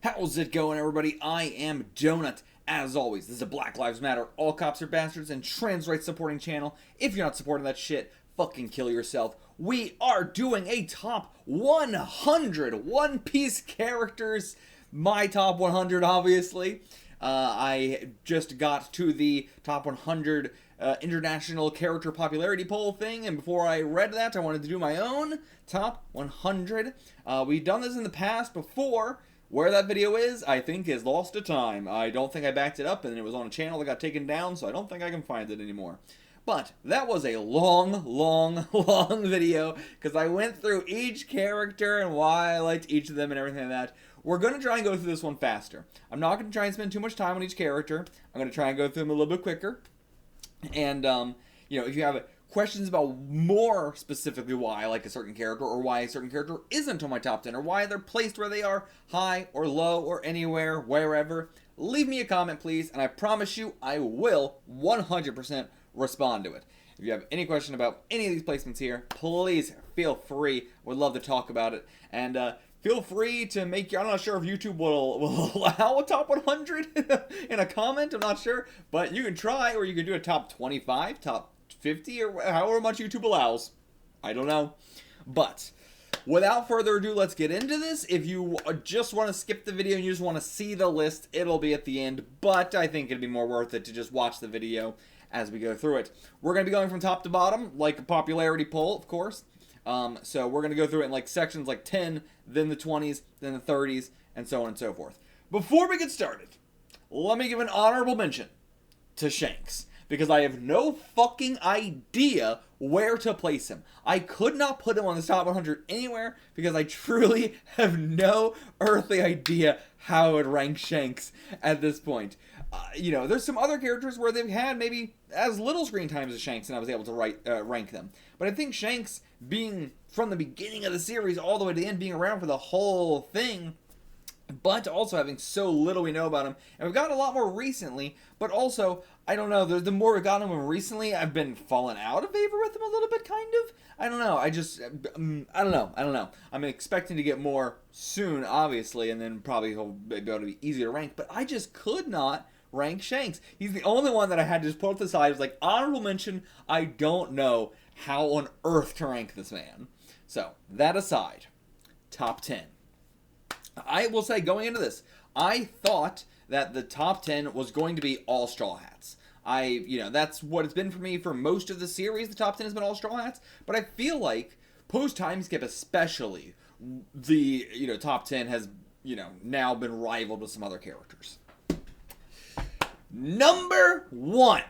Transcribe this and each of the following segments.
How's it going, everybody? I am Donut. As always, this is a Black Lives Matter, All Cops Are Bastards, and trans rights supporting channel. If you're not supporting that shit, fucking kill yourself. We are doing a top 100 One Piece characters. My top 100, obviously. I just got to the top 100 international character popularity poll thing, and before I read that, I wanted to do my own top 100. We've done this in the past before. Where that video is, I think, is lost to time. I don't think I backed it up, and it was on a channel that got taken down, so I don't think I can find it anymore. But that was a long video, because I went through each character and why I liked each of them and everything like that. We're going to try and go through this one faster. I'm not going to try and spend too much time on each character. I'm going to try and go through them a little bit quicker. And, if you have questions about more specifically why I like a certain character, or why a certain character isn't on my top 10, or why they're placed where they are, high or low or anywhere, wherever, leave me a comment, please, and I promise you I will 100% respond to it. If you have any question about any of these placements here, please feel free. Would love to talk about it. And feel free to make I'm not sure if YouTube will allow a top 100 in a comment. I'm not sure. But you can try, or you can do a top 25, top 50, or however much YouTube allows. I don't know. But without further ado, let's get into this. If you just want to skip the video and you just want to see the list, it'll be at the end. But I think it'd be more worth it to just watch the video as we go through it. We're going to be going from top to bottom, like a popularity poll, of course. So we're going to go through it in like sections like 10, then the 20s, then the 30s, and so on and so forth. Before we get started, let me give an honorable mention to Shanks, because I have no fucking idea where to place him. I could not put him on the top 100 anywhere, because I truly have no earthly idea how I would rank Shanks at this point. There's some other characters where they've had maybe as little screen time as Shanks, and I was able to rank them. But I think Shanks, being from the beginning of the series all the way to the end, being around for the whole thing, but also having so little we know about him, and we've gotten a lot more recently, but also, I don't know, the more we've gotten him recently, I've been falling out of favor with him a little bit, kind of. I don't know, I don't know. I'm expecting to get more soon, obviously, and then probably he'll be able to be easier to rank, but I just could not rank Shanks. He's the only one that I had to just put to the side. It was like, honorable mention, I don't know how on earth to rank this man. So, that aside, top 10. I will say, going into this, I thought that the top 10 was going to be all Straw Hats. That's what it's been for me for most of the series. The top 10 has been all Straw Hats. But I feel like, post-time skip especially, the, top 10 has, now been rivaled with some other characters. Number 1,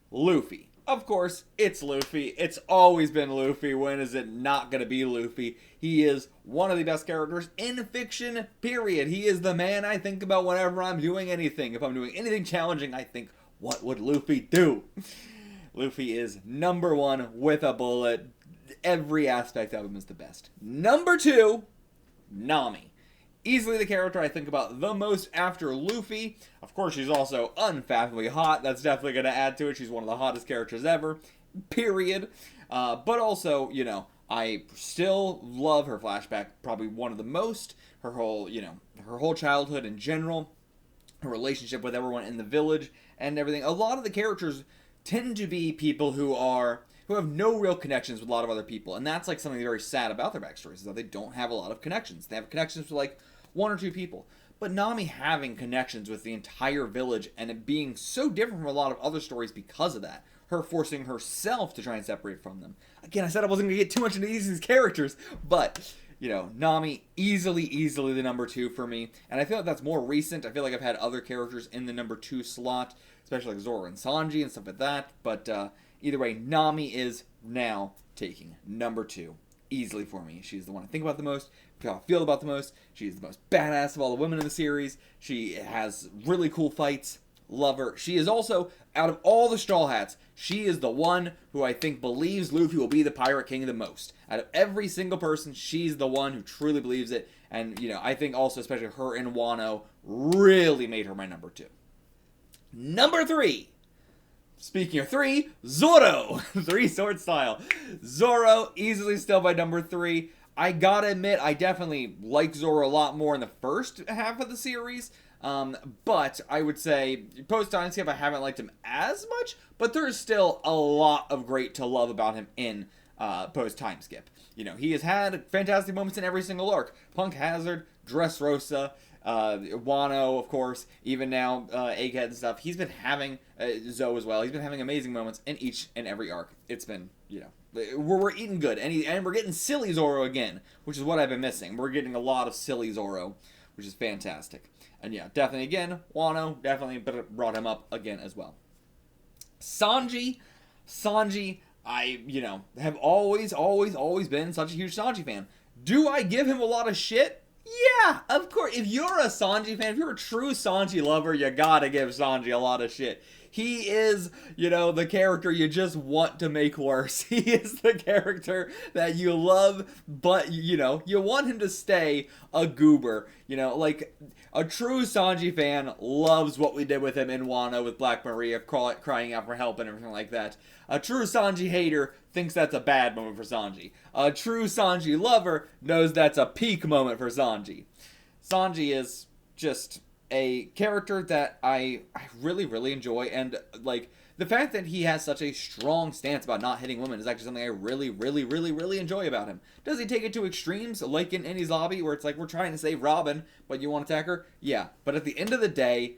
Luffy. Of course, it's Luffy. It's always been Luffy. When is it not going to be Luffy? He is one of the best characters in fiction, period. He is the man I think about whenever I'm doing anything. If I'm doing anything challenging, I think, what would Luffy do? Luffy is number 1 with a bullet. Every aspect of him is the best. Number 2, Nami. Easily the character I think about the most after Luffy. Of course, she's also unfathomably hot. That's definitely going to add to it. She's one of the hottest characters ever. Period. But also, I still love her flashback. Probably one of the most. Her whole childhood in general. Her relationship with everyone in the village and everything. A lot of the characters tend to be people who have no real connections with a lot of other people. And that's like something very sad about their backstories, is that they don't have a lot of connections. They have connections with like 1 or 2 people. But Nami having connections with the entire village, and it being so different from a lot of other stories because of that. Her forcing herself to try and separate from them. Again, I said I wasn't going to get too much into these characters, but, Nami easily the number 2 for me. And I feel like that's more recent. I feel like I've had other characters in the number 2 slot, especially like Zoro and Sanji and stuff like that. But either way, Nami is now taking number 2 easily for me. She's the one I think about the most, how I feel about the most. She's the most badass of all the women in the series. She has really cool fights. Love her. She is also, out of all the Straw Hats, she is the one who I think believes Luffy will be the Pirate King the most. Out of every single person, she's the one who truly believes it. And, I think also, especially her and Wano, really made her my number 2. Number 3. Speaking of 3, Zoro. 3 sword style. Zoro, easily still my number 3. I gotta admit, I definitely like Zoro a lot more in the first half of the series. But I would say post-time skip, I haven't liked him as much, but there's still a lot of great to love about him in post-time skip. He has had fantastic moments in every single arc. Punk Hazard, Dressrosa, Wano, of course, even now, Egghead and stuff. He's been having, Zoe as well, he's been having amazing moments in each and every arc. It's been, we're eating good, and we're getting silly Zoro again, which is what I've been missing. We're getting a lot of silly Zoro, which is fantastic. And yeah, definitely again, Wano, definitely brought him up again as well. Sanji, I, have always been such a huge Sanji fan. Do I give him a lot of shit? Yeah, of course. If you're a Sanji fan, if you're a true Sanji lover, you gotta give Sanji a lot of shit. He is, the character you just want to make worse. He is the character that you love, but, you want him to stay a goober. Like, a true Sanji fan loves what we did with him in Wano with Black Maria crying out for help and everything like that. A true Sanji hater thinks that's a bad moment for Sanji. A true Sanji lover knows that's a peak moment for Sanji. Sanji is just a character that I really, really enjoy, and like the fact that he has such a strong stance about not hitting women is actually something I really, really, really, really enjoy about him. Does he take it to extremes, like in Eni's lobby, where it's like, we're trying to save Robin, but you want to attack her? Yeah, but at the end of the day,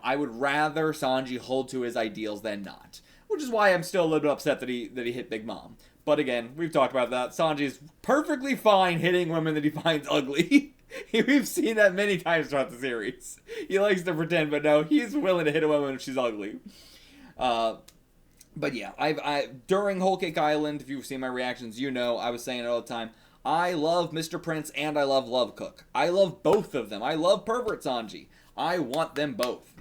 I would rather Sanji hold to his ideals than not. Which is why I'm still a little bit upset that he hit Big Mom. But again, we've talked about that. Sanji's perfectly fine hitting women that he finds ugly. We've seen that many times throughout the series. He likes to pretend, but no, he's willing to hit a woman if she's ugly. But yeah, I during Whole Cake Island, if you've seen my reactions, I was saying it all the time. I love Mr. Prince and I love Love Cook. I love both of them. I love Pervert Sanji. I want them both.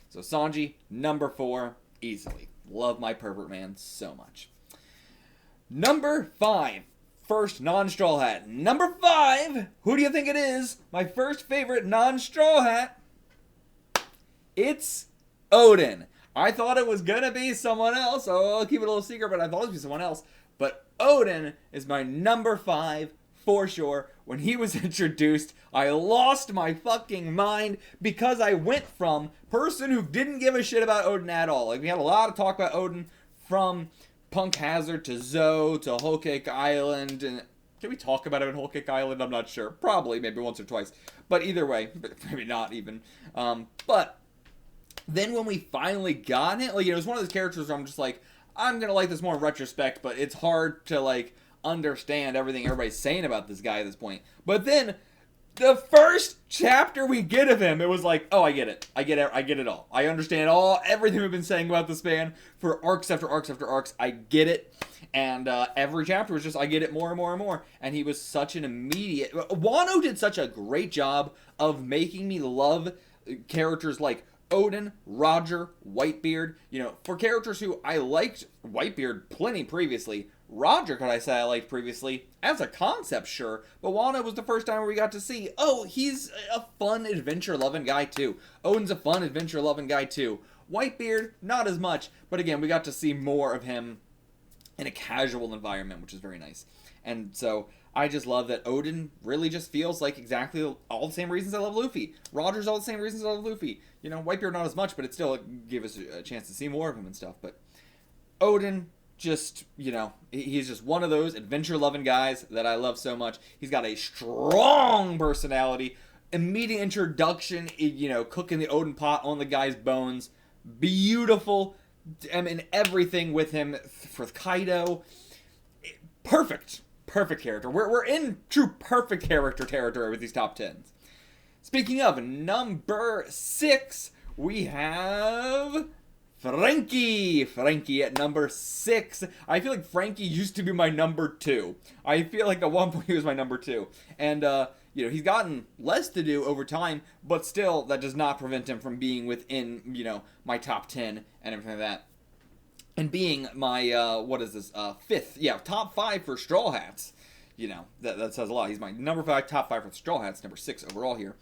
So Sanji, number 4, easily. Love my pervert man so much. Number 5. First non-straw hat. Number 5. Who do you think it is? My first favorite non-straw hat. It's Odin. I thought it was going to be someone else. I'll keep it a little secret, but I thought it was going to be someone else. But Odin is my number 5 for sure. When he was introduced, I lost my fucking mind because I went from person who didn't give a shit about Odin at all. Like, we had a lot of talk about Odin from Punk Hazard to Zoe to Whole Cake Island. And can we talk about it in Whole Cake Island? I'm not sure. Probably, maybe once or twice. But either way, maybe not even. But then when we finally got it, like, it was one of those characters where I'm just like, I'm going to like this more in retrospect, but it's hard to, like, understand everything everybody's saying about this guy at this point. But then the first chapter we get of him, it was like, oh, I get it. I get it all. I understand everything we've been saying about this man for arcs after arcs after arcs. I get it. And every chapter was just, I get it more and more and more. And he was such an immediate... Wano did such a great job of making me love characters like Odin, Roger, Whitebeard. For characters who I liked Whitebeard plenty previously. Roger, could I say I liked previously? As a concept, sure. But Wano was the first time where we got to see, oh, he's a fun, adventure-loving guy, too. Odin's a fun, adventure-loving guy, too. Whitebeard, not as much. But again, we got to see more of him in a casual environment, which is very nice. And so, I just love that Odin really just feels like exactly all the same reasons I love Luffy. Roger's all the same reasons I love Luffy. Whitebeard not as much, but it still gave us a chance to see more of him and stuff. But Odin... just, he's just one of those adventure-loving guys that I love so much. He's got a strong personality. Immediate introduction, cooking the Odin pot on the guy's bones. Beautiful. I mean, everything with him for Kaido. Perfect. Perfect character. We're in true perfect character territory with these top 10s. Speaking of, number 6, we have... Frankie at number 6. I feel like Frankie used to be my number 2. I feel like at one point he was my number 2. And, he's gotten less to do over time, but still, that does not prevent him from being within, my top 10 and everything like that. And being my, 5th, top 5 for Straw Hats. That says a lot. He's my number 5, top 5 for Straw Hats, number 6 overall here.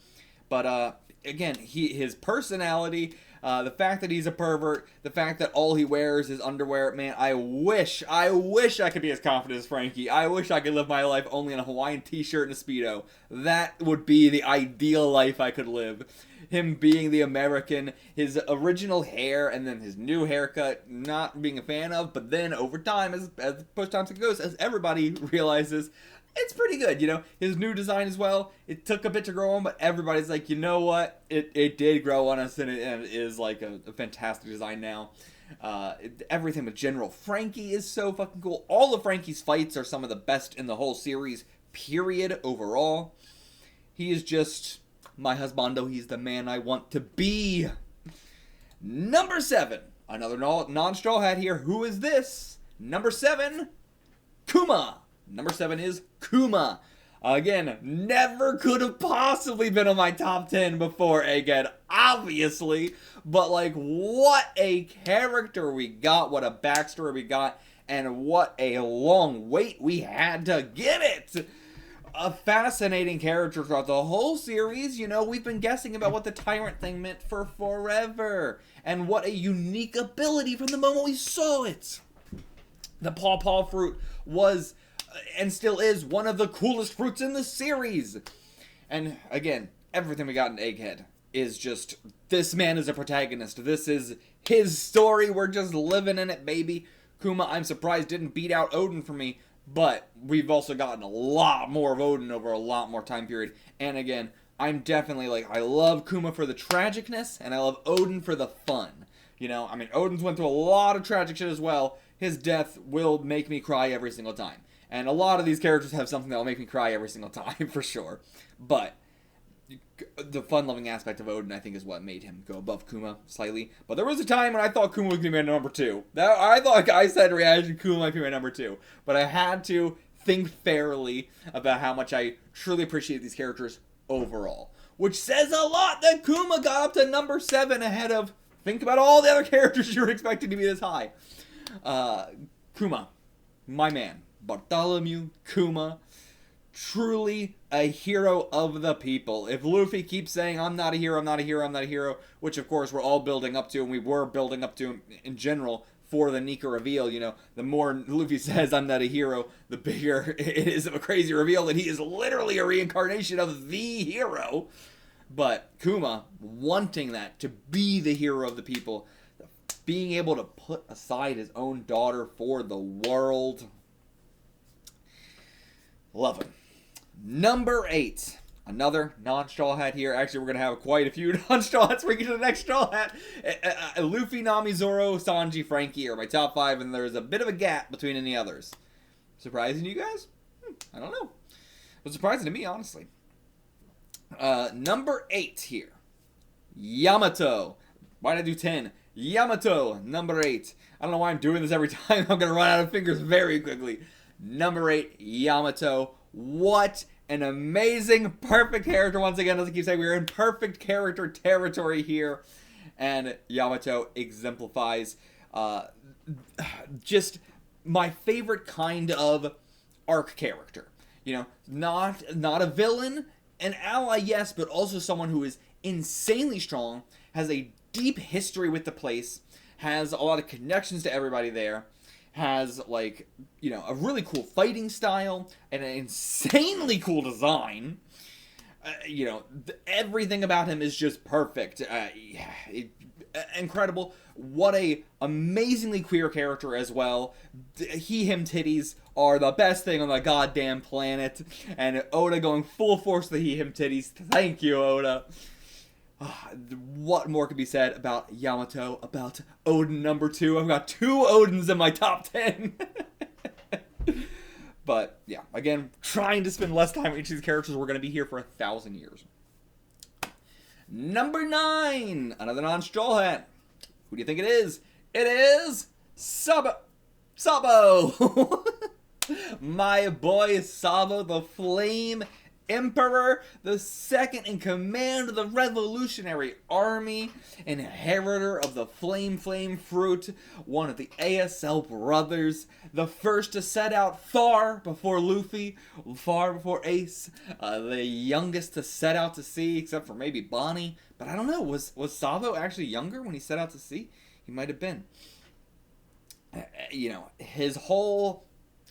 But, again, his personality... The fact that he's a pervert, the fact that all he wears is underwear, man, I wish I could be as confident as Frankie. I wish I could live my life only in a Hawaiian t-shirt and a Speedo. That would be the ideal life I could live. Him being the American, his original hair, and then his new haircut, not being a fan of, but then over time, as push time goes, as everybody realizes, it's pretty good, you know. His new design as well, it took a bit to grow on, but everybody's like, you know what, it did grow on us, and it is like a fantastic design now. Everything with General Frankie is so fucking cool. All of Frankie's fights are some of the best in the whole series, period, overall. He is just my husbando. He's the man I want to be. Number 7. Another non-straw hat here. Who is this? Number 7, Kuma. Number 7 is Kuma. Again, never could have possibly been on my top 10 before Egghead, obviously. But, like, what a character we got. What a backstory we got. And what a long wait we had to get it. A fascinating character throughout the whole series. You know, we've been guessing about what the tyrant thing meant for forever. And what a unique ability from the moment we saw it. The pawpaw fruit was, and still is, one of the coolest fruits in the series. And again, everything we got in Egghead is just, this man is a protagonist. This is his story. We're just living in it, baby. Kuma, I'm surprised, didn't beat out Odin for me. But we've also gotten a lot more of Odin over a lot more time period. And again, I'm definitely like, I love Kuma for the tragicness, and I love Odin for the fun. You know, I mean, Odin's went through a lot of tragic shit as well. His death will make me cry every single time. And a lot of these characters have something that will make me cry every single time, for sure. But the fun-loving aspect of Odin, I think, is what made him go above Kuma slightly. But there was a time when I thought Kuma was going to be my number 2. I thought I said reaction Kuma might be my number 2. But I had to think fairly about how much I truly appreciate these characters overall. Which says a lot that Kuma got up to number 7 ahead of, think about all the other characters you were expecting to be this high. Kuma, my man. Bartholomew Kuma, truly a hero of the people. If Luffy keeps saying, I'm not a hero, I'm not a hero, I'm not a hero, which of course we're all building up to, and we were building up to in general for the Nika reveal, you know, the more Luffy says, I'm not a hero, the bigger it is of a crazy reveal that he is literally a reincarnation of the hero. But Kuma, wanting that, to be the hero of the people, being able to put aside his own daughter for the world, love him. Number 8. Another non-straw hat here. Actually, we're going to have quite a few non-straw hats. We get to the next straw hat. Luffy, Nami, Zoro, Sanji, Frankie are my top 5, and there's a bit of a gap between any others. Surprising to you guys? I don't know. But surprising to me, honestly. Number 8 here. Yamato. Why did I do 10? Yamato, number 8. I don't know why I'm doing this every time. I'm going to run out of fingers very quickly. Number 8, Yamato. What an amazing, perfect character. Once again, as I keep saying, we're in perfect character territory here. And Yamato exemplifies just my favorite kind of arc character. You know, not a villain, an ally, yes, but also someone who is insanely strong, has a deep history with the place, has a lot of connections to everybody there, has, like, you know, a really cool fighting style, and an insanely cool design. You know, everything about him is just perfect. Incredible. What a amazingly queer character as well. He, him titties are the best thing on the goddamn planet. And Oda going full force the he, him titties. Thank you, Oda. What more could be said about Yamato, about Odin number 2? I've got 2 Odins in my top 10. But, yeah, again, trying to spend less time with each of these characters. We're going to be here for 1,000 years. Number 9, another non-straw hat. Who do you think it is? It is Sabo. My boy Sabo, the flame Emperor, the second in command of the Revolutionary Army, inheritor of the Flame Fruit, one of the ASL brothers, the first to set out far before Luffy, far before Ace, the youngest to set out to sea, except for maybe Bonnie. But I don't know, was Sabo actually younger when he set out to sea? He might have been. You know, his whole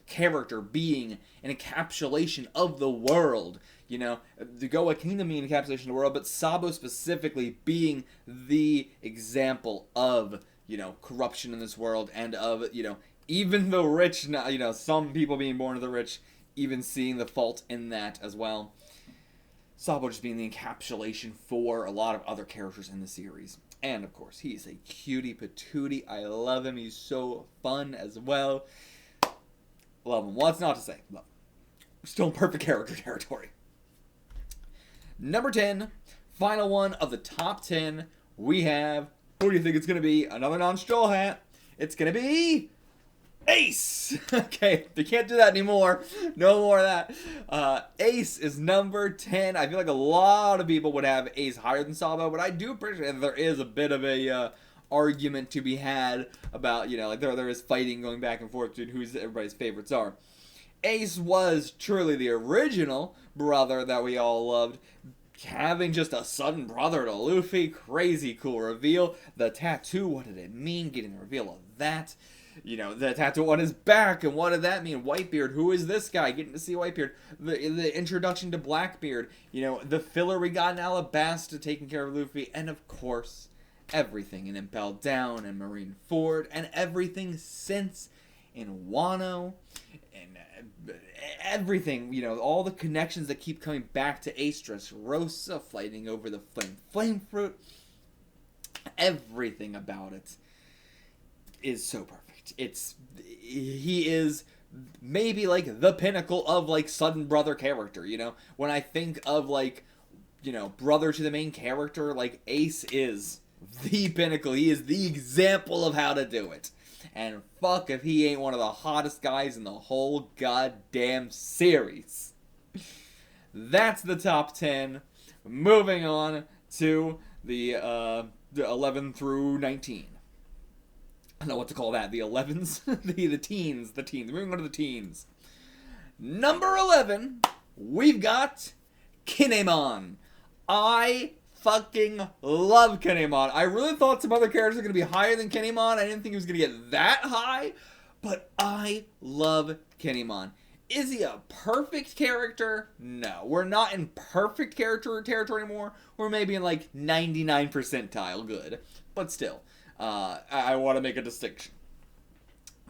character being an encapsulation of the world. You know, the Goa Kingdom being an encapsulation of the world, but Sabo specifically being the example of, you know, corruption in this world, and of, you know, even the rich, you know, some people being born of the rich, even seeing the fault in that as well. Sabo just being the encapsulation for a lot of other characters in the series. And, of course, he's a cutie patootie. I love him. He's so fun as well. Love him. What's not to say? Love him. We're still in perfect character territory. Number 10, final one of the top 10, we have, who do you think it's going to be? Another non-Straw Hat. It's going to be Ace. Okay, they can't do that anymore. No more of that. Ace is number 10. I feel like a lot of people would have Ace higher than Sabo, but I do appreciate that there is a bit of a argument to be had about, you know, like there is fighting going back and forth between who's everybody's favorites are. Ace was truly the original brother that we all loved. Having just a sudden brother to Luffy, crazy cool reveal. The tattoo, what did it mean? Getting the reveal of that. You know, the tattoo on his back, and what did that mean? Whitebeard, who is this guy? Getting to see Whitebeard. The introduction to Blackbeard. You know, the filler we got in Alabasta taking care of Luffy. And of course, everything in Impel Down and Marineford, and everything since in Wano, and everything, you know, all the connections that keep coming back to Ace Dressrosa, fighting over the Flame Fruit. Everything about it is so perfect. He is maybe like the pinnacle of like sudden brother character, you know? When I think of like, you know, brother to the main character, like Ace is the pinnacle. He is the example of how to do it. And fuck if he ain't one of the hottest guys in the whole goddamn series. That's the top 10. Moving on to the 11 through 19. I don't know what to call that. The 11s? the teens. The teens. Moving on to the teens. Number 11, we've got Kinemon. I fucking love Kinemon. I really thought some other characters were going to be higher than Kinemon. I didn't think he was going to get that high, but I love Kinemon. Is he a perfect character? No. We're not in perfect character territory anymore. We're maybe in like 99 percentile good. But still, I want to make a distinction.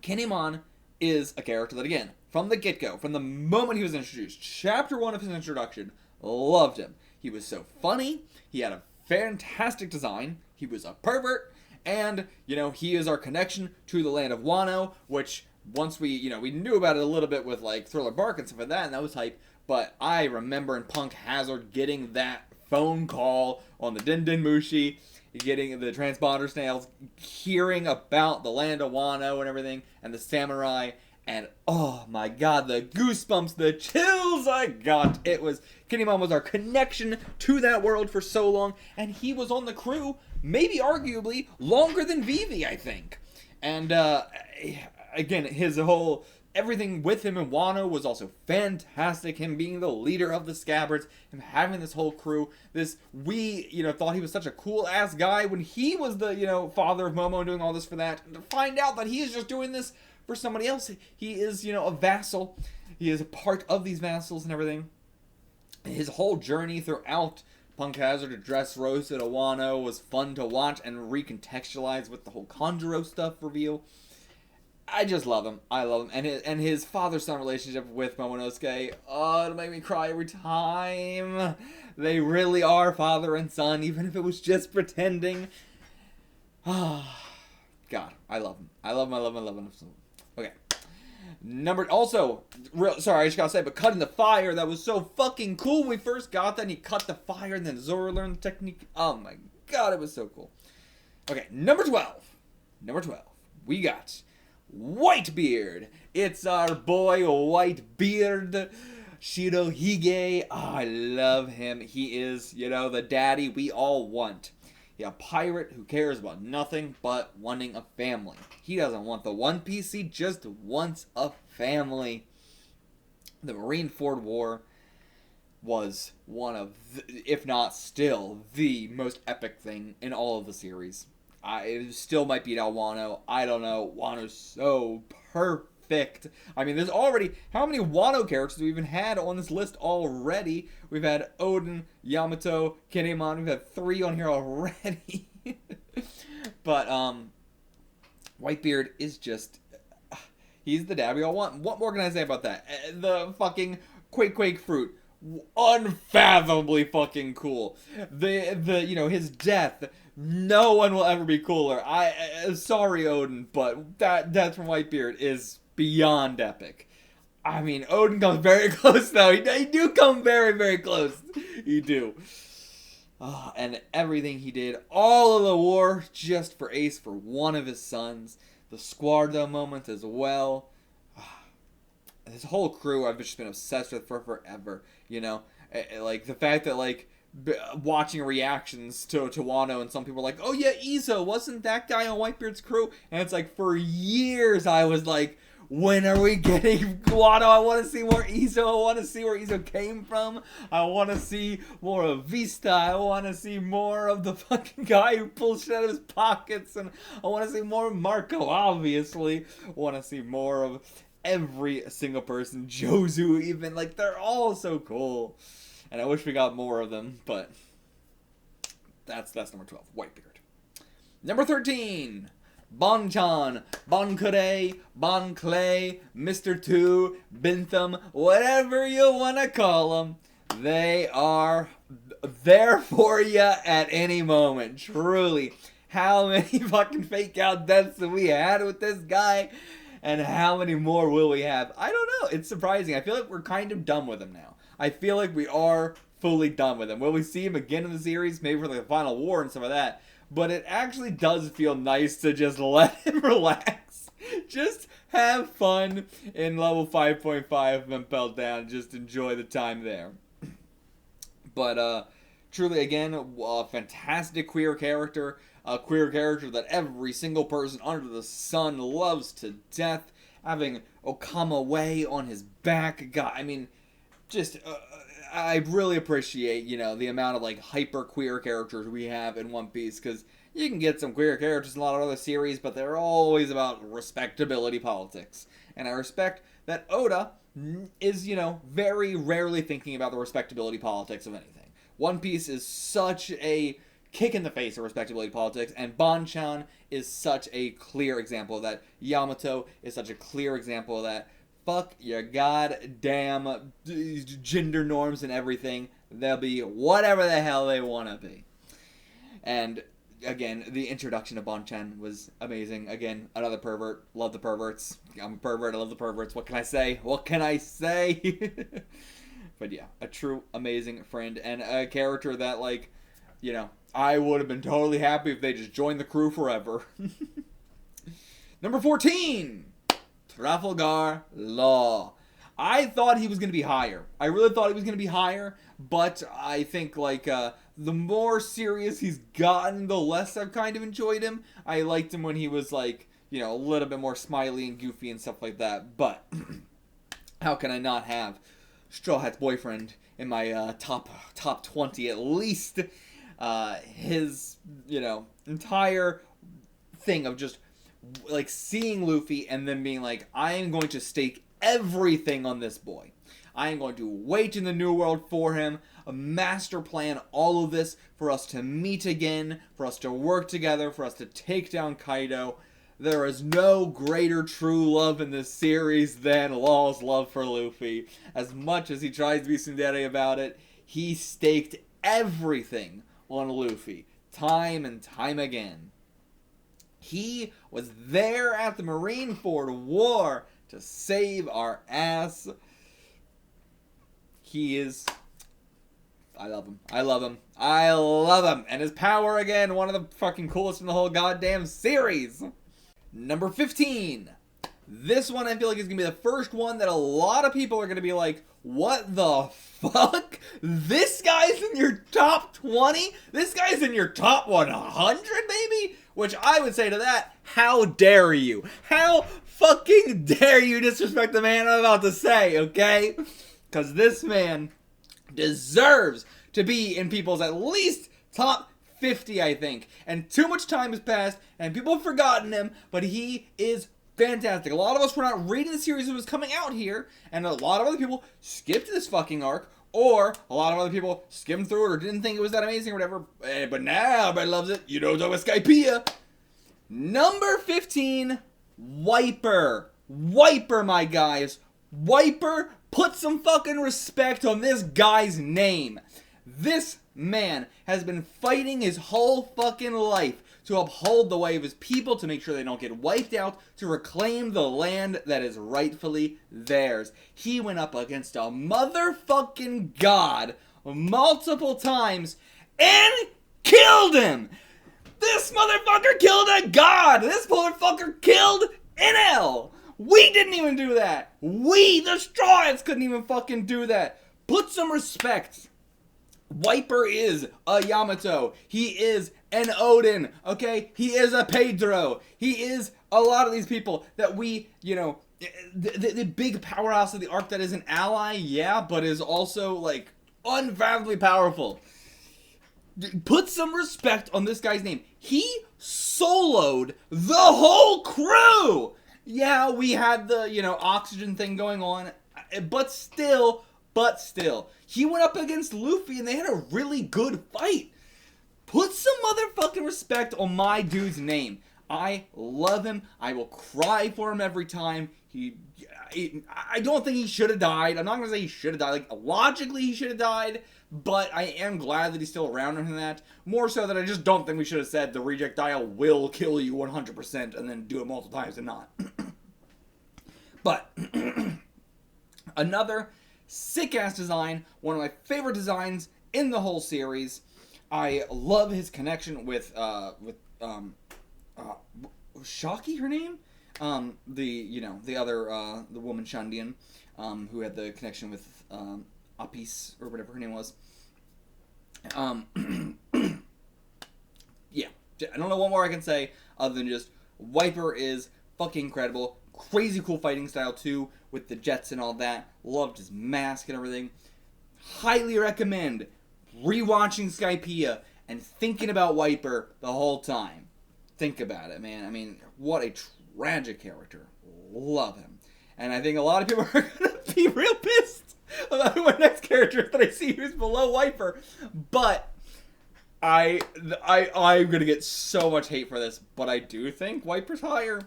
Kinemon is a character that, again, from the get-go, from the moment he was introduced, chapter 1 of his introduction, loved him. He was so funny, he had a fantastic design, he was a pervert, and, you know, he is our connection to the land of Wano, which, once we, you know, we knew about it a little bit with, like, Thriller Bark and stuff like that, and that was hype, but I remember in Punk Hazard getting that phone call on the Din Din Mushi, getting the transponder snails, hearing about the land of Wano and everything, and the samurai, and oh my god, the goosebumps, the chills I got. It was, Kinemon was our connection to that world for so long, and he was on the crew, maybe arguably, longer than Vivi, I think. And, again, his whole, everything with him in Wano was also fantastic. Him being the leader of the Scabbards, him having this whole crew, we, you know, thought he was such a cool-ass guy when he was the, you know, father of Momo and doing all this for that. And to find out that he is just doing this for somebody else. He is, you know, a vassal. He is a part of these vassals and everything. His whole journey throughout Punk Hazard to Dressrosa to Wano was fun to watch and recontextualize with the whole Kanjuro stuff reveal. I just love him. I love him. And his father-son relationship with Momonosuke, oh, it'll make me cry every time. They really are father and son, even if it was just pretending. Ah, God, I love him. I love him, I love him, I love him. Okay. Sorry, I just gotta say, but cutting the fire, that was so fucking cool when we first got that, and he cut the fire, and then Zoro learned the technique. Oh my god, it was so cool. Okay, number 12. We got Whitebeard. It's our boy Whitebeard. Shirohige, I love him. He is, the daddy we all want. Yeah, a pirate who cares about nothing but wanting a family. He doesn't want the One Piece, he just wants a family. The Marineford War was one of, if not still, the most epic thing in all of the series. It still might beat out Wano. I don't know. Wano's so perfect. I mean, there's already... How many Wano characters we've even had on this list already? We've had Odin, Yamato, Kinemon. We've had 3 on here already. But, Whitebeard is just... He's the dad we all want. What more can I say about that? The fucking Quake fruit. Unfathomably fucking cool. His death... No one will ever be cooler. Sorry, Odin, but that death from Whitebeard is beyond epic. I mean, Odin comes very close, though. He do come very, very close. He do. And everything he did, all of the war, just for Ace, for one of his sons. The Squardo moment as well. This whole crew I've just been obsessed with for forever. Like, the fact that, watching reactions to Wano, and some people are like, oh yeah, Izo, wasn't that guy on Whitebeard's crew? And it's like, for years I was like, when are we getting Wano? I want to see more Izo. I want to see where Izo came from. I want to see more of Vista. I want to see more of the fucking guy who pulls shit out of his pockets. And I want to see more of Marco, obviously. I want to see more of every single person. Jozu even. Like, they're all so cool. And I wish we got more of them, but that's number 12, Whitebeard. Number 13, Bonchan, Bonkure, Bonclay, Mr. Two, Bintham, whatever you want to call them. They are there for you at any moment, truly. How many fucking fake out deaths have we had with this guy? And how many more will we have? I don't know. It's surprising. I feel like we're kind of done with him now. I feel like we are fully done with him. Will we see him again in the series? Maybe for the final war and some of that. But it actually does feel nice to just let him relax. Just have fun in level 5.5 and Belt Down. Just enjoy the time there. But truly, again, a fantastic queer character. A queer character that every single person under the sun loves to death. Having Okama Way on his back. God, I mean... I really appreciate, the amount of, hyper queer characters we have in One Piece, because you can get some queer characters in a lot of other series, but they're always about respectability politics. And I respect that Oda is, very rarely thinking about the respectability politics of anything. One Piece is such a kick in the face of respectability politics, and Bonchan is such a clear example of that. Yamato is such a clear example of that. Fuck your goddamn gender norms and everything. They'll be whatever the hell they want to be. And, again, the introduction of Bonchan was amazing. Again, another pervert. Love the perverts. I'm a pervert. I love the perverts. What can I say? What can I say? But, yeah, a true amazing friend. And a character that, I would have been totally happy if they just joined the crew forever. Number 14! Trafalgar Law. I thought he was going to be higher. I really thought he was going to be higher, but I think, the more serious he's gotten, the less I've kind of enjoyed him. I liked him when he was, a little bit more smiley and goofy and stuff like that, but how can I not have Straw Hat's boyfriend in my top 20 at least? His, entire thing of just seeing Luffy and then being like, I am going to stake everything on this boy. I am going to wait in the New World for him, master plan all of this for us to meet again, for us to work together, for us to take down Kaido. There is no greater true love in this series than Law's love for Luffy. As much as he tries to be tsundere about it, he staked everything on Luffy, time and time again. He was there at the Marineford War to save our ass. He is... I love him. I love him. I love him. And his power, again, one of the fucking coolest in the whole goddamn series. Number 15. This one I feel like is going to be the first one that a lot of people are going to be like, what the fuck? This guy's in your top 20? This guy's in your top 100 maybe? Which I would say to that, how dare you? How fucking dare you disrespect the man I'm about to say, okay? Because this man deserves to be in people's at least top 50, I think. And too much time has passed, and people have forgotten him, but he is fantastic. A lot of us were not reading the series that was coming out here, and a lot of other people skipped this fucking arc, or a lot of other people skimmed through it or didn't think it was that amazing or whatever. But now everybody loves it. You know, Skypea. Number 15, Wiper. Wiper, my guys. Wiper, put some fucking respect on this guy's name. This man has been fighting his whole fucking life to uphold the way of his people, to make sure they don't get wiped out, to reclaim the land that is rightfully theirs. He went up against a motherfucking god multiple times and killed him! This motherfucker killed a god! This motherfucker killed an L! We didn't even do that! We, the Straw Hats, couldn't even fucking do that! Put some respect! Wiper is a Yamato. He is an Odin, okay? He is a Pedro. He is a lot of these people that we, you know, the big powerhouse of the arc that is an ally, yeah, but is also, like, unfathomably powerful. Put some respect on this guy's name. He soloed the whole crew! Yeah, we had the, you know, oxygen thing going on, but still, he went up against Luffy and they had a really good fight. Put some motherfucking respect on my dude's name. I love him. I will cry for him every time. I don't think he should have died. I'm not going to say he should have died. Like, logically he should have died, but I am glad that he's still around in that. More so that I just don't think we should have said the reject dial will kill you 100% and then do it multiple times and not. But another sick-ass design, one of my favorite designs in the whole series. I love his connection with Shocky, her name? The woman Shandian, who had the connection with, Apis, or whatever her name was. Yeah, I don't know what more I can say, other than just, Wiper is fucking incredible. Crazy cool fighting style, too, with the jets and all that. Loved his mask and everything. Highly recommend rewatching Skypea and thinking about Wiper the whole time. Think about it, man. I mean, what a tragic character. Love him. And I think a lot of people are going to be real pissed about who my next character is that I see who's below Wiper. But I'm going to get so much hate for this, but I do think Wiper's higher.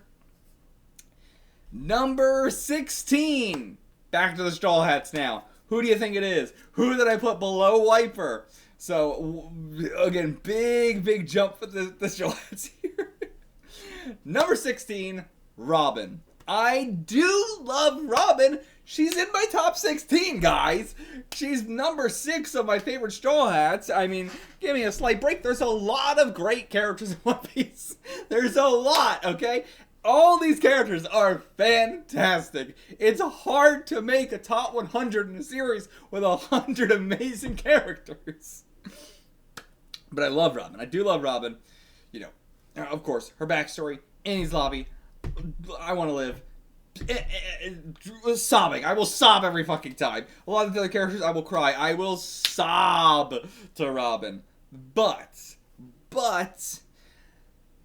Number 16. Back to the Straw Hats now. Who do you think it is? Who did I put below Wiper? So, again, big jump for the Straw Hats here. Number 16, Robin. I do love Robin. She's in my top 16, guys. She's number 6 of my favorite Straw Hats. I mean, give me a slight break. There's a lot of great characters in One Piece. There's a lot, okay? All these characters are fantastic. It's hard to make a top 100 in a series with 100 amazing characters. But I love Robin. I do love Robin. You know, of course, her backstory, Annie's lobby, I want to live. Sobbing. I will sob every fucking time. A lot of the other characters, I will cry. I will sob to Robin. But,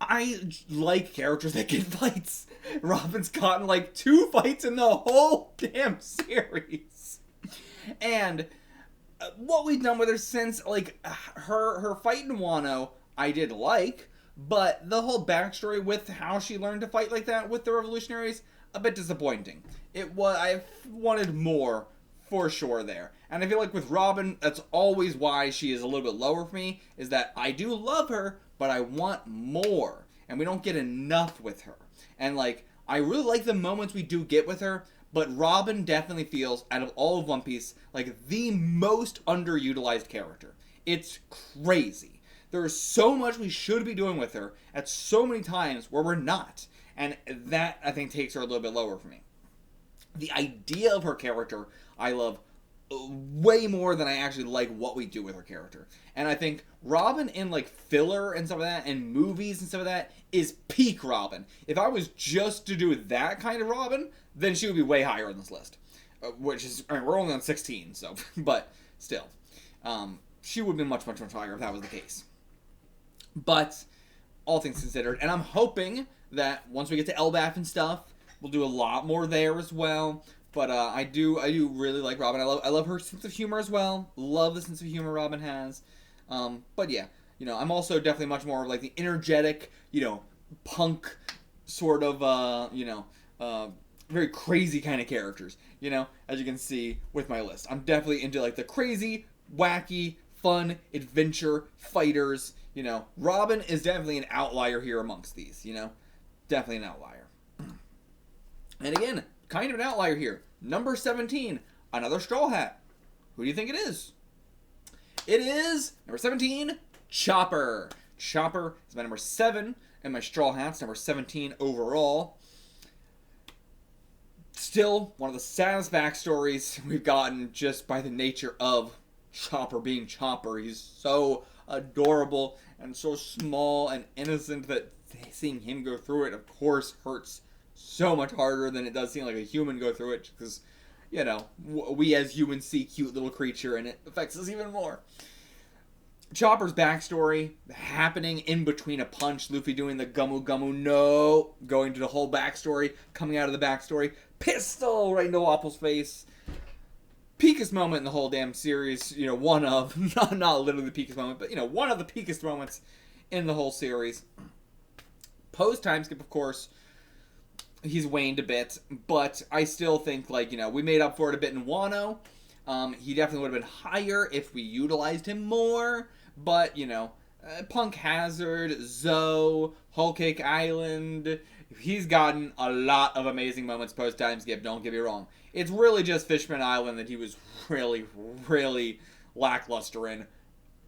I like characters that get fights. Robin's gotten like 2 fights in the whole damn series. And what we've done with her since, like, her fight in Wano, I did like, but the whole backstory with how she learned to fight like that with the revolutionaries, a bit disappointing. I wanted more, for sure, there. And I feel like with Robin, that's always why she is a little bit lower for me, is that I do love her, but I want more. And we don't get enough with her. And, like, I really like the moments we do get with her, but Robin definitely feels, out of all of One Piece, like the most underutilized character. It's crazy. There's so much we should be doing with her at so many times where we're not. And that, I think, takes her a little bit lower for me. The idea of her character, I love way more than I actually like what we do with her character. And I think Robin in like filler and stuff like that, and movies and stuff like that, is peak Robin. If I was just to do that kind of Robin, then she would be way higher on this list. Which is, I mean, we're only on 16, so, but still. She would be much, much, much higher if that was the case. But, all things considered, and I'm hoping that once we get to Elbaf and stuff, we'll do a lot more there as well. But I do really like Robin. I love her sense of humor as well. Love the sense of humor Robin has. But yeah, you know, I'm also definitely much more of like the energetic, you know, punk sort of, you know, very crazy kind of characters. You know, as you can see with my list, I'm definitely into like the crazy, wacky, fun, adventure fighters. You know, Robin is definitely an outlier here amongst these. You know, definitely an outlier. And again, kind of an outlier here. Number 17, another Straw Hat. Who do you think it is? It is, number 17, Chopper. Chopper is my number 7, and my Straw Hats, number 17 overall. Still, one of the saddest backstories we've gotten just by the nature of Chopper being Chopper. He's so adorable and so small and innocent that seeing him go through it, of course, hurts so much harder than it does seeing like a human go through it, because, you know, we as humans see cute little creature and it affects us even more. Chopper's backstory happening in between a punch, Luffy doing the Gumu Gumu no, going to the whole backstory, coming out of the backstory, pistol right into Wapple's face. Peakest moment in the whole damn series, you know, one of, not literally the peakest moment, but, you know, one of the peakest moments in the whole series. Post time skip, of course, he's waned a bit, but I still think, like, you know, we made up for it a bit in Wano. He definitely would have been higher if we utilized him more, but, you know, Punk Hazard, Zoe, Whole Cake Island, he's gotten a lot of amazing moments post-time skip, don't get me wrong. It's really just Fishman Island that he was really, really lackluster in.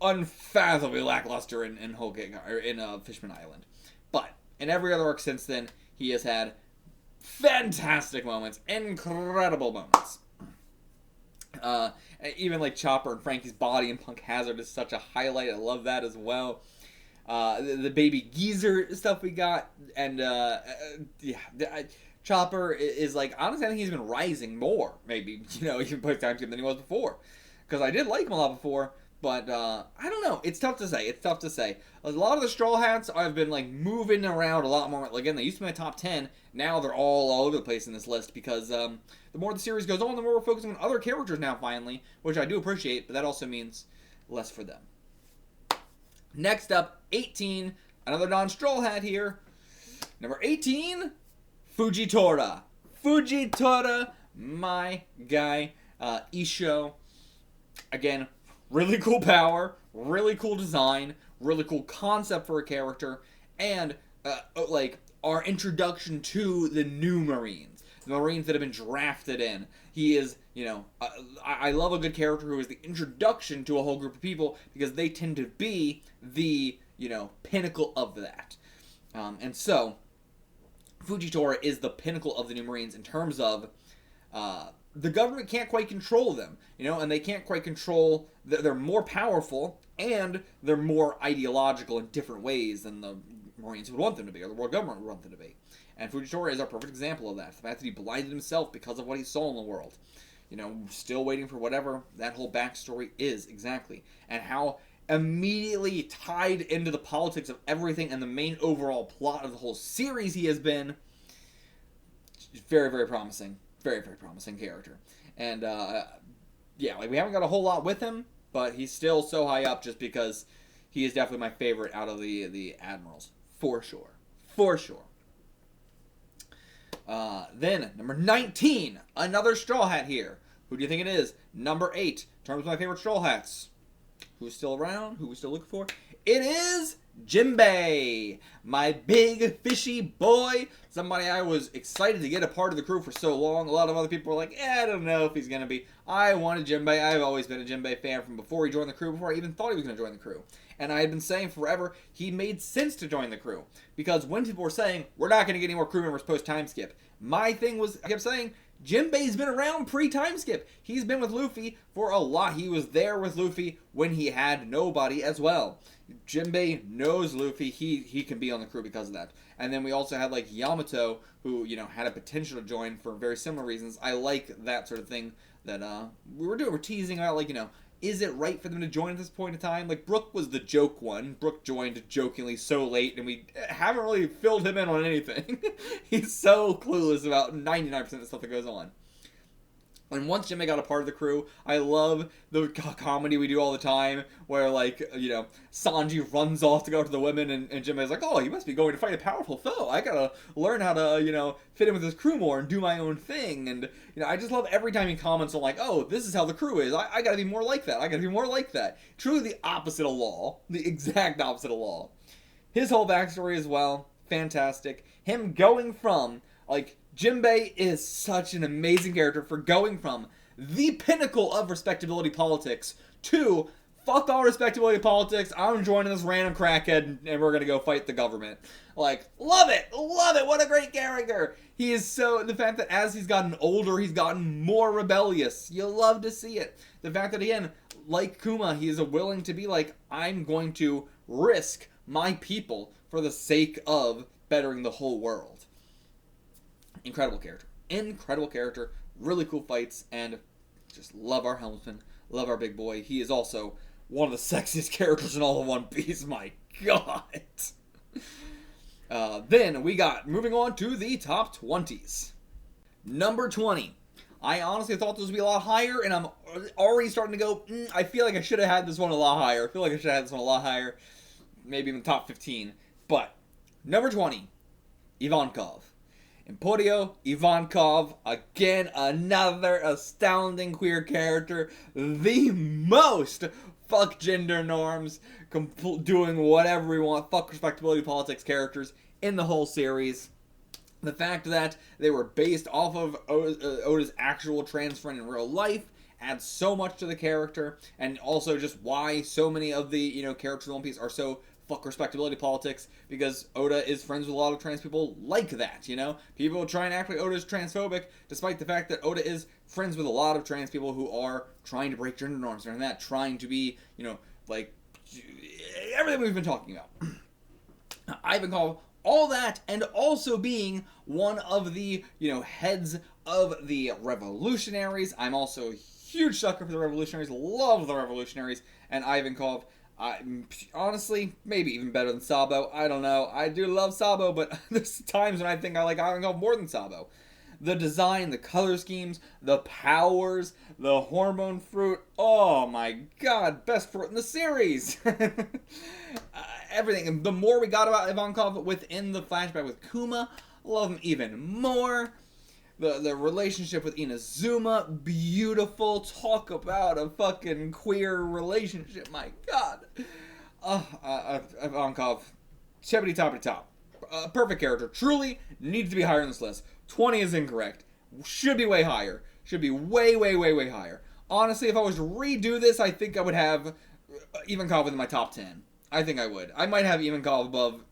Unfathomably lackluster in Whole Cake, or in Fishman Island. But, in every other arc since then, he has had fantastic moments, incredible moments. Even like Chopper and Frankie's body and Punk Hazard is such a highlight. I love that as well. The baby geezer stuff we got, and Chopper is like, honestly, I think he's been rising more, maybe, you know, even post time skip than he was before, because I did like him a lot before. But, I don't know. It's tough to say. A lot of the Straw Hats I've been, like, moving around a lot more. Again, they used to be my top 10. Now they're all over the place in this list because the more the series goes on, the more we're focusing on other characters now, finally, which I do appreciate, but that also means less for them. Next up, 18. Another non-Straw Hat here. Number 18, Fujitora. Fujitora, my guy. Isho. Again, really cool power, really cool design, really cool concept for a character, and, like, our introduction to the new Marines. The Marines that have been drafted in. He is, you know, I love a good character who is the introduction to a whole group of people, because they tend to be the, you know, pinnacle of that. And so, Fujitora is the pinnacle of the new Marines in terms of, the government can't quite control them, you know, and they can't quite control, they're more powerful, and they're more ideological in different ways than the Marines would want them to be, or the world government would want them to be. And Fujitora is a perfect example of that. The fact that he blinded himself because of what he saw in the world. You know, still waiting for whatever that whole backstory is exactly. And how immediately tied into the politics of everything and the main overall plot of the whole series he has been. Very, very promising. Very, very promising character. And, yeah, like, we haven't got a whole lot with him, but he's still so high up just because he is definitely my favorite out of the Admirals. For sure. For sure. Then, number 19, another Straw Hat here. Who do you think it is? Number 8, in terms of my favorite Straw Hats. Who's still around? Who we still looking for? It is Jinbei, my big fishy boy, somebody I was excited to get a part of the crew for so long. A lot of other people were like, I don't know if he's going to be. I wanted Jinbei. I've always been a Jinbei fan from before he joined the crew, before I even thought he was going to join the crew. And I had been saying forever, he made sense to join the crew. Because when people were saying, we're not going to get any more crew members post-time skip, my thing was, I kept saying, Jinbei's been around pre-time skip. He's been with Luffy for a lot. He was there with Luffy when he had nobody as well. Jinbei knows Luffy. He can be on the crew because of that. And then we also had like Yamato, who, you know, had a potential to join for very similar reasons. I like that sort of thing that we were doing. We're teasing about, like, you know, is it right for them to join at this point in time? Like, Brook was the joke one. Brook joined jokingly so late, and we haven't really filled him in on anything. He's so clueless about 99% of the stuff that goes on. And once Jinbei got a part of the crew, I love the comedy we do all the time, where, like, you know, Sanji runs off to go to the women, and Jinbei's like, oh, you must be going to fight a powerful foe. I gotta learn how to, you know, fit in with this crew more and do my own thing. And, you know, I just love every time he comments on, like, oh, this is how the crew is. I gotta be more like that. I gotta be more like that. Truly the opposite of Law. The exact opposite of Law. His whole backstory as well, fantastic. Him going from, like, Jinbei is such an amazing character for going from the pinnacle of respectability politics to fuck all respectability politics, I'm joining this random crackhead and we're gonna go fight the government. Like, love it, what a great character. He is so, the fact that as he's gotten older, he's gotten more rebellious. You love to see it. The fact that, again, like Kuma, he is willing to be like, I'm going to risk my people for the sake of bettering the whole world. Incredible character, really cool fights, and just love our helmsman, love our big boy. He is also one of the sexiest characters in all of One Piece, my god. Then we got, moving on to the top 20s. Number 20. I honestly thought this would be a lot higher, and I'm already starting to go, I feel like I should have had this one a lot higher. Maybe even top 15. But, number 20, Ivankov. Emporio Ivankov, again, another astounding queer character. The most fuck gender norms, doing whatever we want, fuck respectability politics characters in the whole series. The fact that they were based off of Oda's actual trans friend in real life adds so much to the character, and also just why so many of the, you know, characters in One Piece are so fuck respectability politics, because Oda is friends with a lot of trans people like that, you know? People try and act like Oda is transphobic, despite the fact that Oda is friends with a lot of trans people who are trying to break gender norms and that, trying to be, you know, like, everything we've been talking about. Ivankov, all that, and also being one of the, you know, heads of the revolutionaries. I'm also a huge sucker for the revolutionaries, love the revolutionaries, and Ivankov, honestly, maybe even better than Sabo. I don't know. I do love Sabo, but there's times when I think I like Ivankov more than Sabo. The design, the color schemes, the powers, the hormone fruit. Oh my god, best fruit in the series. Everything. And the more we got about Ivankov within the flashback with Kuma, love him even more. The relationship with Inazuma, beautiful. Talk about a fucking queer relationship, my god. Ivankov, tippity top. Perfect character. Truly needs to be higher on this list. 20 is incorrect. Should be way higher. Should be way higher. Honestly, if I was to redo this, I think I would have Ivankov within my top 10. I think I would. I might have Ivankov above.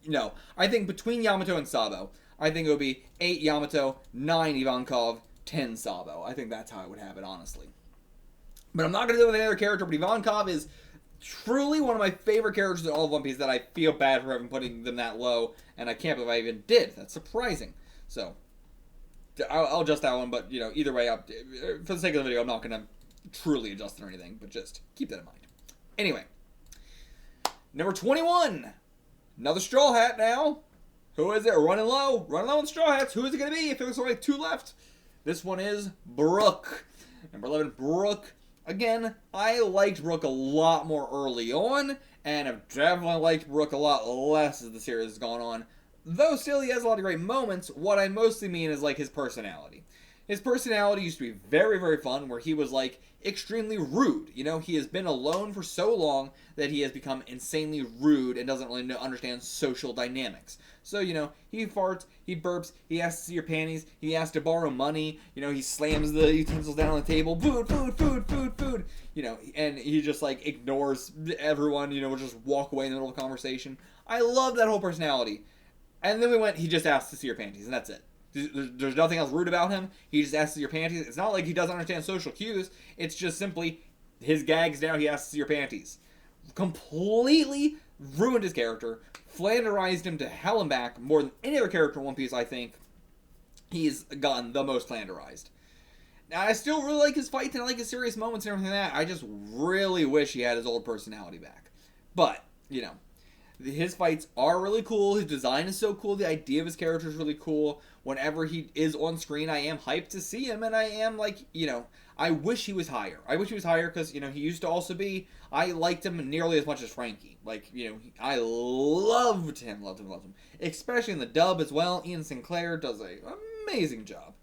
No, I think between Yamato and Sabo, I think it would be 8 Yamato, 9 Ivankov, 10 Sabo. I think that's how I would have it, honestly. But I'm not going to do it with any other character, but Ivankov is truly one of my favorite characters in all of One Piece that I feel bad for even putting them that low, and I can't believe I even did. That's surprising. So, I'll adjust that one, but, you know, either way, for the sake of the video, I'm not going to truly adjust it or anything, but just keep that in mind. Anyway, number 21. Another Straw Hat now. Who is it? Running low on Straw Hats. Who is it going to be? If there's only 2 left. This one is Brook. Number 11, Brook. Again, I liked Brook a lot more early on, and I've definitely liked Brook a lot less as the series has gone on. Though still he has a lot of great moments, what I mostly mean is like his personality. His personality used to be very, very fun, where he was, like, extremely rude. You know, he has been alone for so long that he has become insanely rude and doesn't really understand social dynamics. So, you know, he farts, he burps, he asks to see your panties, he asks to borrow money, you know, he slams the utensils down on the table, food, food, food, food, food, you know, and he just, like, ignores everyone, you know, will just walk away in the middle of the conversation. I love that whole personality. And then he just asks to see your panties, and that's it. There's nothing else rude about him. He just asks to see your panties. It's not like he doesn't understand social cues. It's just simply his gags now. He asks to see your panties. Completely ruined his character. Flanderized him to hell and back more than any other character in One Piece. I think he's gotten the most flanderized. Now, I still really like his fights and I like his serious moments and everything like that. I just really wish he had his old personality back. But, you know, his fights are really cool. His design is so cool. The idea of his character is really cool. Whenever he is on screen, I am hyped to see him, and I am, like, you know, I wish he was higher. I wish he was higher because, you know, he used to also be, I liked him nearly as much as Frankie. Like, you know, I loved him. Especially in the dub as well. Ian Sinclair does an amazing job.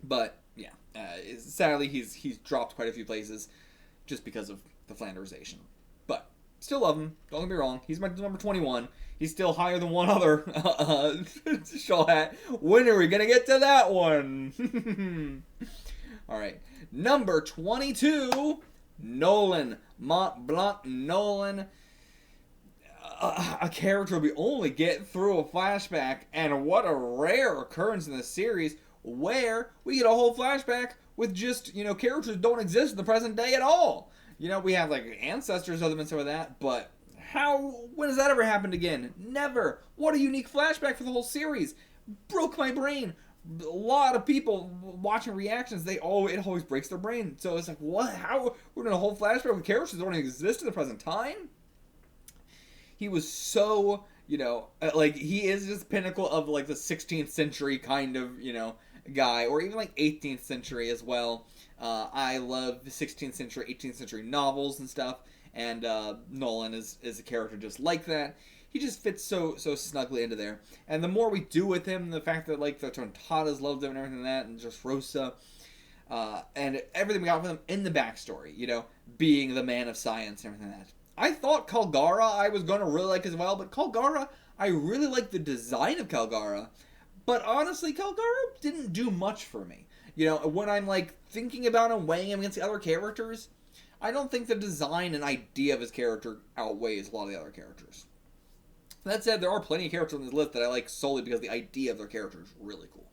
But, yeah, sadly, he's dropped quite a few places just because of the flanderization. But still love him. Don't get me wrong. He's my number 21. He's still higher than one other Shaw Hat. When are we going to get to that one? All right. Number 22, Nolan. Mont Blanc Nolan. A character we only get through a flashback. And what a rare occurrence in the series where we get a whole flashback with just, you know, characters that don't exist in the present day at all. You know, we have, like, ancestors, other than some of that, but when has that ever happened again? Never. What a unique flashback for the whole series. Broke my brain. A lot of people watching reactions, it always breaks their brain. So it's like, what? How? We're doing a whole flashback with characters that don't exist in the present time? He was so, you know, like, he is just pinnacle of, like, the 16th century kind of, you know, guy, or even, like, 18th century as well. I love the 16th century, 18th century novels and stuff, and Nolan is a character just like that. He just fits so snugly into there. And the more we do with him, the fact that, like, the Tontadas loved him and everything like that, and just Rosa, and everything we got with him in the backstory, you know, being the man of science and everything like that. I thought Kalgara I was going to really like as well, but Kalgara, I really like the design of Kalgara, but honestly, Kalgara didn't do much for me. You know, when I'm, like, thinking about him, weighing him against the other characters, I don't think the design and idea of his character outweighs a lot of the other characters. That said, there are plenty of characters on this list that I like solely because the idea of their character is really cool.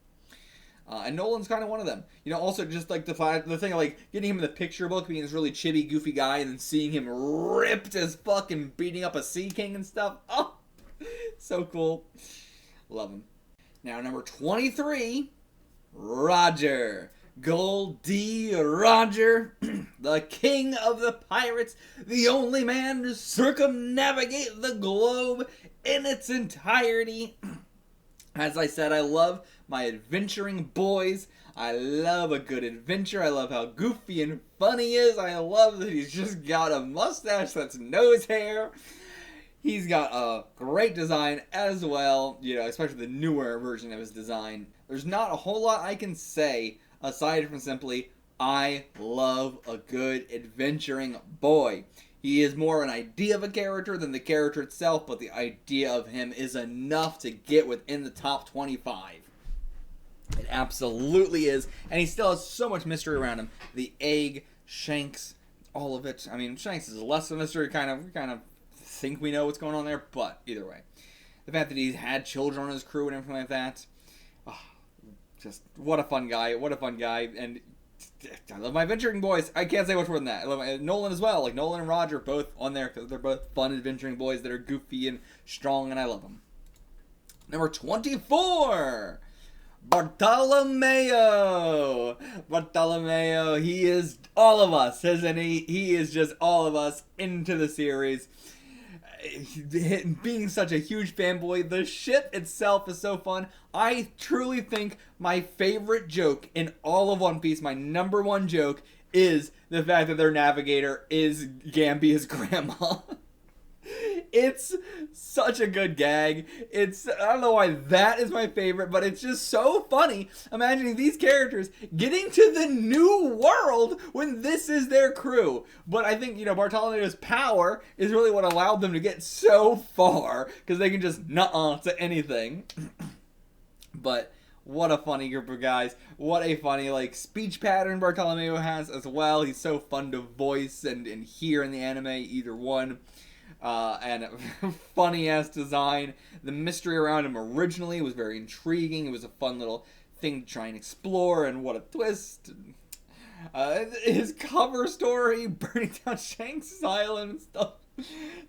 And Nolan's kind of one of them. You know, also just, like, the thing of, like, getting him in the picture book, being this really chibi, goofy guy, and then seeing him ripped as fuck and beating up a Sea King and stuff. Oh, so cool. Love him. Now, number 23, Roger. Gold D. Roger, the king of the pirates, the only man to circumnavigate the globe in its entirety. As I said, I love my adventuring boys. I love a good adventure. I love how goofy and funny he is. I love that he's just got a mustache that's nose hair. He's got a great design as well, you know, especially the newer version of his design. There's not a whole lot I can say aside from simply, I love a good adventuring boy. He is more an idea of a character than the character itself, but the idea of him is enough to get within the top 25. It absolutely is, and he still has so much mystery around him. The egg, Shanks, all of it. I mean, Shanks is less of a mystery, we kind of think we know what's going on there, but either way. The fact that he's had children on his crew and everything like that. Oh, just, what a fun guy, and I love my adventuring boys. I can't say much more than that. I love Nolan as well. Like, Nolan and Roger both on there because they're both fun adventuring boys that are goofy and strong, and I love them. Number 24, Bartolomeo. Bartolomeo, he is all of us, isn't he? He is just all of us into the series. Being such a huge fanboy, the ship itself is so fun. I truly think my favorite joke in all of One Piece, my number one joke, is the fact that their navigator is Gambia's grandma. It's such a good gag. I don't know why that is my favorite, but it's just so funny imagining these characters getting to the new world when this is their crew. But I think, Bartolomeo's power is really what allowed them to get so far, because they can just nuh-uh to anything. But what a funny group of guys. What a funny, speech pattern Bartolomeo has as well. He's so fun to voice and hear in the anime, either one. And funny-ass design. The mystery around him originally was very intriguing. It was a fun little thing to try and explore, and what a twist. His cover story, burning down Shanks' island and stuff.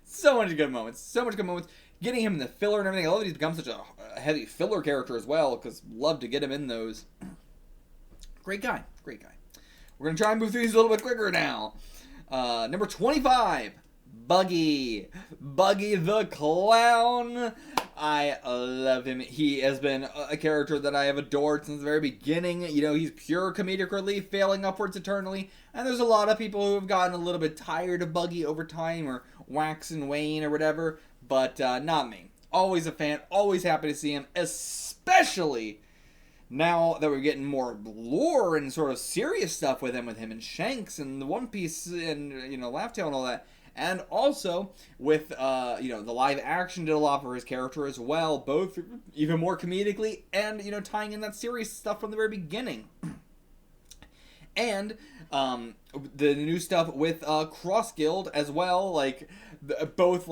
So much good moments. Getting him in the filler and everything. I love that he's become such a heavy filler character as well, because love to get him in those. Great guy. We're going to try and move through these a little bit quicker now. Number 25. Buggy the Clown. I love him. He has been a character that I have adored since the very beginning. He's pure comedic relief, failing upwards eternally. And there's a lot of people who have gotten a little bit tired of Buggy over time, or wax and wane or whatever. But not me. Always a fan. Always happy to see him. Especially now that we're getting more lore and sort of serious stuff with him and Shanks and the One Piece and, Laugh Tale and all that. And also, with, the live action did a lot for his character as well, both even more comedically and, tying in that serious stuff from the very beginning. And, the new stuff with, Cross Guild as well, both,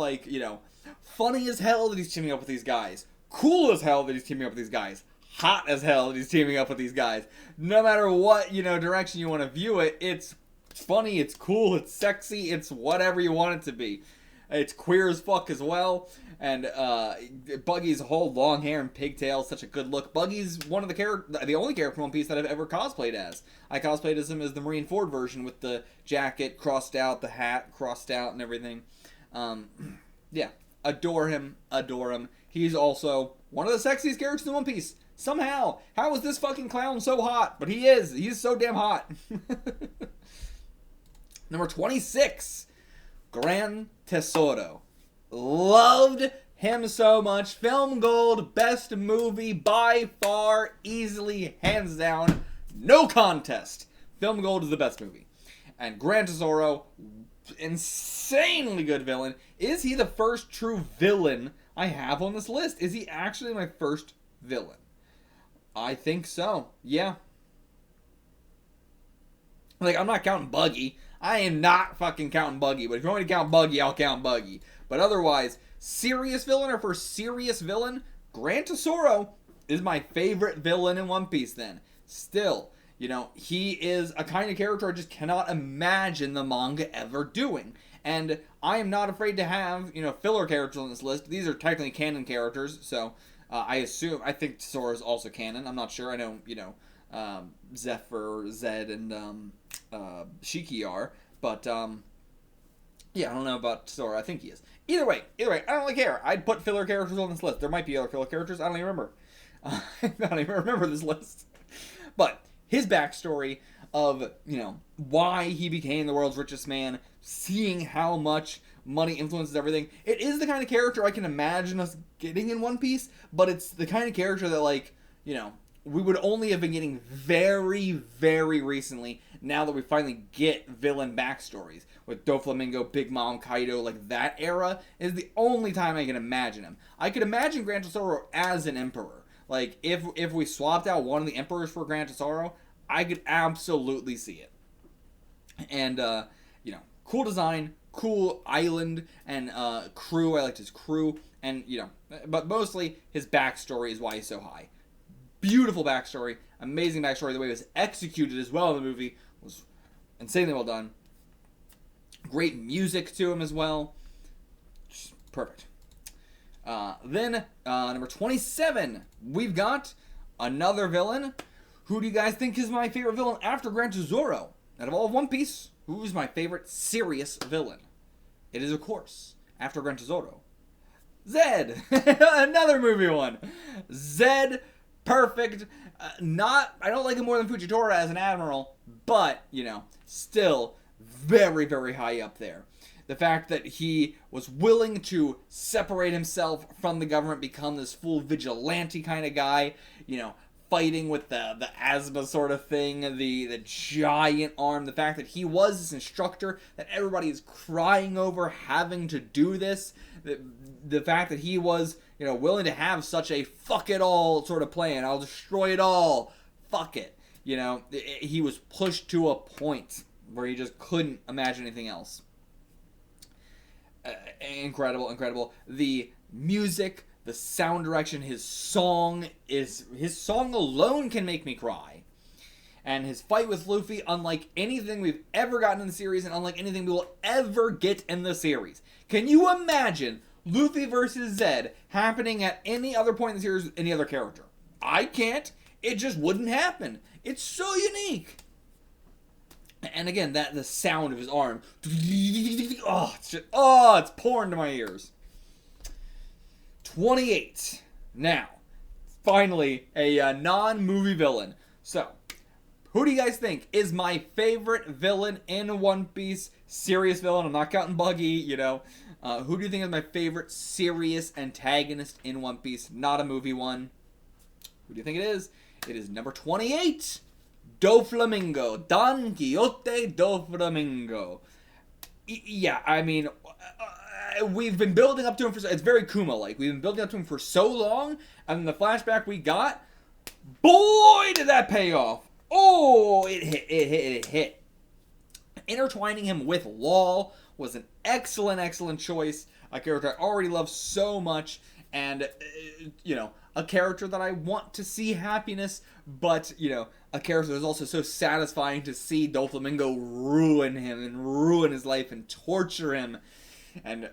funny as hell that he's teaming up with these guys, cool as hell that he's teaming up with these guys, hot as hell that he's teaming up with these guys. No matter what, direction you want to view it, it's funny, it's cool, it's sexy, it's whatever you want it to be. It's queer as fuck as well. And Buggy's whole long hair and pigtail, such a good look. Buggy's the only character from One Piece that I've ever cosplayed as. I cosplayed as him as the Marine Ford version, with the jacket crossed out, the hat crossed out, and everything. Yeah, adore him. He's also one of the sexiest characters in One Piece. Somehow, how is this fucking clown so hot? But he is. He's so damn hot. Number 26, Gran Tesoro. Loved him so much. Film Gold, best movie by far, easily, hands down, no contest. Film Gold is the best movie. And Gran Tesoro, insanely good villain. Is he the first true villain I have on this list? Is he actually my first villain? I think so. Yeah. I'm not counting Buggy. I am not fucking counting Buggy. But if you want me to count Buggy, I'll count Buggy. But otherwise, serious villain or for serious villain, Gran Tesoro is my favorite villain in One Piece then. Still, he is a kind of character I just cannot imagine the manga ever doing. And I am not afraid to have, filler characters on this list. These are technically canon characters, so I think Tesoro is also canon. I'm not sure. I know, Zephyr, Zed, and Shiki are, but yeah, I don't know about Tesoro. I think he is. Either way, I don't really care. I'd put filler characters on this list. There might be other filler characters. I don't even remember. I don't even remember this list. But his backstory of, why he became the world's richest man, seeing how much money influences everything. It is the kind of character I can imagine us getting in One Piece, but it's the kind of character that, we would only have been getting very, very recently, now that we finally get villain backstories. With Doflamingo, Big Mom, Kaido, that era is the only time I can imagine him. I could imagine Gran Tesoro as an emperor. If we swapped out one of the emperors for Gran Tesoro, I could absolutely see it. And, cool design, cool island, and crew. I liked his crew, and, but mostly his backstory is why he's so high. Beautiful backstory, amazing backstory. The way it was executed as well in the movie was insanely well done. Great music to him as well. Just perfect. Then, number 27, we've got another villain. Who do you guys think is my favorite villain after Gran Tesoro? Out of all of One Piece, who's my favorite serious villain? It is, of course, after Gran Tesoro, Zed. Another movie one. Zed. Perfect. I don't like him more than Fujitora as an admiral, but, still very, very high up there. the fact that he was willing to separate himself from the government, become this full vigilante kind of guy, fighting with the asthma sort of thing, the giant arm, the fact that he was this instructor that everybody is crying over having to do this, the fact that he was, willing to have such a fuck it all sort of plan. I'll destroy it all. Fuck it. He was pushed to a point where he just couldn't imagine anything else. Incredible. The music, the sound direction, his song alone can make me cry. And his fight with Luffy, unlike anything we've ever gotten in the series, and unlike anything we will ever get in the series. Can you imagine Luffy versus Zed happening at any other point in the series with any other character? I can't. It just wouldn't happen. It's so unique. And again, the sound of his arm. It's pouring to my ears. 28. Now, finally, a non-movie villain. So, who do you guys think is my favorite villain in One Piece? Serious villain. I'm not counting Buggy, Who do you think is my favorite serious antagonist in One Piece? Not a movie one. Who do you think it is? It is number 28. Doflamingo. Don Quixote Doflamingo. Yeah, I mean, we've been building up to him for... It's very Kuma-like. We've been building up to him for so long, and then the flashback we got, boy, did that pay off. Oh, it hit. Intertwining him with Law was an excellent choice. A character I already love so much, and, a character that I want to see happiness, but, a character that's also so satisfying to see Doflamingo ruin him and ruin his life and torture him. And,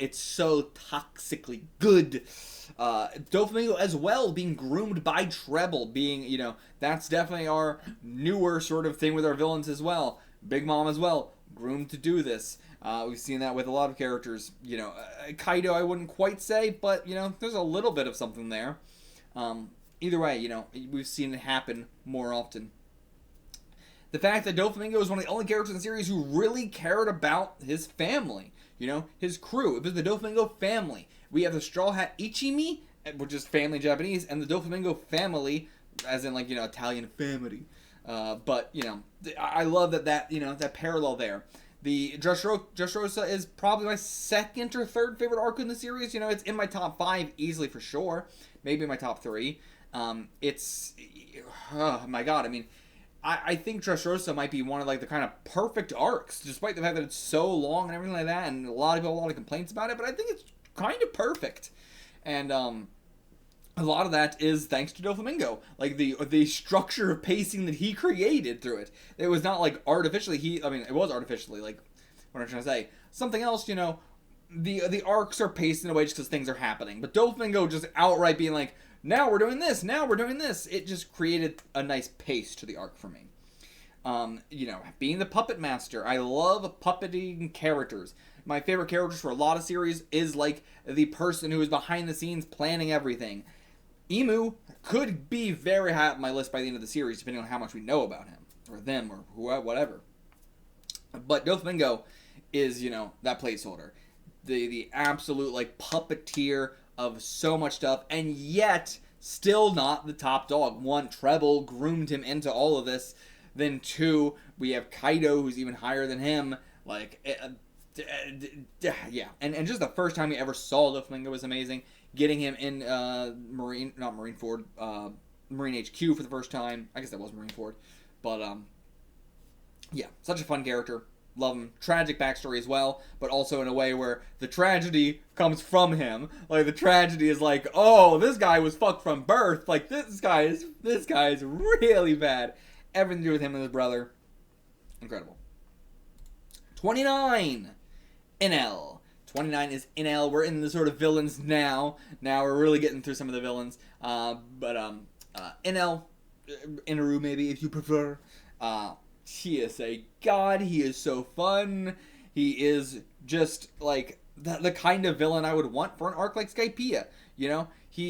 it's so toxically good. Doflamingo as well being groomed by Treble, being, that's definitely our newer sort of thing with our villains as well. Big Mom as well, groomed to do this. We've seen that with a lot of characters. Kaido I wouldn't quite say, but, there's a little bit of something there. Either way, we've seen it happen more often. The fact that Doflamingo is one of the only characters in the series who really cared about his family. His crew. It was the Doflamingo family. We have the Straw Hat Ichimi, which is family in Japanese, and the Doflamingo family, as in, Italian family. But, I love that parallel there. The Dressrosa is probably my second or third favorite arc in the series. It's in my top 5 easily for sure. Maybe my top 3. Oh my god, I mean, I think Dressrosa might be one of the kind of perfect arcs, despite the fact that it's so long and everything like that, and a lot of complaints about it, but I think it's kind of perfect. And a lot of that is thanks to Doflamingo. The structure of pacing that he created through it. It was not artificially, it was artificially, what I'm trying to say. Something else, the arcs are paced in a way just because things are happening. But Doflamingo just outright being now we're doing this, it just created a nice pace to the arc for me. Being the puppet master, I love puppeting characters. My favorite characters for a lot of series is the person who is behind the scenes planning everything. Emu could be very high up my list by the end of the series, depending on how much we know about him, or them, or whatever. But Doflamingo is, that placeholder. The absolute, puppeteer of so much stuff, and yet still not the top dog. 1, Treble groomed him into all of this. Then 2, we have Kaido, who's even higher than him. Yeah. And just the first time we ever saw Doflamingo was amazing. Getting him in Marine HQ for the first time. I guess that was Marineford. But, yeah, such a fun character. Love him. Tragic backstory as well, but also in a way where the tragedy comes from him. The tragedy is oh, this guy was fucked from birth. This guy is really bad. Everything to do with him and his brother. Incredible. 29. NL. 29 is NL. We're in the sort of villains now. Now we're really getting through some of the villains. NL, Inaru maybe, if you prefer. He is a god. He is so fun. He is just the kind of villain I would want for an arc like Skypiea. He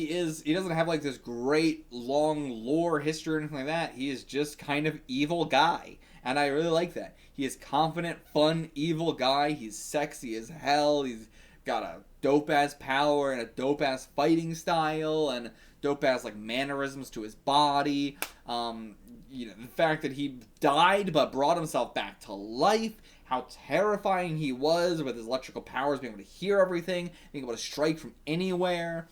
doesn't have this great long lore history or anything like that. He is just kind of evil guy. And I really like that. He is confident, fun, evil guy. He's sexy as hell. He's got a dope-ass power and a dope-ass fighting style and dope-ass, like, mannerisms to his body. The fact that he died but brought himself back to life. How terrifying he was with his electrical powers, being able to hear everything, being able to strike from anywhere.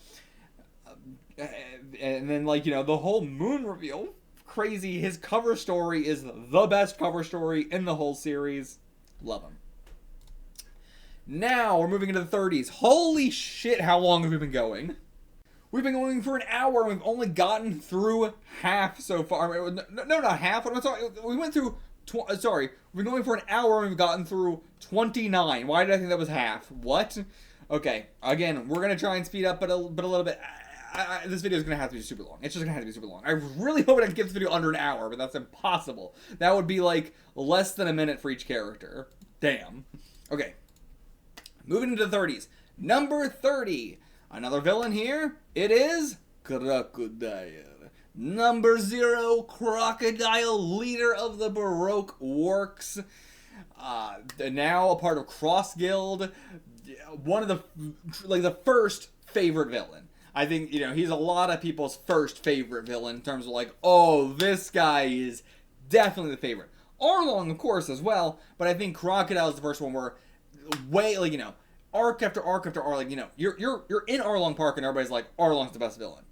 And then, the whole moon reveal. Crazy. His cover story is the best cover story in the whole series. Love him. Now, we're moving into the 30s. Holy shit, how long have we been going? We've been going for an hour, and we've only gotten through half so far. No, not half. I'm sorry. We went through... we've been going for an hour, and we've gotten through 29. Why did I think that was half? What? Okay, again, we're going to try and speed up, but a little bit... this video is going to have to be super long. It's just going to have to be super long. I really hope I can get this video under an hour, but that's impossible. That would be, like, less than a minute for each character. Damn. Okay. Moving into the 30s. Number 30. Another villain here. It is Crocodile. Number 0, Crocodile, leader of the Baroque Works. Now a part of Cross Guild. One of the first favorite villain. I think, he's a lot of people's first favorite villain in terms of like, oh, this guy is definitely the favorite. Arlong, of course, as well, but I think Crocodile is the first one where way, arc after arc after arc, you're in Arlong Park and everybody's like, Arlong's the best villain.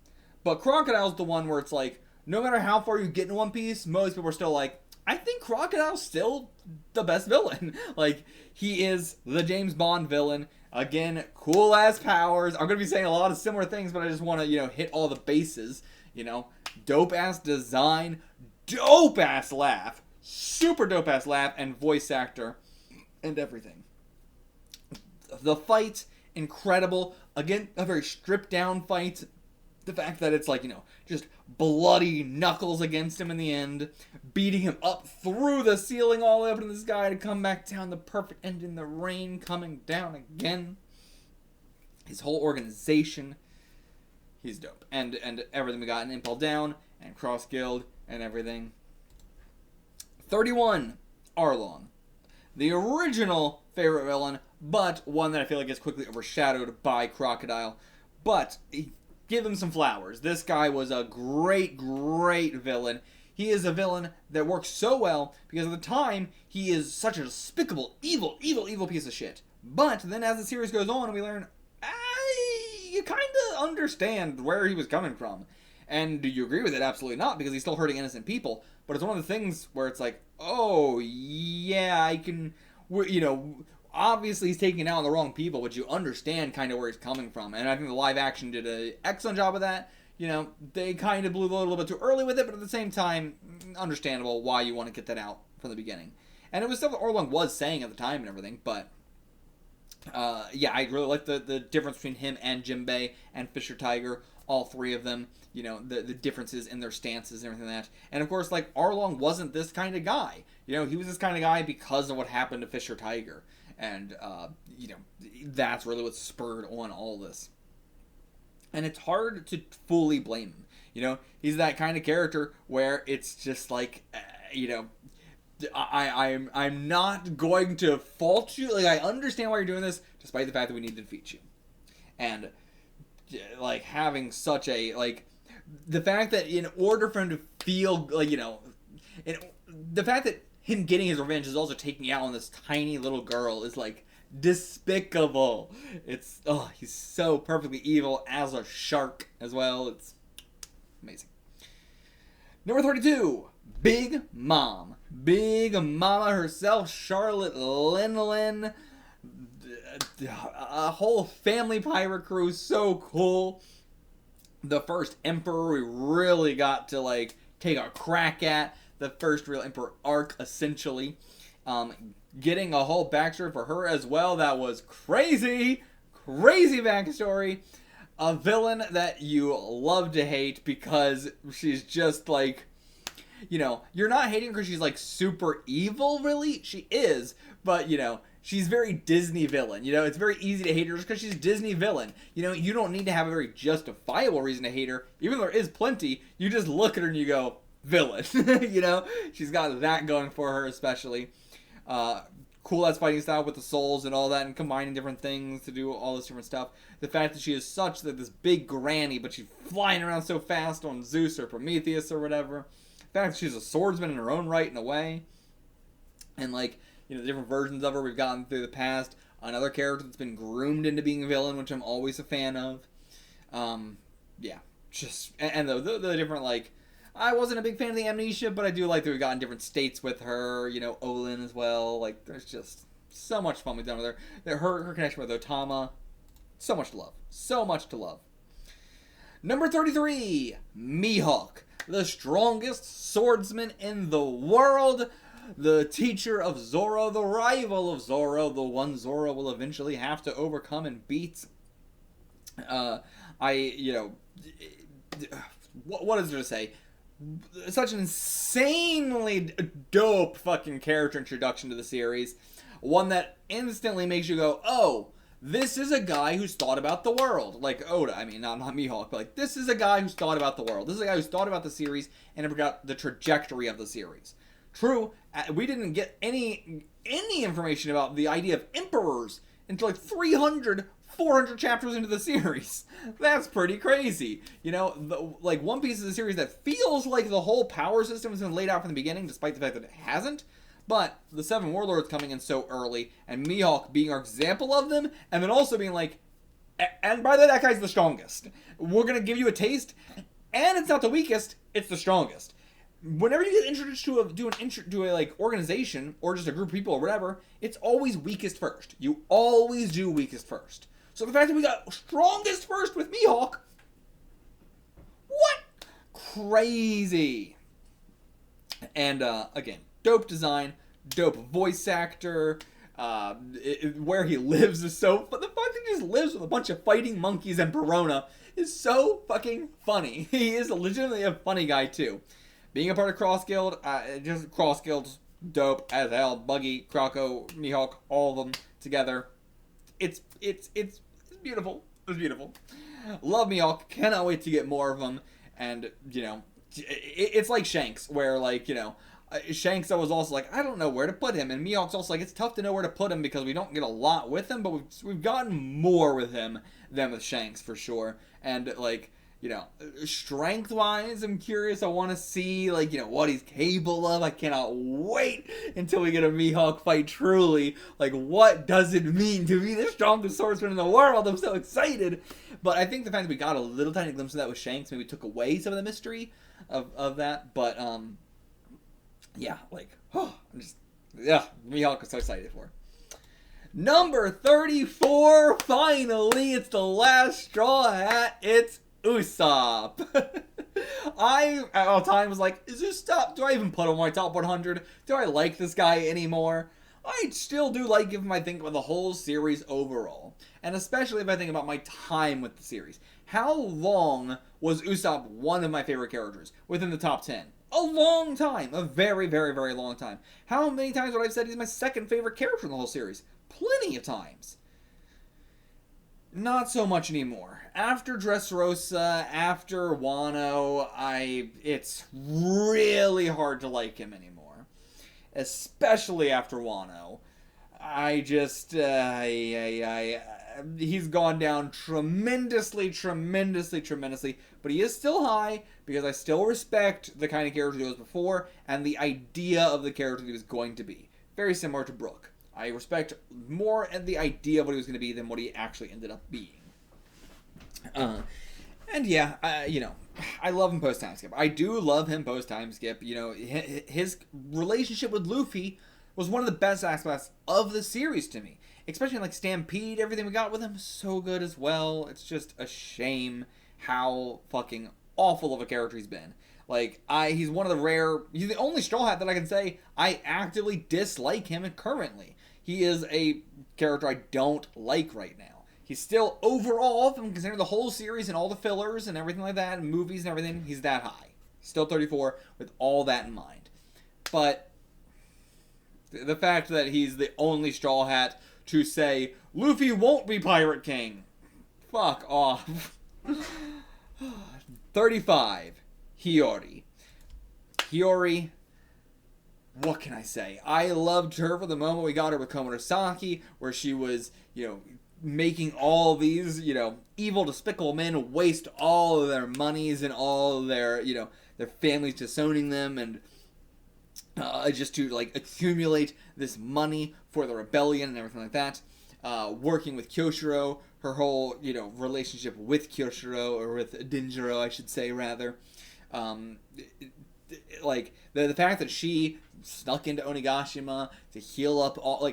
But Crocodile's the one where it's like, no matter how far you get in One Piece, most people are still like, I think Crocodile's still the best villain. Like, he is the James Bond villain. Again, cool-ass powers. I'm going to be saying a lot of similar things, but I just want to, hit all the bases. Dope-ass design, dope-ass laugh, super dope-ass laugh, and voice actor, and everything. The fight, incredible. Again, a very stripped-down fight. The fact that it's just bloody knuckles against him in the end, beating him up through the ceiling all the way up into the sky to come back down, the perfect end in the rain coming down again. His whole organization, he's dope. And everything we got in Impel Down and Cross Guild and everything. 31, Arlong. The original favorite villain, but one that I feel like is quickly overshadowed by Crocodile. But give him some flowers. This guy was a great, great villain. He is a villain that works so well because at the time, he is such a despicable, evil piece of shit. But then as the series goes on, we learn, you kind of understand where he was coming from. And do you agree with it? Absolutely not, because he's still hurting innocent people. But it's one of the things where it's like, oh, yeah, I can, obviously he's taking out the wrong people, but you understand kind of where he's coming from. And I think the live action did an excellent job of that. They kind of blew a little bit too early with it, but at the same time, understandable why you want to get that out from the beginning. And it was stuff that Arlong was saying at the time and everything, but I really like the difference between him and Jinbei and Fisher Tiger, all three of them, the differences in their stances and everything like that. And of course, Arlong wasn't this kind of guy. He was this kind of guy because of what happened to Fisher Tiger. And, that's really what spurred on all this. And it's hard to fully blame him. He's that kind of character where it's just like, I'm not going to fault you. I understand why you're doing this, despite the fact that we need to defeat you. And, having such a, the fact that in order for him to feel, the fact that him getting his revenge is also taking out on this tiny little girl is, despicable. It's, he's so perfectly evil as a shark as well. It's amazing. Number 32, Big Mom. Big Mama herself, Charlotte Linlin. A whole family pirate crew, so cool. The first Emperor we really got to, take a crack at. The first real Emperor arc, essentially. Getting a whole backstory for her as well. That was crazy. Crazy backstory. A villain that you love to hate because she's just you're not hating her because she's super evil, really. She is, but she's very Disney villain. It's very easy to hate her just because she's Disney villain. You don't need to have a very justifiable reason to hate her. Even though there is plenty, you just look at her and you go, villain. You know, she's got that going for her, especially. Cool ass fighting style with the souls and all that, and combining different things to do all this different stuff. The fact that she is such that this big granny, but she's flying around so fast on Zeus or Prometheus or whatever. The fact that she's a swordsman in her own right, in a way. And, like, you know, the different versions of her we've gotten through the past. Another character that's been groomed into being a villain, which I'm always a fan of. Yeah, just, and the different, like, I wasn't a big fan of the Amnesia, but I do like that we've gotten different states with her, you know, Olin as well. Like, there's just so much fun we've done with her. Her connection with Otama, so much to love. So much to love. Number 33, Mihawk, the strongest swordsman in the world. The teacher of Zoro, the rival of Zoro, the one Zoro will eventually have to overcome and beat. You know, what is there to say? Such an insanely dope fucking character introduction to the series. One that instantly makes you go, oh, this is a guy who's thought about the world. Like Oda, I mean, not Mihawk, but like, this is a guy who's thought about the world. This is a guy who's thought about the series and never got the trajectory of the series. True, we didn't get any information about the idea of emperors until like 300, 400 chapters into the series. That's pretty crazy. You know, like, One Piece is a series that feels like the whole power system has been laid out from the beginning, despite the fact that it hasn't. But the Seven Warlords coming in so early, and Mihawk being our example of them, and then also being like, and by the way, that guy's the strongest. We're going to give you a taste, and it's not the weakest, it's the strongest. Whenever you get introduced to a like organization or just a group of people or whatever, it's always weakest first. You always do weakest first. So the fact that we got strongest first with Mihawk, what? Crazy. And again, dope design, dope voice actor. Where he lives is so. But the fact that he just lives with a bunch of fighting monkeys and Perona is so fucking funny. He is legitimately a funny guy too. Being a part of Cross Guild, just Cross Guild's dope as hell. Buggy, Croco, Mihawk, all of them together. It's beautiful. It's beautiful. Love Mihawk. Cannot wait to get more of them. And, you know, it's like Shanks, where, like, you know, Shanks was also like, I don't know where to put him. And Mihawk's also like, it's tough to know where to put him because we don't get a lot with him, but we've gotten more with him than with Shanks for sure. And, like, you know, strength-wise, I'm curious. I want to see, like, you know, what he's capable of. I cannot wait until we get a Mihawk fight, truly. Like, what does it mean to be the strongest swordsman in the world? I'm so excited. But I think the fact that we got a little tiny glimpse of that with Shanks maybe took away some of the mystery of that. But, yeah, like, Mihawk is so excited for. Number 34, finally, it's the last straw hat. It's Usopp. I, at all time, was like, is Usopp, do I even put him on my top 100? Do I like this guy anymore? I still do like him if I think about the whole series overall. And especially if I think about my time with the series. How long was Usopp one of my favorite characters within the top 10? A long time. A very, very, very long time. How many times would I have said he's my second favorite character in the whole series? Plenty of times. Not so much anymore. After Dressrosa, after Wano, it's really hard to like him anymore. Especially after Wano. He's gone down tremendously, but he is still high because I still respect the kind of character he was before and the idea of the character he was going to be. Very similar to Brook. I respect more the idea of what he was going to be than what he actually ended up being. And yeah, you know, I love him post-time skip. I do love him post-time skip. You know, his relationship with Luffy was one of the best aspects of the series to me. Especially in, like, Stampede, everything we got with him is so good as well. It's just a shame how fucking awful of a character he's been. Like, he's one of the rare, he's the only Straw Hat that I can say I actively dislike him currently. He is a character I don't like right now. He's still, overall, if I'm considering the whole series and all the fillers and everything like that, and movies and everything, he's that high. Still 34 with all that in mind. But the fact that he's the only Straw Hat to say, Luffy won't be Pirate King. Fuck off. 35. Hiyori. Hiyori, what can I say? I loved her for the moment we got her with Komurasaki, where she was, making all these, evil, despicable men waste all of their monies and all of their, their families disowning them, and just to, accumulate this money for the rebellion and everything like that. Working with Kyoshiro, her whole, relationship with Kyoshiro, or with Denjiro, I should say, rather. The fact that she snuck into Onigashima to heal up all,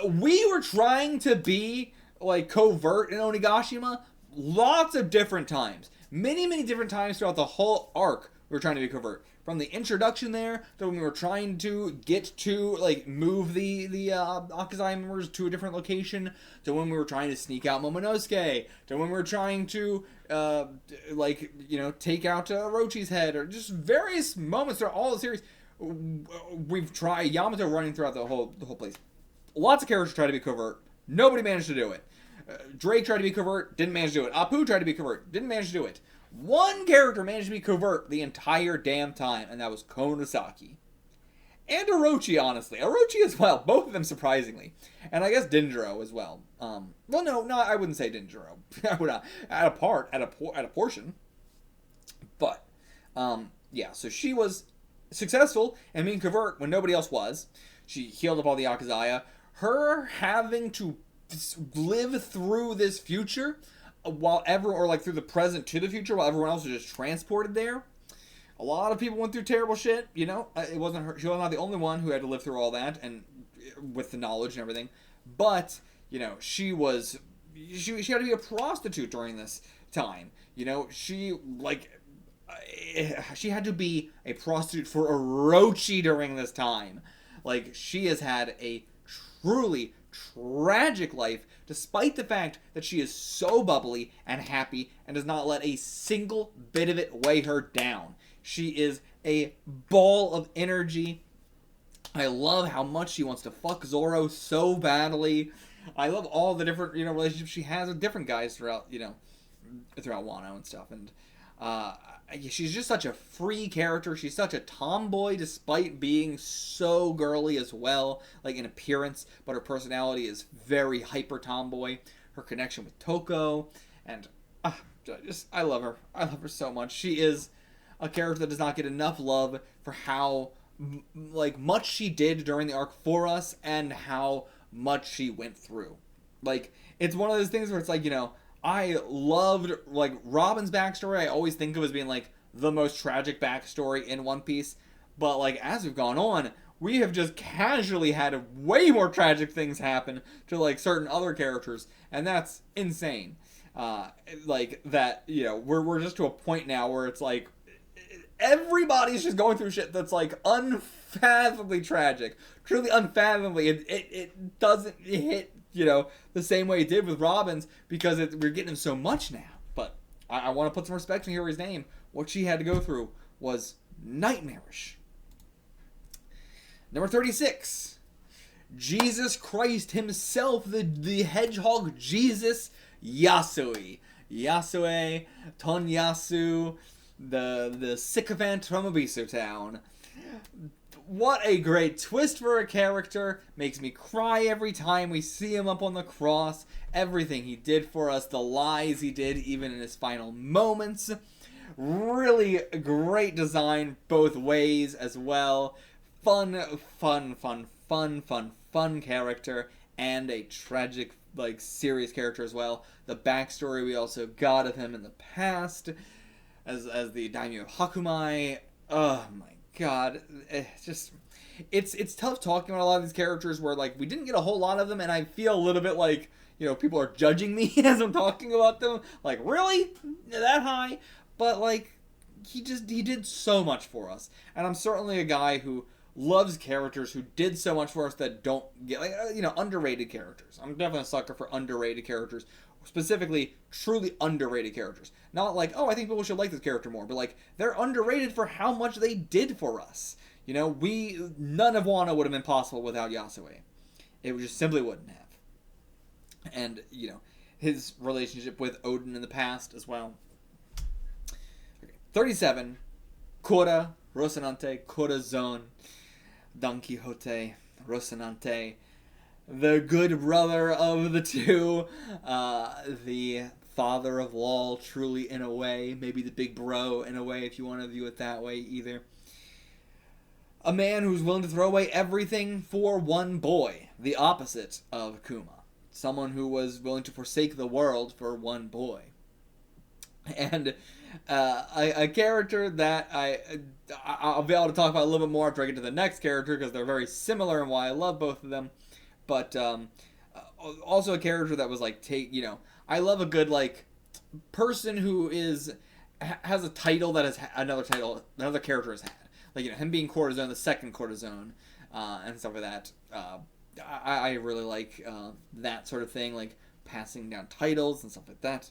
we were trying to be, covert in Onigashima lots of different times. Many different times throughout the whole arc, we were trying to be covert. From the introduction there, to when we were trying to get to, move the Akazai members to a different location, to when we were trying to sneak out Momonosuke, to when we were trying to, take out Orochi's head, or just various moments throughout all the series. We've tried Yamato running throughout the whole place. Lots of characters try to be covert. Nobody managed to do it. Drake tried to be covert, didn't manage to do it. Apu tried to be covert, didn't manage to do it. One character managed to be covert the entire damn time, and that was Komurasaki. And Orochi, honestly. Orochi as well, both of them surprisingly. And I guess Denjiro as well. No, I wouldn't say Denjiro. I would not. At a portion. But, so she was successful in being covert when nobody else was. She healed up all the Akazaya. Her having to live through this future through the present to the future while everyone else was just transported there. A lot of people went through terrible shit, It wasn't her. She was not the only one who had to live through all that, and with the knowledge and everything. But, she had to be a prostitute during this time. She had to be a prostitute for Orochi during this time. She has had a truly tragic life, despite the fact that she is so bubbly and happy and does not let a single bit of it weigh her down. She is a ball of energy. I love how much she wants to fuck Zoro so badly. I love all the different, relationships she has with different guys throughout Wano and stuff. And she's just such a free character. She's such a tomboy despite being so girly as well, in appearance, but her personality is very hyper tomboy. Her connection with Toko, and I love her. I love her so much. She is a character that does not get enough love for how much she did during the arc for us and how much she went through. It's one of those things where it's I loved, Robin's backstory. I always think of as being, the most tragic backstory in One Piece. But, as we've gone on, we have just casually had way more tragic things happen to, certain other characters. And that's insane. We're just to a point now where it's, everybody's just going through shit that's, unfathomably tragic. Truly unfathomably. It doesn't hit the same way it did with Robin's, because we're getting him so much now. But I want to put some respect in Hiyori's name. What she had to go through was nightmarish. Number 36. Jesus Christ himself, the hedgehog Jesus, Yasui. Yasue, Tonyasu, the sycophant from Abisu Town. What a great twist for a character. Makes me cry every time we see him up on the cross. Everything he did for us. The lies he did even in his final moments. Really great design both ways as well. Fun character. And a tragic, serious character as well. The backstory we also got of him in the past. As the daimyo of Hakumai. Oh my God, it's tough talking about a lot of these characters where we didn't get a whole lot of them, and I feel a little bit people are judging me as I'm talking about them. Really? That high? But he did so much for us, and I'm certainly a guy who loves characters who did so much for us that don't get underrated characters. I'm definitely a sucker for underrated characters. Specifically, truly underrated characters. Not I think people should like this character more, but they're underrated for how much they did for us. None of Wano would have been possible without Yasue. It just simply wouldn't have. And, his relationship with Odin in the past as well. Okay. 37, Korra, Rocinante, Corazon, Don Quixote, Rocinante, the good brother of the two, the father of all, truly, in a way, maybe the big bro in a way, if you want to view it that way either. A man who's willing to throw away everything for one boy, the opposite of Kuma. Someone who was willing to forsake the world for one boy. And a character that I'll be able to talk about a little bit more after I get to the next character, because they're very similar and why I love both of them. But also a character that was like, I love a good like person who has a title that has another character has had. Like, him being Corazon, the second Corazon, and stuff like that. I really like that sort of thing, like passing down titles and stuff like that.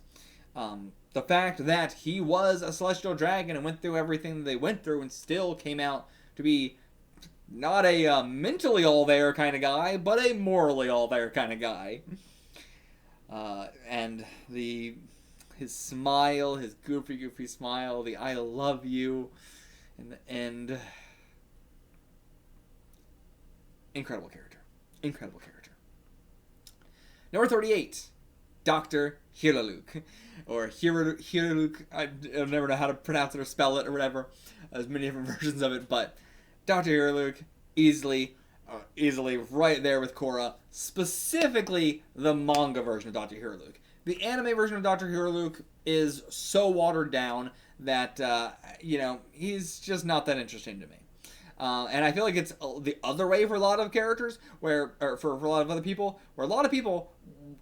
The fact that he was a celestial dragon and went through everything they went through and still came out to be not a mentally all there kind of guy, but a morally all there kind of guy. And his smile, his goofy smile, the I love you, in the end. Incredible character. Number 38, Dr. Hiraluk. Or Hiraluk. I'll never know how to pronounce it or spell it or whatever. There's many different versions of it, but Dr. Hiraluk, easily right there with Korra. Specifically, the manga version of Dr. Hiraluk. The anime version of Dr. Hiraluk is so watered down that, he's just not that interesting to me. And I feel like it's the other way for a lot of characters, or for a lot of other people, where a lot of people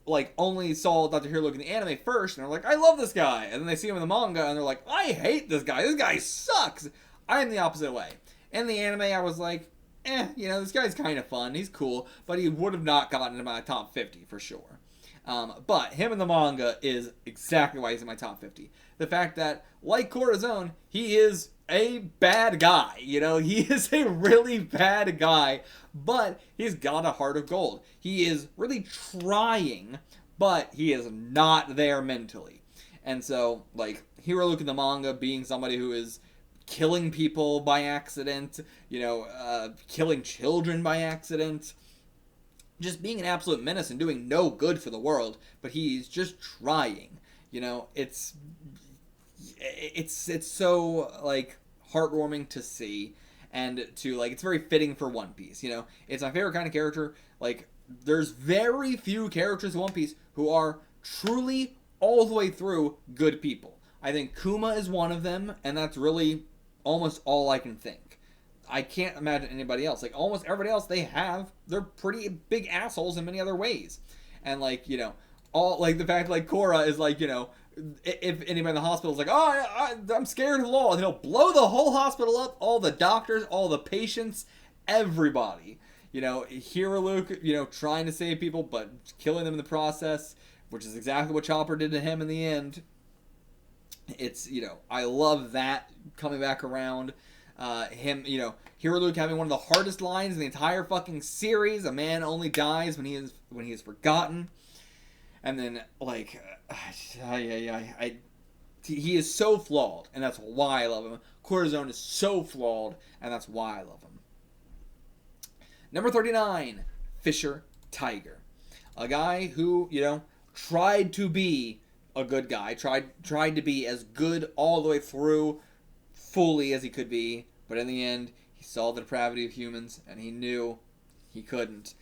like only saw Dr. Hiraluk in the anime first, and they're like, I love this guy, and then they see him in the manga, and they're like, I hate this guy sucks. I'm the opposite way. In the anime, I was like, this guy's kind of fun, he's cool, but he would have not gotten into my top 50 for sure. But him in the manga is exactly why he's in my top 50. The fact that, like Corazon, he is a bad guy. He is a really bad guy, but he's got a heart of gold. He is really trying, but he is not there mentally. And so, like, Hiraluk in the manga being somebody who is killing people by accident, killing children by accident, just being an absolute menace and doing no good for the world, but he's just trying. It's so, like, heartwarming to see, and to, like, it's very fitting for One Piece. It's my favorite kind of character. Like, there's very few characters in One Piece who are truly all the way through good people. I think Kuma is one of them, and that's really almost all I can think. I can't imagine anybody else. Like, almost everybody else they're pretty big assholes in many other ways. And, like, all, like, the fact, like, Korra is, like, if anybody in the hospital is like, I'm scared of the law, and he'll blow the whole hospital up, all the doctors, all the patients, everybody. Hiraluk, trying to save people, but killing them in the process, which is exactly what Chopper did to him in the end. It's, I love that coming back around. Hiraluk having one of the hardest lines in the entire fucking series. A man only dies when he is forgotten. And then, like, he is so flawed, and that's why I love him. Corazon is so flawed, and that's why I love him. Number 39, Fisher Tiger. A guy who, tried to be a good guy, tried to be as good all the way through, fully as he could be, but in the end, he saw the depravity of humans, and he knew he couldn't.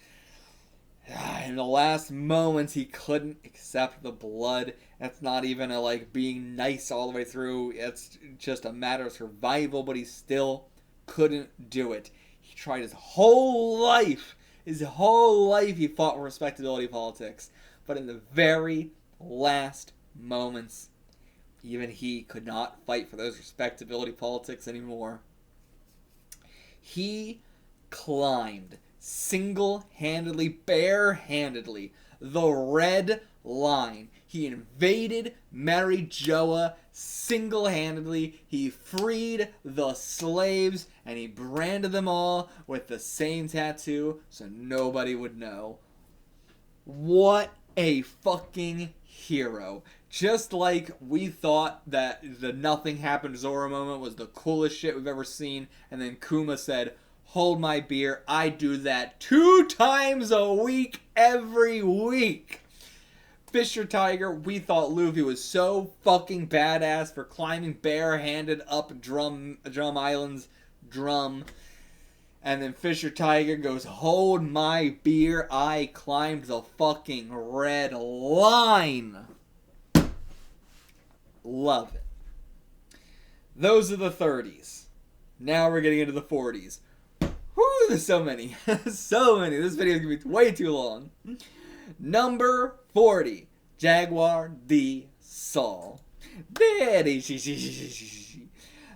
In the last moments, he couldn't accept the blood. That's not even being nice all the way through. It's just a matter of survival, but he still couldn't do it. He tried his whole life. He fought for respectability politics. But in the very last moments, even he could not fight for those respectability politics anymore. He climbed single-handedly, bare-handedly, the red line. He invaded Marijoa single-handedly. He freed the slaves, and he branded them all with the same tattoo so nobody would know. What a fucking hero. Just like we thought that the nothing happened Zoro moment was the coolest shit we've ever seen, and then Kuma said, "Hold my beer, I do that 2 times a week, every week." Fisher Tiger, we thought Luffy was so fucking badass for climbing barehanded up Drum Island's drum. And then Fisher Tiger goes, "Hold my beer, I climbed the fucking red line." Love it. Those are the 30s. Now we're getting into the 40s. Whew, there's so many. So many. This video is going to be way too long. Number 40. Jaguar D. Sol.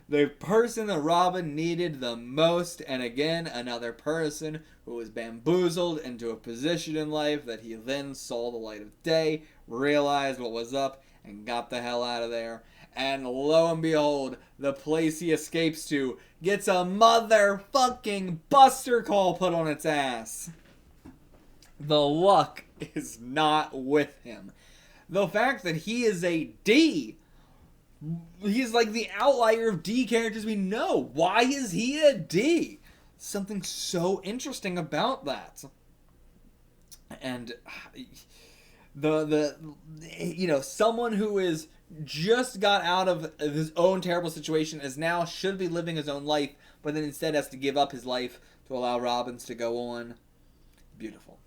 The person that Robin needed the most, and again, another person who was bamboozled into a position in life that he then saw the light of day, realized what was up, and got the hell out of there. And lo and behold, the place he escapes to gets a motherfucking buster call put on its ass. The luck is not with him. The fact that he is a D, he's like the outlier of D characters we know. Why is he a D? Something so interesting about that. And someone who is just got out of his own terrible situation is now should be living his own life, but then instead has to give up his life to allow Robin's to go on. Beautiful.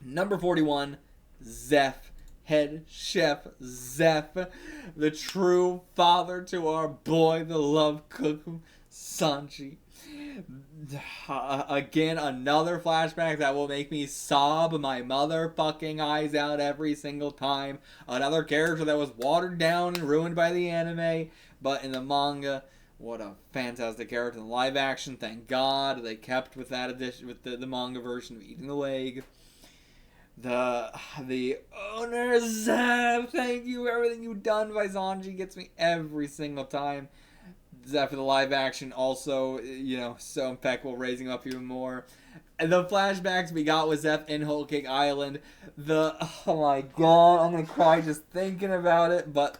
Number 41, Zeph. Head Chef Zeph, the true father to our boy, the love cook, Sanji. Again, another flashback that will make me sob my motherfucking eyes out every single time. Another character that was watered down and ruined by the anime, but in the manga, what a fantastic character. In live action, thank God they kept with that addition, with the manga version of eating the leg. The owner, Zeph, thank you. Everything you've done by Sanji gets me every single time. Zeph for the live action also, so impeccable, raising him up even more. And the flashbacks we got with Zeph in Whole Cake Island, oh my god, I'm gonna cry just thinking about it, but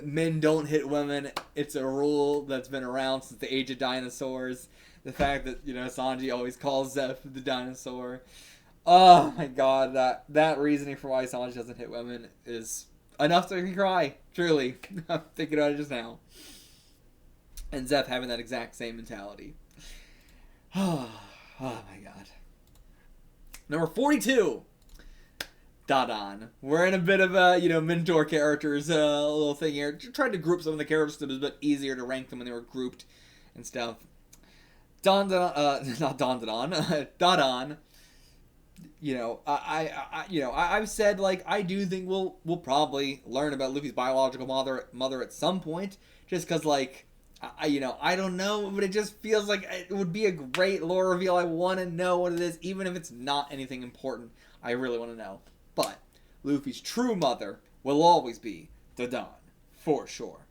men don't hit women, it's a rule that's been around since the age of dinosaurs. The fact that, Sanji always calls Zeph the dinosaur. Oh my god, that reasoning for why Sanji doesn't hit women is enough to make me cry. Truly. I'm thinking about it just now. And Zeph having that exact same mentality. Oh my god. Number 42. Dadan. We're in a bit of a, mentor characters, little thing here. Tried to group some of the characters so it was a bit easier to rank them when they were grouped and stuff. Dadan. I've said, I do think we'll probably learn about Luffy's biological mother at some point, just because, I don't know, but it just feels like it would be a great lore reveal. I want to know what it is, even if it's not anything important. I really want to know. But Luffy's true mother will always be Dadan, for sure.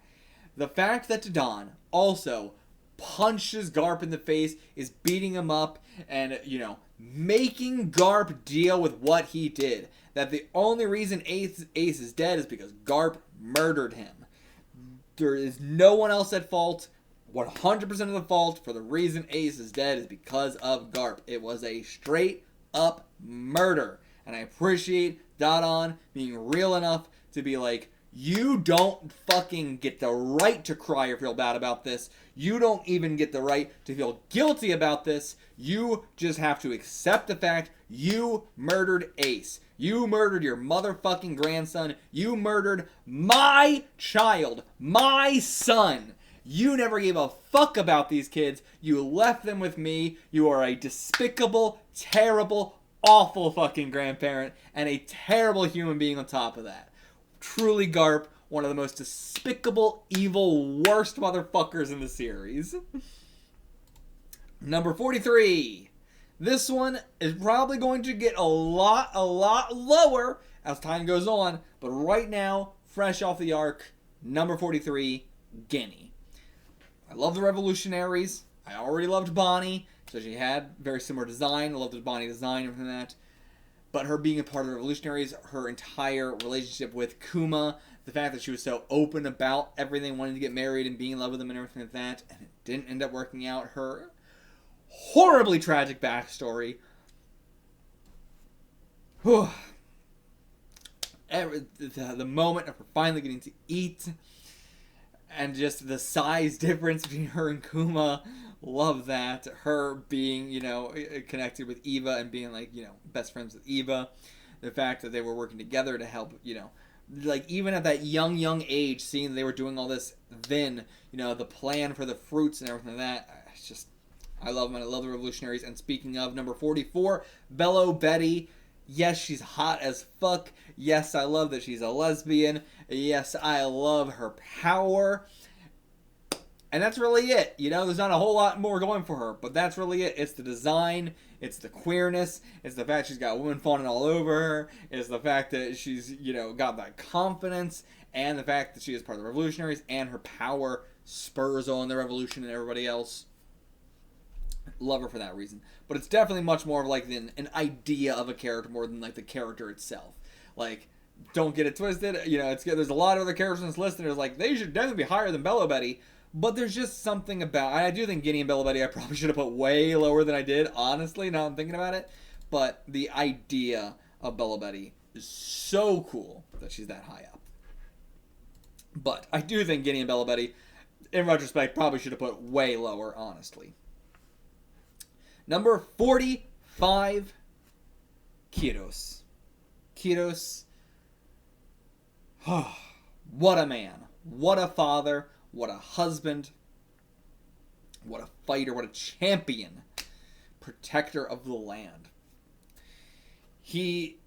The fact that Dadan also punches Garp in the face, is beating him up, and, making Garp deal with what he did. That the only reason Ace is dead is because Garp murdered him. There is no one else at fault. 100% of the fault for the reason Ace is dead is because of Garp. It was a straight up murder. And I appreciate Dadan being real enough to be like, you don't fucking get the right to cry or feel bad about this. You don't even get the right to feel guilty about this. You just have to accept the fact you murdered Ace. You murdered your motherfucking grandson. You murdered my child, my son. You never gave a fuck about these kids. You left them with me. You are a despicable, terrible, awful fucking grandparent and a terrible human being on top of that. Truly, Garp, one of the most despicable, evil, worst motherfuckers in the series. Number 43. This one is probably going to get a lot lower as time goes on. But right now, fresh off the arc, number 43, Guinea. I love the Revolutionaries. I already loved Bonnie, so she had very similar design. I loved the Bonnie design and from that. But her being a part of the Revolutionaries, her entire relationship with Kuma, the fact that she was so open about everything, wanting to get married and being in love with him and everything like that, and it didn't end up working out, her horribly tragic backstory. Whew. The moment of her finally getting to eat, and just the size difference between her and Kuma, love that. Her being, you know, connected with Eva and being like, you know, best friends with Eva. The fact that they were working together to help, you know, like even at that young age, seeing that they were doing all this, then, you know, the plan for the fruits and everything like that. It's just, I love them. I love the Revolutionaries. And speaking of, number 44, Bello Betty. Yes, she's hot as fuck. Yes, I love that she's a lesbian. Yes, I love her power. And that's really it. You know, there's not a whole lot more going for her, but that's really it. It's the design, it's the queerness, it's the fact she's got women fawning all over her, it's the fact that she's, you know, got that confidence, and the fact that she is part of the Revolutionaries, and her power spurs on the revolution and everybody else. Love her for that reason. But it's definitely much more of like an idea of a character more than like the character itself. Like, don't get it twisted. You know, there's a lot of other characters on this list, and it's like, they should definitely be higher than Bello Betty. But there's just something about... I do think Guinea and Bello Betty I probably should have put way lower than I did, honestly, now I'm thinking about it. But the idea of Bello Betty is so cool that she's that high up. But I do think Guinea and Bello Betty, in retrospect, probably should have put way lower, honestly. Number 45, Kiros. Kiros. What a man. What a father. What a husband. What a fighter. What a champion. Protector of the land. He,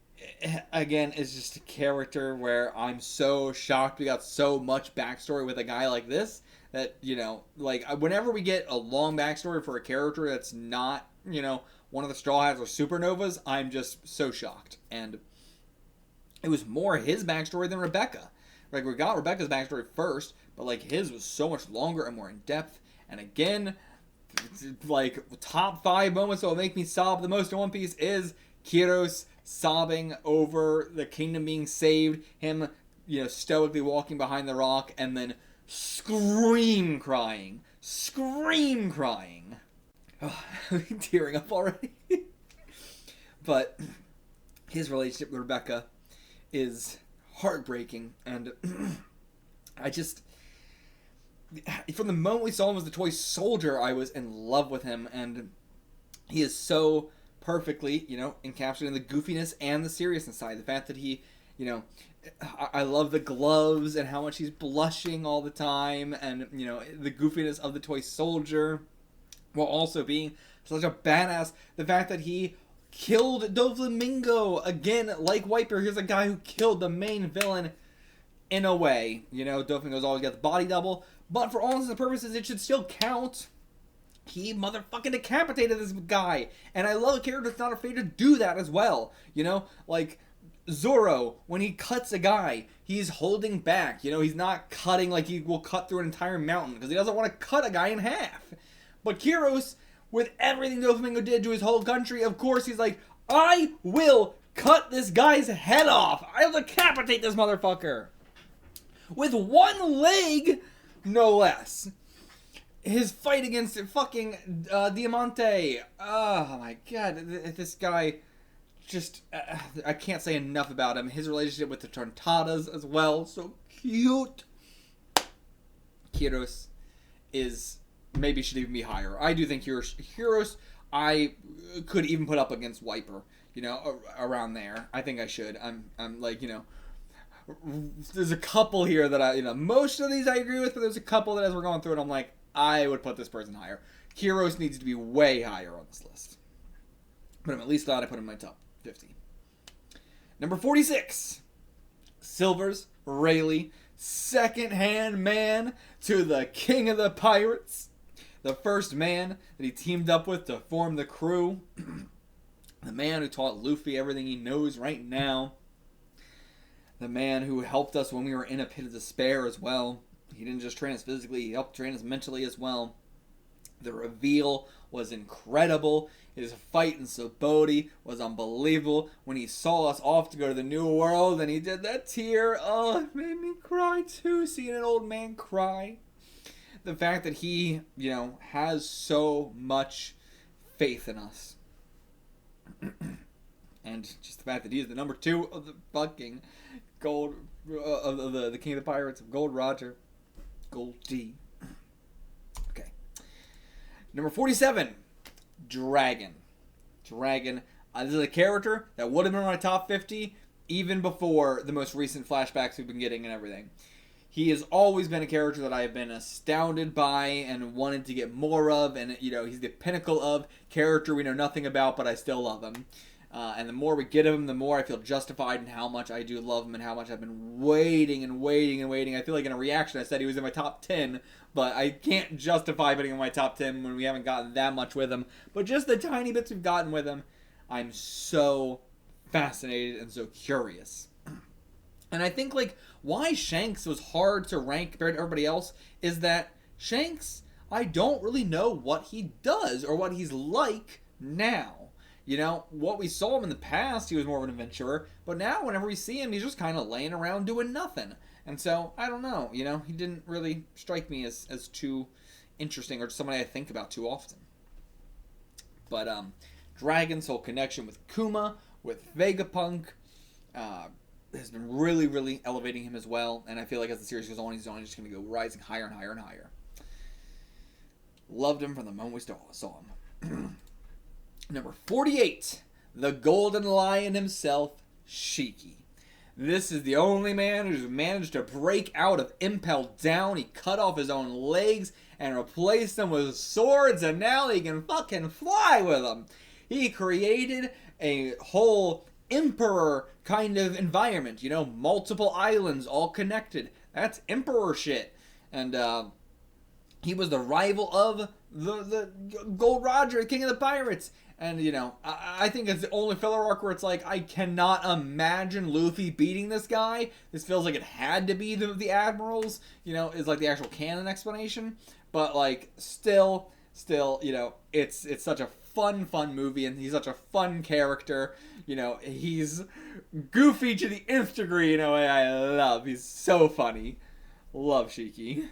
again, is just a character where I'm so shocked we got so much backstory with a guy like this. That, you know, like, whenever we get a long backstory for a character that's not, you know, one of the Straw Hats or Supernovas, I'm just so shocked. And it was more his backstory than Rebecca. Like, we got Rebecca's backstory first, but, like, his was so much longer and more in-depth. And again, like, top 5 moments that will make me sob the most in One Piece is Kiros sobbing over the kingdom being saved, him, you know, stoically walking behind the rock, and then scream crying. Oh, I'm tearing up already. But his relationship with Rebecca is heartbreaking, and I just, from the moment we saw him as the toy soldier, I was in love with him, and he is so perfectly, you know, encapsulating the goofiness and the seriousness side. The fact that he, you know, I love the gloves and how much he's blushing all the time, and, you know, the goofiness of the toy soldier, while also being such a badass. The fact that he killed Doflamingo again, like Wiper. Here's a guy who killed the main villain in a way. You know, Doflamingo's always got the body double, but for all intents and purposes, it should still count. He motherfucking decapitated this guy, and I love a character that's not afraid to do that as well. You know, like Zoro, when he cuts a guy, he's holding back. You know, he's not cutting like he will cut through an entire mountain because he doesn't want to cut a guy in half. But Kiros, with everything Doflamingo did to his whole country, of course he's like, I will cut this guy's head off. I'll decapitate this motherfucker. With one leg, no less. His fight against fucking Diamante. Oh my god, this guy just, I can't say enough about him. His relationship with the Tontadas as well, so cute. Kiros is, maybe should even be higher. I do think Kiros I could even put up against Wiper, you know, around there. I think I should. I'm like, you know, there's a couple here that I, you know, most of these I agree with, but there's a couple that as we're going through it, I'm like, I would put this person higher. Kiros needs to be way higher on this list. But I'm at least glad I put him in my top 50. Number 46. Silvers Rayleigh. Second-hand man to the king of the pirates. The first man that he teamed up with to form the crew. The man who taught Luffy everything he knows right now. The man who helped us when we were in a pit of despair as well. He didn't just train us physically, he helped train us mentally as well. The reveal was incredible. His fight in Sabaody was unbelievable. When he saw us off to go to the new world and he did that tear, oh, it made me cry too, seeing an old man cry. The fact that he, has so much faith in us. And just the fact that he is the number 2 of the fucking gold, of the King of the Pirates, of Gold Roger. Goldie. Okay. Number 47, Dragon. This is a character that would have been in my top 50 even before the most recent flashbacks we've been getting and everything. He has always been a character that I have been astounded by and wanted to get more of, and he's the pinnacle of character we know nothing about, but I still love him. And the more we get of him, the more I feel justified in how much I do love him and how much I've been waiting. I feel like in a reaction I said he was in my top 10, but I can't justify putting him in my top 10 when we haven't gotten that much with him. But just the tiny bits we've gotten with him, I'm so fascinated and so curious. And I think, why Shanks was hard to rank compared to everybody else is that Shanks, I don't really know what he does or what he's like now. What we saw him in the past, he was more of an adventurer, but now whenever we see him, he's just kind of laying around doing nothing. And so, I don't know, he didn't really strike me as too interesting or somebody I think about too often. But, Dragon's whole connection with Kuma, with Vegapunk, has been really, really elevating him as well, and I feel like as the series goes on, he's only just going to go rising higher and higher and higher. Loved him from the moment we saw him. Number 48, the Golden Lion himself, Shiki. This is the only man who's managed to break out of Impel Down. He cut off his own legs and replaced them with swords, and now he can fucking fly with them. He created a whole emperor kind of environment, multiple islands all connected. That's emperor shit. And he was the rival of the Gold Roger, King of the Pirates. And, I think it's the only filler arc where it's like, I cannot imagine Luffy beating this guy. This feels like it had to be the Admirals, is like the actual canon explanation. But, still, it's such a fun movie, and he's such a fun character. He's goofy to the nth degree in a way I love. He's so funny. Love Shiki.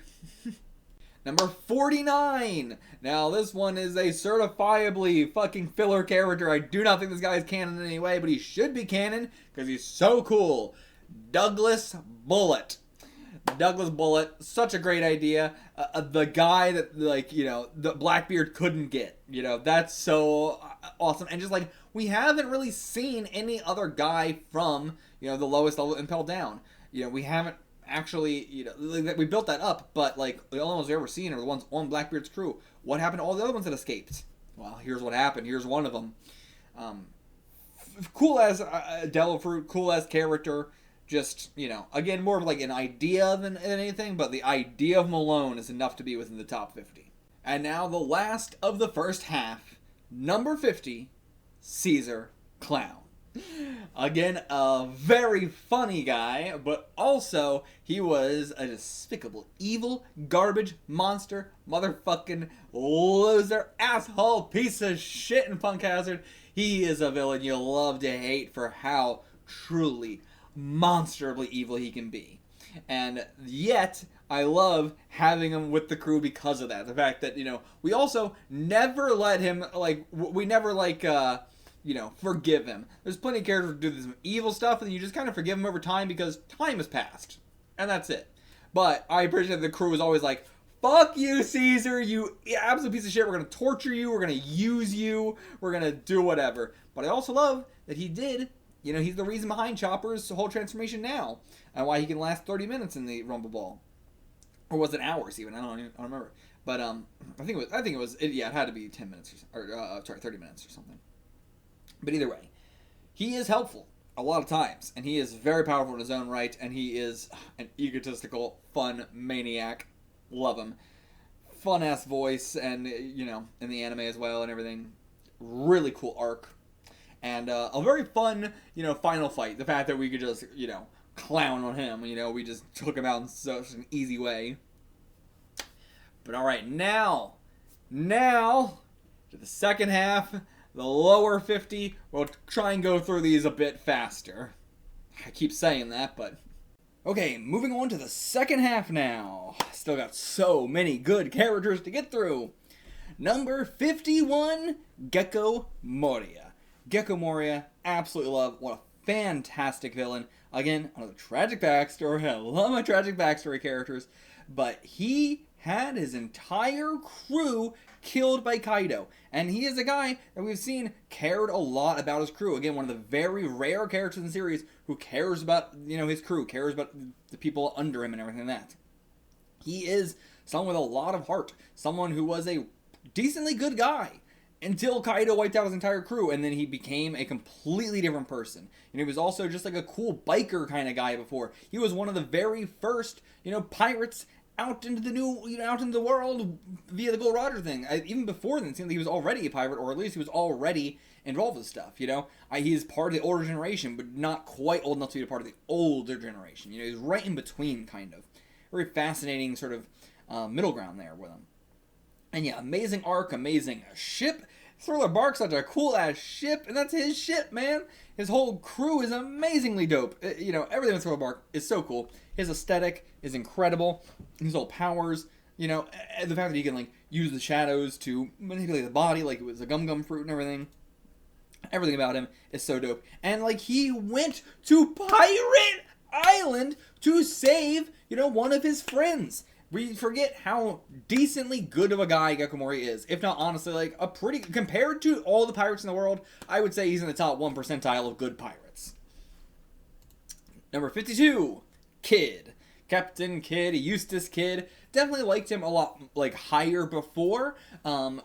Number 49. Now, this one is a certifiably fucking filler character. I do not think this guy is canon in any way, but he should be canon because he's so cool. Douglas Bullet. Douglas Bullet, such a great idea. The guy that, the Blackbeard couldn't get. That's so awesome. And just, we haven't really seen any other guy from, the lowest level Impel Down. We haven't actually, we built that up, but, the only ones we've ever seen are the ones on Blackbeard's crew. What happened to all the other ones that escaped? Well, here's what happened. Here's one of them. Cool as Devil Fruit, cool as character. Just, again, more of an idea than anything, but the idea of Malone is enough to be within the top 50. And now the last of the first half, number 50, Caesar Clown. Again, a very funny guy, but also he was a despicable, evil, garbage, monster, motherfucking loser, asshole, piece of shit in Punk Hazard. He is a villain you'll love to hate for how truly monsterably evil he can be. And yet, I love having him with the crew because of that. The fact that, we also never let him, we never, forgive him. There's plenty of characters who do this evil stuff, and you just kind of forgive him over time because time has passed. And that's it. But I appreciate the crew was always like, fuck you, Caesar, you absolute piece of shit. We're going to torture you. We're going to use you. We're going to do whatever. But I also love that he did. He's the reason behind Chopper's whole transformation now, and why he can last 30 minutes in the Rumble Ball, or was it hours even? I don't remember. But I think it was. It had to be 10 minutes or 30 minutes or something. But either way, he is helpful a lot of times, and he is very powerful in his own right, and he is an egotistical, fun maniac. Love him. Fun ass voice, and in the anime as well and everything. Really cool arc. And a very fun, final fight. The fact that we could just, clown on him. We just took him out in such an easy way. But alright, now, Now, to the second half, the lower 50. We'll try and go through these a bit faster. I keep saying that, but... Okay, moving on to the second half now. Still got so many good characters to get through. Number 51, Gecko Moria. Gecko Moria, absolutely love. What a fantastic villain. Again, another tragic backstory. I love my tragic backstory characters. But he had his entire crew killed by Kaido. And he is a guy that we've seen cared a lot about his crew. Again, one of the very rare characters in the series who cares about, his crew, cares about the people under him and everything like that. He is someone with a lot of heart. Someone who was a decently good guy until Kaido wiped out his entire crew, and then he became a completely different person. And he was also just like a cool biker kind of guy before. He was one of the very first, pirates out into the world via the Gold Roger thing. Even before then, it seemed like he was already a pirate, or at least he was already involved with stuff, He is part of the older generation, but not quite old enough to be a part of the older generation. He's right in between, kind of. Very fascinating sort of middle ground there with him. And yeah, amazing arc, amazing ship. Thriller Bark's such a cool-ass ship, and that's his ship, man. His whole crew is amazingly dope. Everything with Thriller Bark is so cool. His aesthetic is incredible. His whole powers, the fact that he can, use the shadows to manipulate the body like it was a gum fruit and everything. Everything about him is so dope. And, he went to Pirate Island to save, one of his friends. We forget how decently good of a guy Gecko Moria is. If not, honestly, a pretty... Compared to all the pirates in the world, I would say he's in the top 1 percentile of good pirates. Number 52, Kid. Captain Kidd, Eustace Kidd. Definitely liked him a lot, higher before,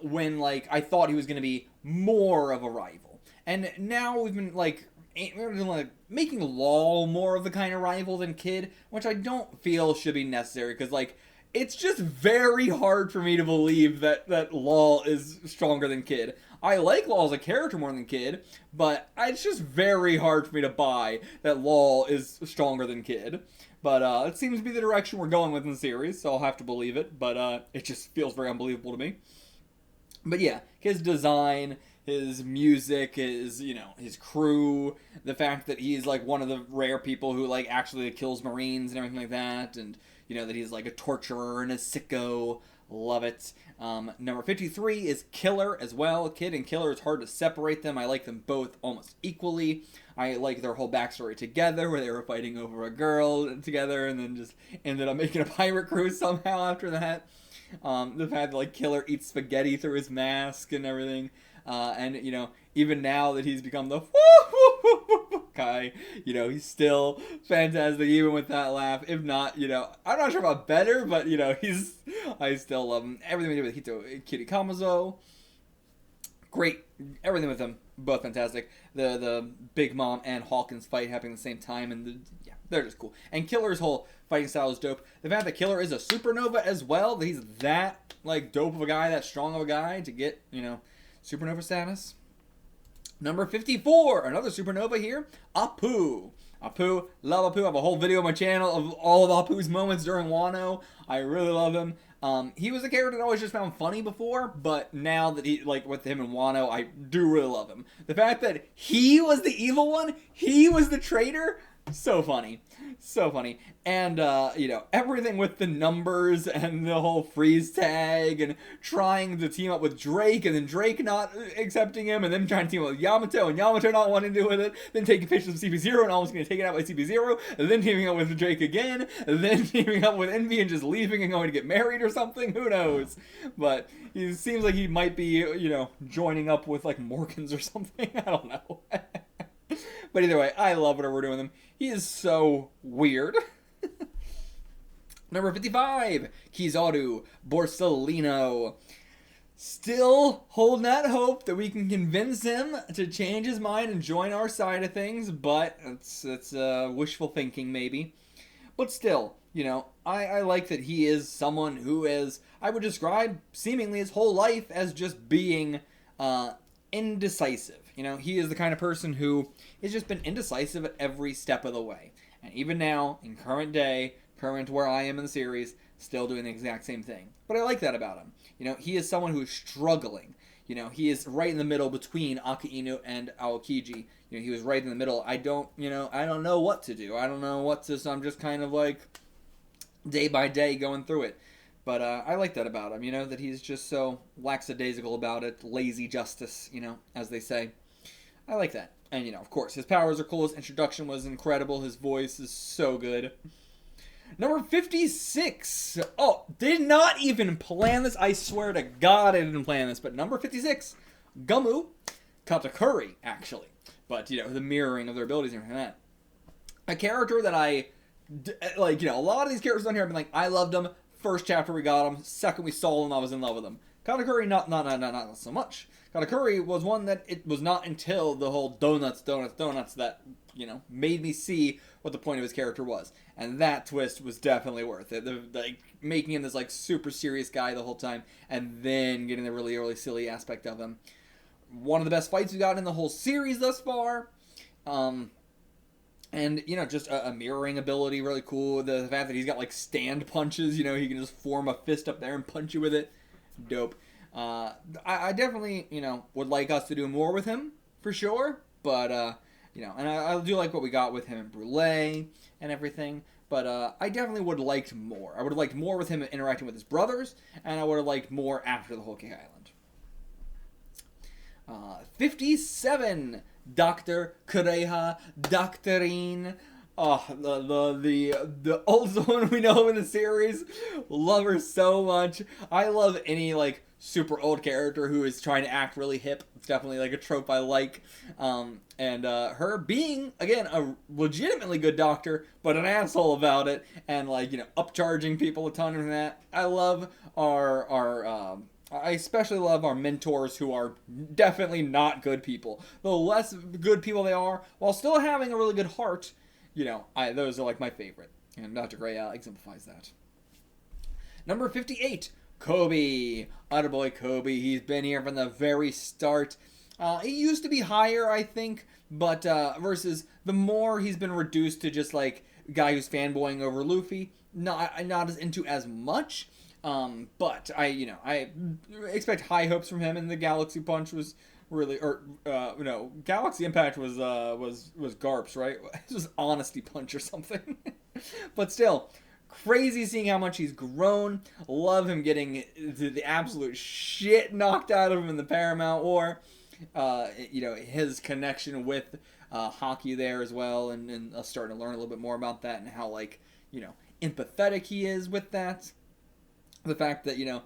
when, I thought he was going to be more of a rival. And now we've been, making Law more of the kind of rival than Kid, which I don't feel should be necessary, because, it's just very hard for me to believe that Law is stronger than Kid. I like Law as a character more than Kid, but it's just very hard for me to buy that Law is stronger than Kid. But it seems to be the direction we're going with in the series, so I'll have to believe it, but it just feels very unbelievable to me. But yeah, his design, his music, his crew, the fact that he's one of the rare people who actually kills Marines and everything like that, and that he's a torturer and a sicko. Love it. Number 53 is Killer as well. Kid and Killer, it's hard to separate them. I like them both almost equally. I like their whole backstory together, where they were fighting over a girl together and then just ended up making a pirate crew somehow after that. The fact that Killer eats spaghetti through his mask and everything. And, even now that he's become the guy, he's still fantastic even with that laugh. If not, I'm not sure about better, but, I still love him. Everything we did with Hito Kirikamozo, great. Everything with him, both fantastic. The Big Mom and Hawkins fight happening at the same time, and they're just cool. And Killer's whole fighting style is dope. The fact that Killer is a supernova as well, that he's that, dope of a guy, that strong of a guy to get, supernova status. Number 54, another supernova here, Apu. Apu, love Apu. I have a whole video on my channel of all of Apu's moments during Wano. I really love him. He was a character that I always just found funny before, but now that he, with him in Wano, I do really love him. The fact that he was the evil one, he was the traitor, so funny. So funny. And, everything with the numbers and the whole freeze tag and trying to team up with Drake and then Drake not accepting him and then trying to team up with Yamato and Yamato not wanting to do with it, then taking pictures of CP0 and almost getting taken out by CP0, and then teaming up with Drake again, and then teaming up with Envy and just leaving and going to get married or something, who knows. But he seems like he might be, joining up with, Morgans or something, I don't know. But either way, I love whatever we're doing with him. He is so weird. Number 55, Kizaru Borsellino. Still holding that hope that we can convince him to change his mind and join our side of things, but it's wishful thinking maybe. But still, I like that he is someone who is, I would describe seemingly his whole life as just being indecisive. He is the kind of person who has just been indecisive at every step of the way. And even now, in current day, current where I am in the series, still doing the exact same thing. But I like that about him. You know, he is someone who is struggling. You know, he is right in the middle between Akainu and Aokiji. You know, he was right in the middle. I don't know what to do. I don't know what to, so I'm just kind of like day by day going through it. But I like that about him, you know, that he's just so lackadaisical about it, lazy justice, you know, as they say. I like that. And, you know, of course, his powers are cool. His introduction was incredible. His voice is so good. Number 56. Oh, did not even plan this. I swear to God I didn't plan this. But number 56, Gumu Katakuri, actually. But, you know, the mirroring of their abilities and everything like that. A character that like, you know, a lot of these characters on here have been like, I loved them. First chapter we got him. Second we saw him, I was in love with him. Katakuri, not so much. Katakuri was one that it was not until the whole donuts that, you know, made me see what the point of his character was. And that twist was definitely worth it. Like, making him this, like, super serious guy the whole time, and then getting the really, really silly aspect of him. One of the best fights we got in the whole series thus far. And, you know, just a mirroring ability, really cool. The fact that he's got, like, stand punches, you know, he can just form a fist up there and punch you with it. Dope. I definitely, you know, would like us to do more with him, for sure. But, you know, and I do like what we got with him in Brûlé and everything. But I definitely would have liked more. I would have liked more with him interacting with his brothers, and I would have liked more after the whole King Island. 57... Dr. Kureha, Doctorine. Oh, the oldest one we know in the series. Love her so much. I love any, like, super old character who is trying to act really hip. It's definitely, like, a trope I like. And her being, again, a legitimately good doctor, but an asshole about it. And, like, you know, upcharging people a ton and that. I love I especially love our mentors who are definitely not good people. The less good people they are, while still having a really good heart, you know, those are like my favorite. And Dr. Gray exemplifies that. Number 58, Kobe. Attaboy Kobe. He's been here from the very start. He used to be higher, I think, but versus the more he's been reduced to just like a guy who's fanboying over Luffy, not as into as much. But I expect high hopes from him, and the Galaxy Punch was really, Galaxy Impact was Garp's, right? This was Honesty Punch or something. But still, crazy seeing how much he's grown. Love him getting the absolute shit knocked out of him in the Paramount War. You know, his connection with Haki there as well, and us starting to learn a little bit more about that and how, like, you know, empathetic he is with that. The fact that, you know,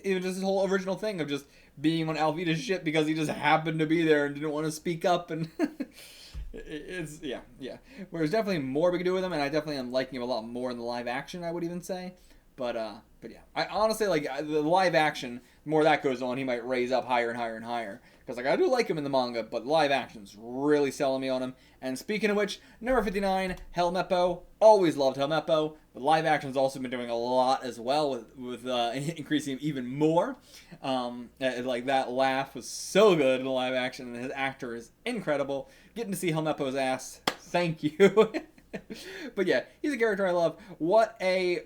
it was just this whole original thing of just being on Alvida's ship because he just happened to be there and didn't want to speak up, and it's, yeah. Whereas definitely more we could do with him, and I definitely am liking him a lot more in the live action, I would even say. But yeah. I honestly, like, the live action, the more that goes on, he might raise up higher and higher and higher. Because, like, I do like him in the manga, but live action's really selling me on him. And speaking of which, number 59, Helmeppo. Always loved Helmeppo. But live action's also been doing a lot as well with increasing him even more. Like, that laugh was so good in the live action, and his actor is incredible. Getting to see Helmeppo's ass, thank you. But yeah, he's a character I love. What a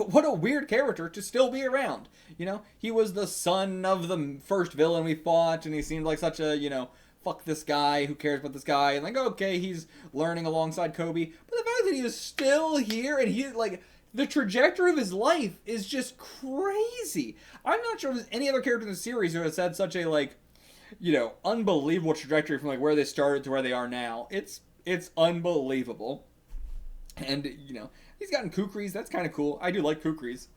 weird character to still be around. You know, he was the son of the first villain we fought, and he seemed like such a, you know, fuck this guy, who cares about this guy, and like, okay, he's learning alongside Kobe. But the fact that he is still here, and he's like, the trajectory of his life is just crazy. I'm not sure if there's any other character in the series who has had such a, like, you know, unbelievable trajectory from, like, where they started to where they are now. It's unbelievable. And, you know, he's gotten Kukris. That's kind of cool. I do like Kukris.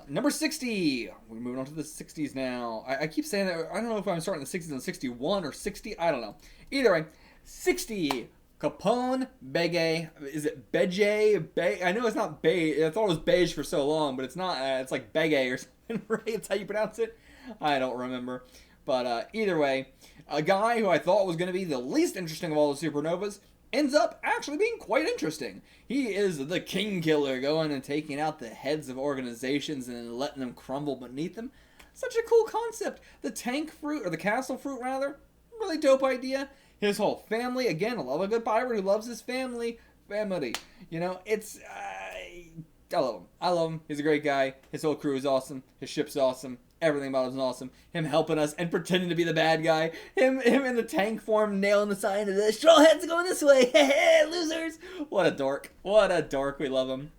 Number 60. We're moving on to the 60s now. I keep saying that. I don't know if I'm starting the 60s on 61 or 60. I don't know. Either way, 60. Capone Bege. Is it Beige? I know it's not beige. I thought it was beige for so long, but it's not. It's like Bege or something, right? That's how you pronounce it. I don't remember. But either way, a guy who I thought was going to be the least interesting of all the supernovas ends up actually being quite interesting. He is the king killer, going and taking out the heads of organizations and then letting them crumble beneath them. Such a cool concept. The tank fruit, or the castle fruit rather, really dope idea. His whole family, again, I love a good pirate who loves his family. family. You know, it's I love him. I love him. He's a great guy. His whole crew is awesome. His ship's awesome. Everything about him is awesome. Him helping us and pretending to be the bad guy. Him in the tank form nailing the sign of the straw hats going this way. Losers. What a dork. What a dork. We love him.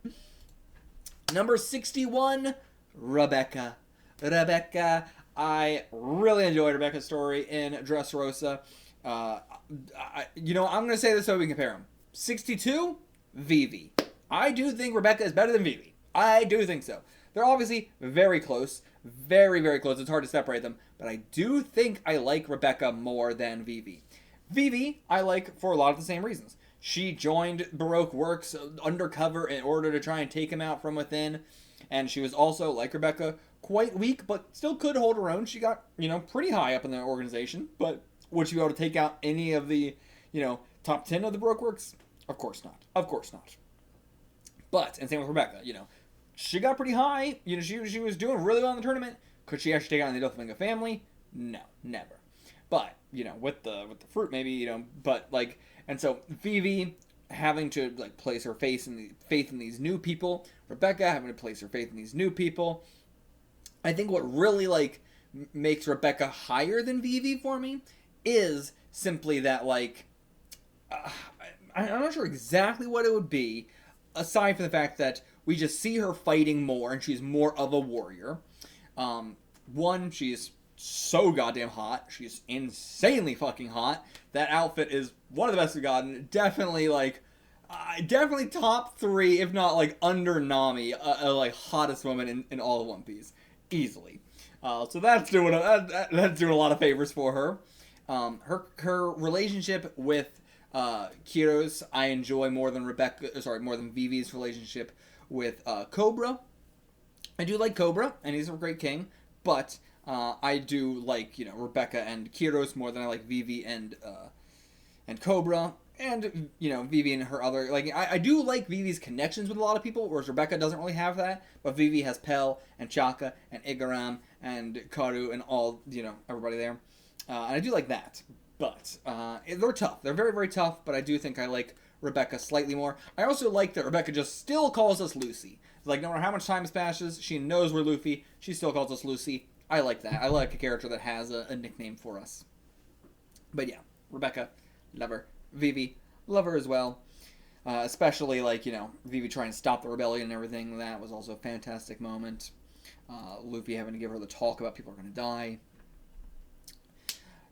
Number 61, Rebecca. Rebecca. I really enjoyed Rebecca's story in Dressrosa. You know, I'm going to say this so we can compare them. 62, Vivi. I do think Rebecca is better than Vivi. I do think so. They're obviously very close. Very, very close. It's hard to separate them. But I do think I like Rebecca more than Vivi. Vivi, I like for a lot of the same reasons. She joined Baroque Works undercover in order to try and take him out from within. And she was also, like Rebecca, quite weak, but still could hold her own. She got, you know, pretty high up in the organization. But would she be able to take out any of the, you know, top 10 of the Baroque Works? Of course not. Of course not. But, and same with Rebecca, you know, she got pretty high. You know, she was doing really well in the tournament. Could she actually take on the Dothraki family? No, never. But, you know, with the fruit maybe, you know, but like, and so Vivi having to like place her faith in these new people, Rebecca having to place her faith in these new people. I think what really like makes Rebecca higher than Vivi for me is simply that like I'm not sure exactly what it would be, aside from the fact that we just see her fighting more and she's more of a warrior. One, she's so goddamn hot. She's insanely fucking hot. That outfit is one of the best we've gotten. Definitely like, definitely top 3, if not like under Nami, like hottest woman in all of One Piece, easily. So that's doing a lot of favors for her. Her relationship with Kiros, I enjoy more than Vivi's relationship with Cobra. I do like Cobra, and he's a great king, but I do like, you know, Rebecca and Kiros more than I like Vivi and Cobra, and, you know, Vivi and her other, like, I do like Vivi's connections with a lot of people, whereas Rebecca doesn't really have that, but Vivi has Pell, and Chaka, and Igaram, and Karu, and all, you know, everybody there, and I do like that, but they're tough. They're very, very tough, but I do think I like Rebecca slightly more. I also like that Rebecca just still calls us Lucy. Like, no matter how much time passes, she knows we're Luffy, she still calls us Lucy. I like that. I like a character that has a nickname for us. But yeah, Rebecca, love her. Vivi, love her as well. Especially, like, you know, Vivi trying to stop the rebellion and everything. That was also a fantastic moment. Luffy having to give her the talk about people are going to die.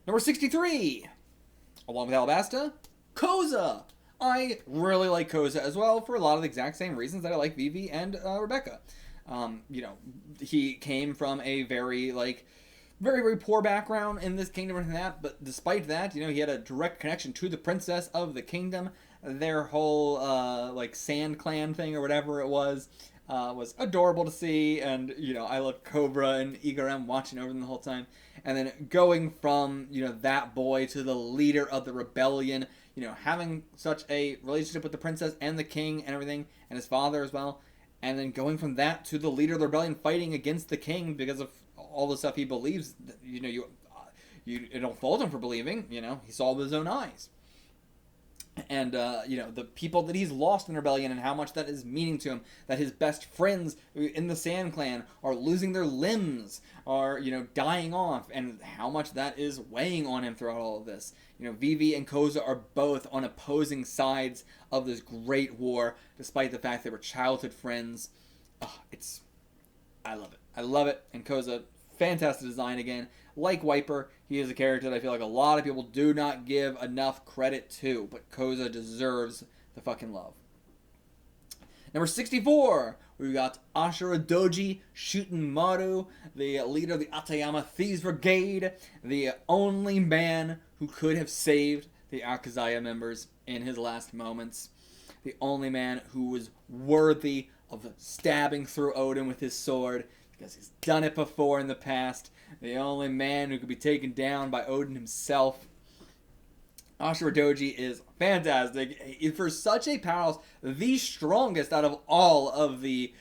Number 63, along with Alabasta, Koza. I really like Koza as well for a lot of the exact same reasons that I like Vivi and Rebecca. You know, he came from a very, like, very, very poor background in this kingdom and that, but despite that, you know, he had a direct connection to the princess of the kingdom. Their whole, like, Sand Clan thing or whatever it was adorable to see, and, you know, I love Cobra and Igaram watching over them the whole time. And then going from, you know, that boy to the leader of the rebellion, you know, having such a relationship with the princess and the king and everything, and his father as well, and then going from that to the leader of the rebellion fighting against the king because of all the stuff he believes, you know, you don't fault him for believing, you know, he saw with his own eyes. And, you know, the people that he's lost in rebellion and how much that is meaning to him, that his best friends in the Sand Clan are losing their limbs, are, you know, dying off, and how much that is weighing on him throughout all of this. You know, Vivi and Koza are both on opposing sides of this great war, despite the fact they were childhood friends. I love it. I love it. And Koza, fantastic design again. Like Wiper, he is a character that I feel like a lot of people do not give enough credit to, but Koza deserves the fucking love. Number 64, we've got Ashura Doji shooting Maru, the leader of the Atayama Thieves Brigade, the only man who could have saved the Akazaya members in his last moments, the only man who was worthy of stabbing through Odin with his sword, because he's done it before in the past, the only man who could be taken down by Odin himself. Ashura Doji is fantastic. For such a powerhouse, the strongest out of all of the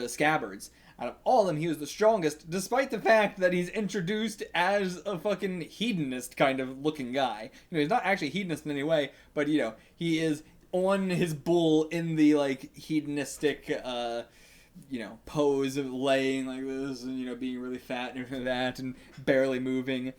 scabbards. out of all of them, he was the strongest, despite the fact that he's introduced as a fucking hedonist kind of looking guy. You know, he's not actually hedonist in any way, but, you know, he is on his bull in the, like, hedonistic, you know, pose of laying like this and, you know, being really fat and that and barely moving.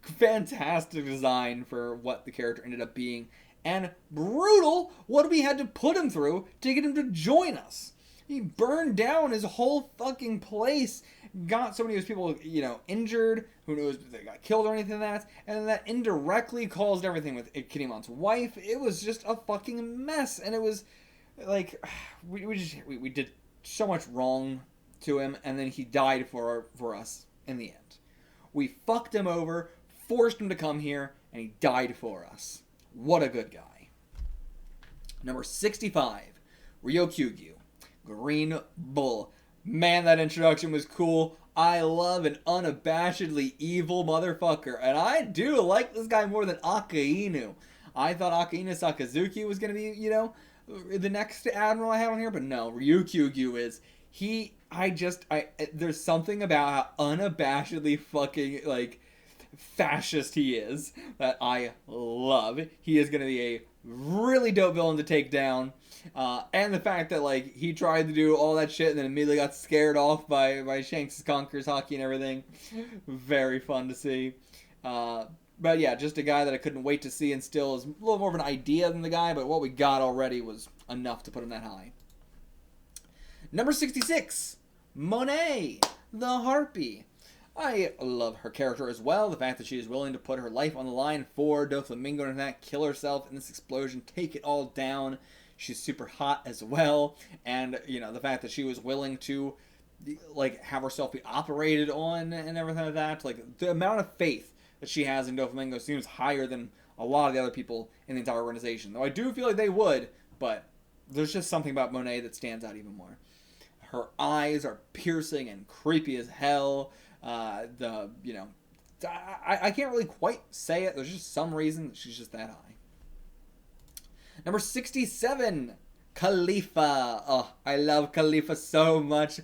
Fantastic design for what the character ended up being. And brutal what we had to put him through to get him to join us. He burned down his whole fucking place, got so many of his people, you know, injured, who knows if they got killed or anything like that, and that indirectly caused everything with Kinemon's wife. It was just a fucking mess, and it was, like, we did so much wrong to him, and then he died for us in the end. We fucked him over, forced him to come here, and he died for us. What a good guy. Number 65, Ryokyugyu. Green Bull. Man, that introduction was cool. I love an unabashedly evil motherfucker. And I do like this guy more than Akainu. I thought Akainu Sakazuki was going to be, you know, the next admiral I have on here. But no, Ryokyugyu is. There's something about how unabashedly fucking, like, fascist he is that I love. He is going to be a really dope villain to take down. And the fact that, like, he tried to do all that shit and then immediately got scared off by Shanks' Conquerors hockey and everything. Very fun to see. But yeah, just a guy that I couldn't wait to see, and still is a little more of an idea than the guy, but what we got already was enough to put him that high. Number 66, Monet, the Harpy. I love her character as well. The fact that she is willing to put her life on the line for Doflamingo and that, kill herself in this explosion, take it all down. She's super hot as well. And, you know, the fact that she was willing to, like, have herself be operated on and everything like that. Like, the amount of faith that she has in Doflamingo seems higher than a lot of the other people in the entire organization. Though I do feel like they would, but there's just something about Monet that stands out even more. Her eyes are piercing and creepy as hell. I can't really quite say it. There's just some reason that she's just that high. Number 67, Khalifa. Oh, I love Khalifa so much.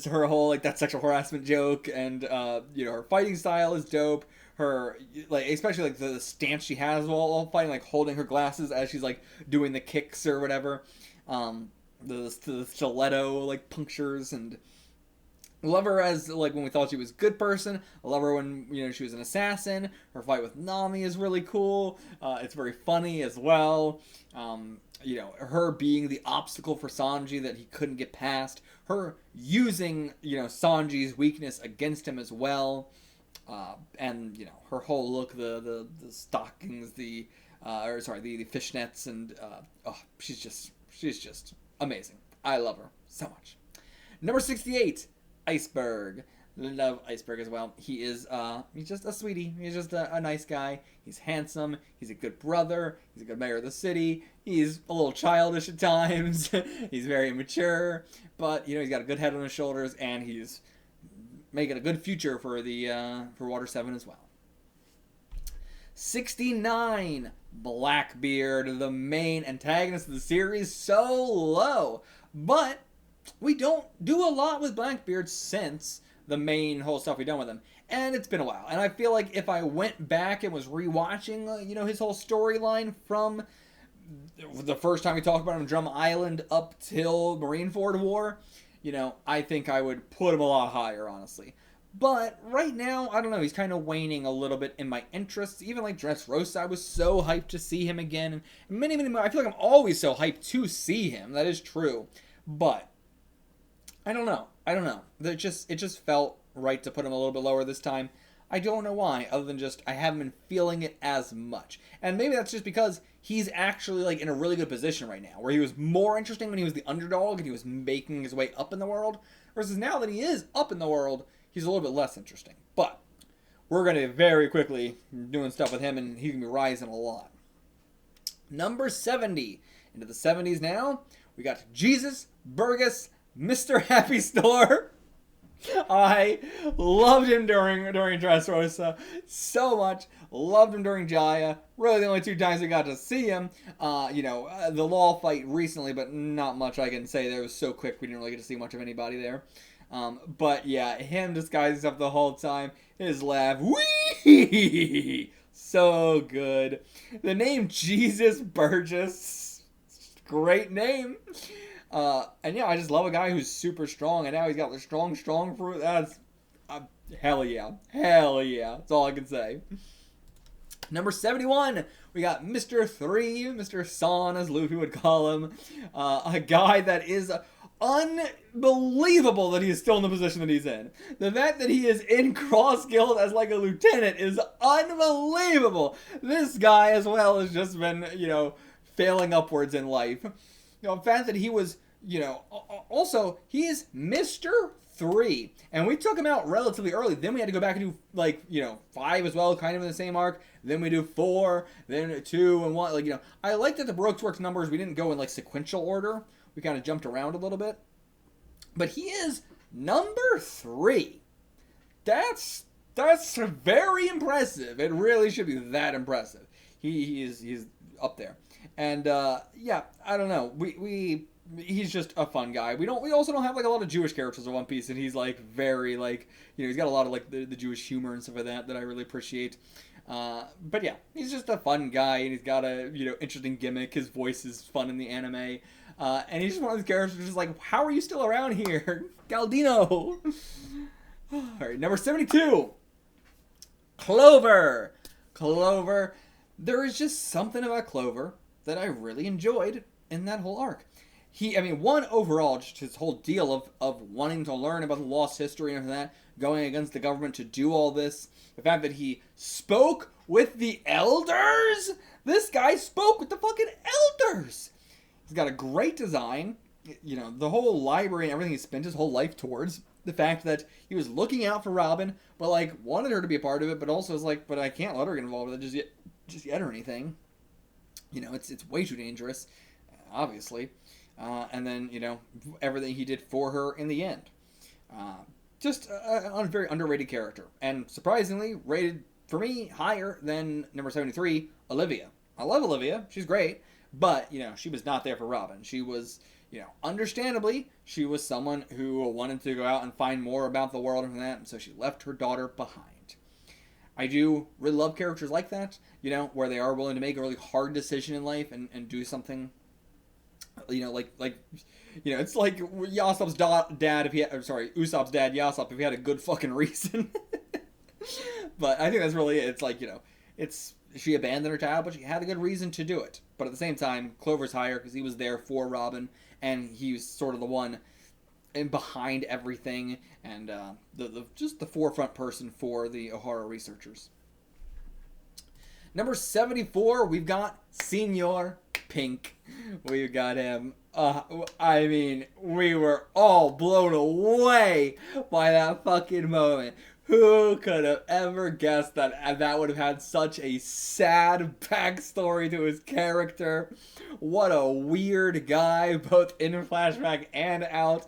Her whole, like, that sexual harassment joke, and you know, her fighting style is dope. Her, like, especially, like, the stance she has while fighting, like holding her glasses as she's, like, doing the kicks or whatever. The stiletto, like, punctures, and love her as, like, when we thought she was a good person. I love her when, you know, she was an assassin. Her fight with Nami is really cool. It's very funny as well. You know, her being the obstacle for Sanji that he couldn't get past. Her using, you know, Sanji's weakness against him as well. And, you know, her whole look, the stockings, the fishnets, and, she's just amazing. I love her so much. Number 68, Iceberg. Love Iceberg as well. He is, he's just a sweetie. He's just a nice guy. He's handsome. He's a good brother. He's a good mayor of the city. He's a little childish at times. He's very immature. But, you know, he's got a good head on his shoulders, and he's making a good future for for Water 7 as well. 69, Blackbeard, the main antagonist of the series. So low. But we don't do a lot with Blackbeard since the main whole stuff we've done with him. And it's been a while. And I feel like if I went back and was rewatching, you know, his whole storyline from the first time we talked about him, Drum Island, up till Marineford War, you know, I think I would put him a lot higher, honestly. But right now, I don't know, he's kind of waning a little bit in my interests. Even like Dressrosa, I was so hyped to see him again. And many more. I feel like I'm always so hyped to see him. That is true. But I don't know. It just felt right to put him a little bit lower this time. I don't know why, other than just I haven't been feeling it as much. And maybe that's just because he's actually, like, in a really good position right now, where he was more interesting when he was the underdog and he was making his way up in the world, versus now that he is up in the world, he's a little bit less interesting. But we're going to very quickly doing stuff with him, and he's going to be rising a lot. Number 70. Into the 70s now. We got Jesus, Burgess, Mr. Happy Store. I loved him during Dressrosa so much. Loved him during Jaya. Really the only two times we got to see him. The law fight recently, but not much I can say there. It was so quick we didn't really get to see much of anybody there. But yeah, him disguising himself the whole time, his laugh, wee, so good. The name Jesus Burgess, great name. And yeah, I just love a guy who's super strong, and now he's got the strong fruit. That's hell yeah, that's all I can say. Number 71, we got Mr. 3, Mr. San, as Luffy would call him. A guy that is unbelievable that he is still in the position that he's in. The fact that he is in Cross Guild as like a lieutenant is unbelievable. This guy as well has just been, failing upwards in life. The fact that he was, also, he is Mr. 3. And we took him out relatively early. Then we had to go back and do, 5 as well, kind of in the same arc. Then we do 4, then 2, and 1. I like that the Baroque Works numbers, we didn't go in, sequential order. We kind of jumped around a little bit. But he is number 3. That's very impressive. It really should be that impressive. He's up there. And, yeah, I don't know. He's just a fun guy. We also don't have a lot of Jewish characters in One Piece, and he's very he's got a lot of the Jewish humor and stuff like that I really appreciate. But yeah, he's just a fun guy, and he's got a interesting gimmick. His voice is fun in the anime, and he's just one of those characters who's just how are you still around here, Galdino? All right, number 72, Clover. There is just something about Clover that I really enjoyed in that whole arc. One, overall, just his whole deal of wanting to learn about the lost history and that, going against the government to do all this. The fact that he spoke with the elders? This guy spoke with the fucking elders! He's got a great design. The whole library and everything he spent his whole life towards. The fact that he was looking out for Robin, but, wanted her to be a part of it, but also was but I can't let her get involved with it just yet or anything. It's way too dangerous, obviously. And then, everything he did for her in the end. Just a very underrated character. And surprisingly, rated, for me, higher than number 73, Olivia. I love Olivia. She's great. But, she was not there for Robin. She was, understandably, she was someone who wanted to go out and find more about the world and that. And so she left her daughter behind. I do really love characters like that, where they are willing to make a really hard decision in life and do something. It's like Usopp's dad Usopp's dad Yasop if he had a good fucking reason. But I think that's really it. It's she abandoned her child, but she had a good reason to do it. But at the same time, Clover's higher because he was there for Robin, and he was sort of the one behind everything, and just the forefront person for the Ohara researchers. Number 74, we've got Senior Pink. We've got him. We were all blown away by that fucking moment. Who could have ever guessed that would have had such a sad backstory to his character? What a weird guy, both in flashback and out.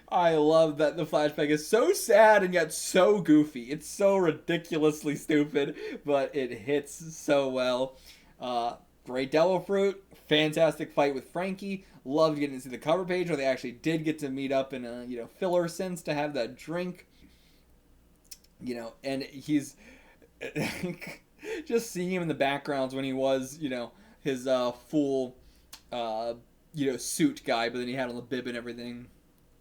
I love that the flashback is so sad and yet so goofy. It's so ridiculously stupid, but it hits so well. Great Devil Fruit, fantastic fight with Frankie. Loved getting to see the cover page where they actually did get to meet up in a filler sense to have that drink. And he's just seeing him in the backgrounds when he was, his full, suit guy, but then he had on the bib and everything.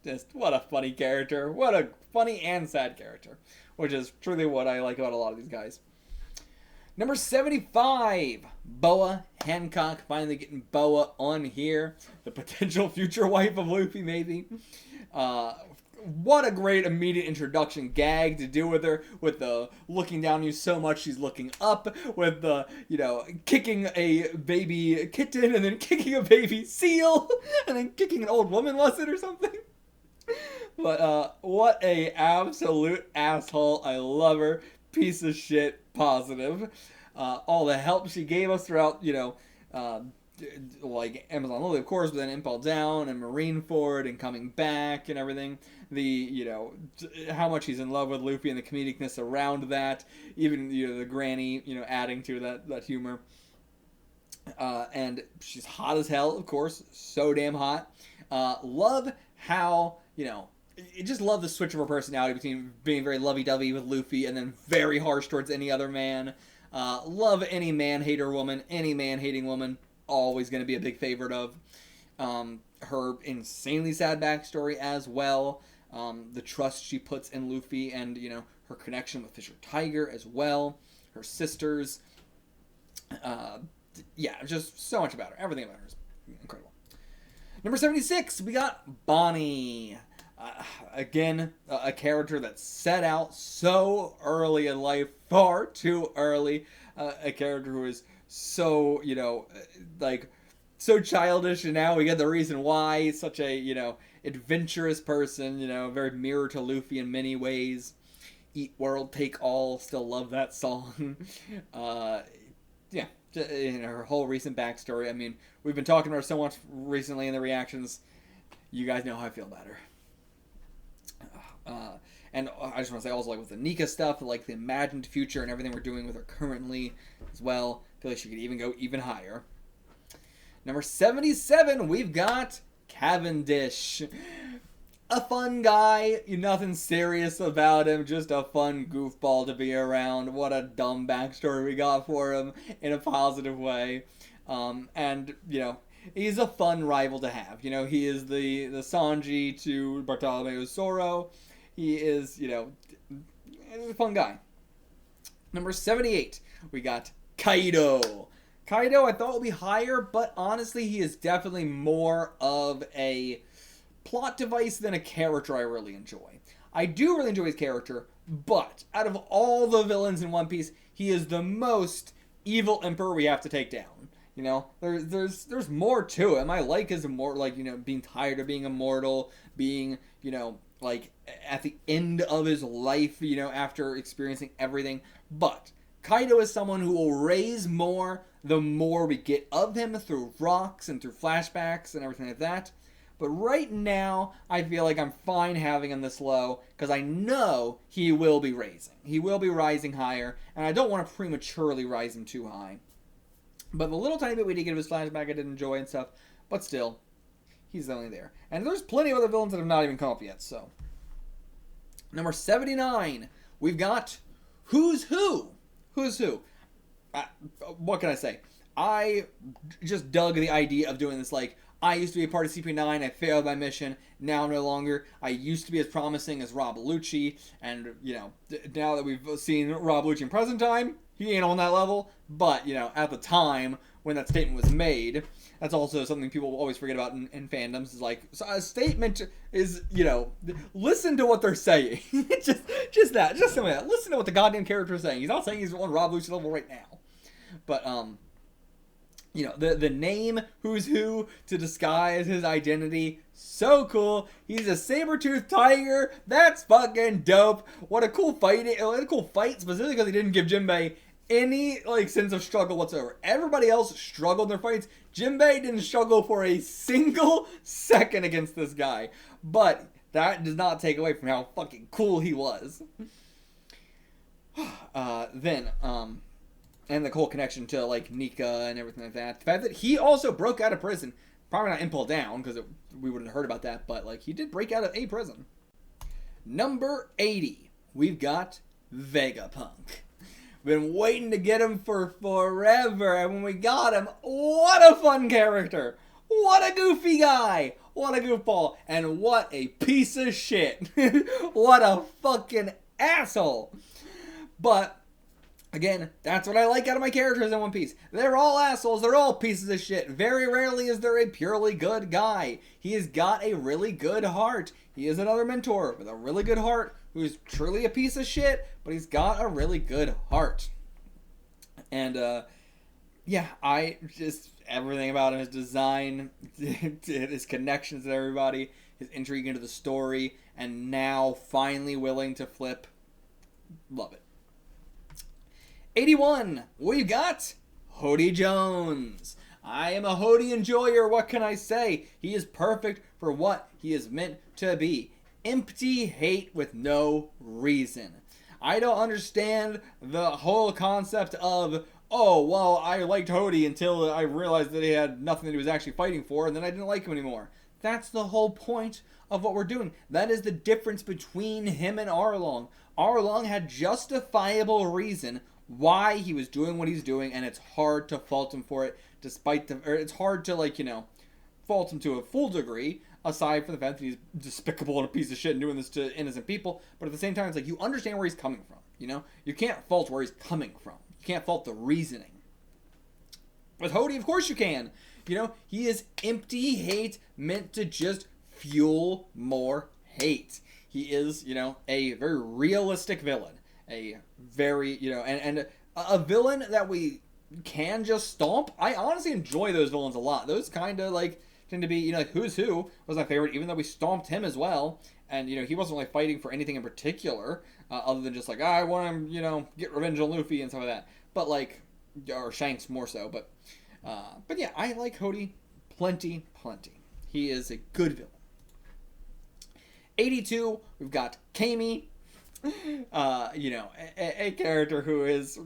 Just what a funny character. What a funny and sad character, which is truly what I like about a lot of these guys. Number 75, Boa Hancock. Finally getting Boa on here. The potential future wife of Luffy, maybe. What a great immediate introduction gag to do with her. With the looking down on you so much she's looking up. With the, kicking a baby kitten and then kicking a baby seal. And then kicking an old woman, was it, or something? But what a absolute asshole. I love her. Piece of shit positive. All the help she gave us throughout, Amazon Lily, of course, but then Impel Down and Marineford and coming back and everything. How much he's in love with Luffy and the comedicness around that. Even, the granny, adding to that humor. And she's hot as hell, of course. So damn hot. Love how, I just love the switch of her personality between being very lovey-dovey with Luffy and then very harsh towards any other man. Love any man-hater woman, any man-hating woman, always going to be a big favorite of. Her insanely sad backstory as well. The trust she puts in Luffy and, you know, her connection with Fisher Tiger as well. Her sisters. Yeah, just so much about her. Everything about her is incredible. Number 76, we got Bonnie. Again, a character that set out so early in life, far too early. A character who is so, you know, like, so childish, and now we get the reason why. He's such a, you know, adventurous person, you know, very mirror to Luffy in many ways. Eat World, Take All, still love that song. Yeah, you know, her whole recent backstory. I mean, we've been talking about her so much recently in the reactions. You guys know how I feel about her. And I just want to say also, like, with the Nika stuff, like the imagined future and everything we're doing with her currently as well, I feel like she could even go even higher. Number 77, we've got Cavendish. A fun guy, nothing serious about him, just a fun goofball to be around. What a dumb backstory we got for him in a positive way. And, you know, he's a fun rival to have. You know, he is the Sanji to Bartolomeo's Zoro. He is, you know, he's a fun guy. Number 78, we got Kaido. Kaido I thought would be higher, but honestly, he is definitely more of a plot device than a character I really enjoy. I do really enjoy his character, but out of all the villains in One Piece, he is the most evil emperor we have to take down. You know, there's more to him. I like his immortal, like, you know, being tired of being immortal, being, you know, like at the end of his life, you know, after experiencing everything. But Kaido is someone who will raise more the more we get of him through rocks and through flashbacks and everything like that. But right now, I feel like I'm fine having him this low because I know he will be raising. He will be rising higher, and I don't want to prematurely rise him too high. But the little tiny bit we did get of his flashback I did enjoy and stuff, but still, he's only there. And there's plenty of other villains that have not even come up yet, so. Number 79, we've got Who's Who. Who's Who? What can I say? I just dug the idea of doing this, like, I used to be a part of CP9, I failed my mission, now I'm no longer. I used to be as promising as Rob Lucci, and, you know, now that we've seen Rob Lucci in present time, he ain't on that level, but, you know, at the time when that statement was made, that's also something people always forget about in fandoms, is like, so a statement is, you know, listen to what they're saying. just that, just some of that. Listen to what the goddamn character is saying. He's not saying he's on Rob Lucci level right now. But, you know, the name Who's Who to disguise his identity, so cool. He's a saber-toothed tiger. That's fucking dope. What a cool fight. What a cool fight, specifically because he didn't give Jinbei any, like, sense of struggle whatsoever. Everybody else struggled in their fights. Jinbei didn't struggle for a single second against this guy. But that does not take away from how fucking cool he was. And the whole connection to, like, Nika and everything like that. The fact that he also broke out of prison. Probably not Impel Down, because we wouldn't have heard about that. But, like, he did break out of a prison. Number 80. We've got Vegapunk. Been waiting to get him for forever. And when we got him, what a fun character. What a goofy guy. What a goofball. And what a piece of shit. What a fucking asshole. But again, that's what I like out of my characters in One Piece. They're all assholes. They're all pieces of shit. Very rarely is there a purely good guy. He has got a really good heart. He is another mentor with a really good heart who's truly a piece of shit, but he's got a really good heart. And, yeah, I just, everything about him, his design, his connections with everybody, his intrigue into the story, and now finally willing to flip. Love it. 81, we've got Hody Jones. I am a Hody enjoyer, what can I say? He is perfect for what he is meant to be. Empty hate with no reason. I don't understand the whole concept of, oh, well, I liked Hody until I realized that he had nothing that he was actually fighting for, and then I didn't like him anymore. That's the whole point of what we're doing. That is the difference between him and Arlong. Arlong had justifiable reason why he was doing what he's doing, and it's hard to fault him for it, it's hard to, like, fault him to a full degree, aside from the fact that he's despicable and a piece of shit and doing this to innocent people. But at the same time, it's like, you understand where he's coming from, You can't fault where he's coming from. You can't fault the reasoning. With Hody, of course you can. He is empty hate meant to just fuel more hate. He is, a very realistic villain. A very, and a villain that we can just stomp. I honestly enjoy those villains a lot. Those kind of, tend to be, Who's Who was my favorite, even though we stomped him as well. And, he wasn't really fighting for anything in particular, other than just, I want him, get revenge on Luffy and stuff like that. But, or Shanks more so. But yeah, I like Hody plenty. He is a good villain. 82, we've got Kami. A character who is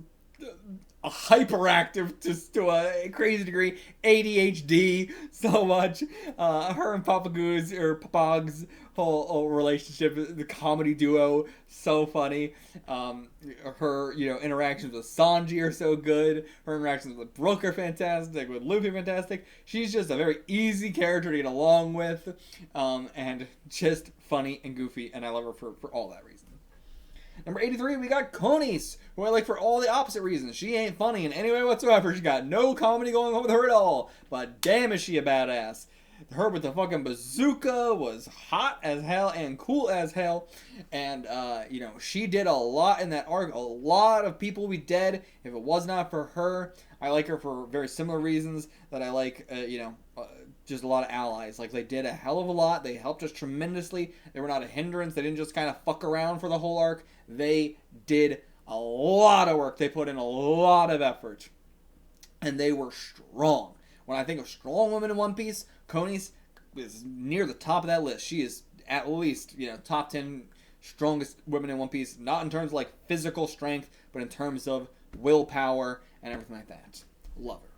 hyperactive just to a crazy degree, ADHD so much. Her and Papag's whole relationship, the comedy duo, so funny. Her, interactions with Sanji are so good. Her interactions with Brook are fantastic. With Luffy, fantastic. She's just a very easy character to get along with, and just funny and goofy, and I love her for all that reason. Number 83, we got Konis, who I like for all the opposite reasons. She ain't funny in any way whatsoever. She got no comedy going on with her at all. But damn is she a badass. Her with the fucking bazooka was hot as hell and cool as hell. And, she did a lot in that arc. A lot of people would be dead if it was not for her. I like her for very similar reasons that I like, just a lot of allies. They did a hell of a lot. They helped us tremendously. They were not a hindrance. They didn't just kind of fuck around for the whole arc. They did a lot of work. They put in a lot of effort. And they were strong. When I think of strong women in One Piece, Konis is near the top of that list. She is at least, top 10 strongest women in One Piece. Not in terms of, physical strength, but in terms of willpower and everything like that. Love her.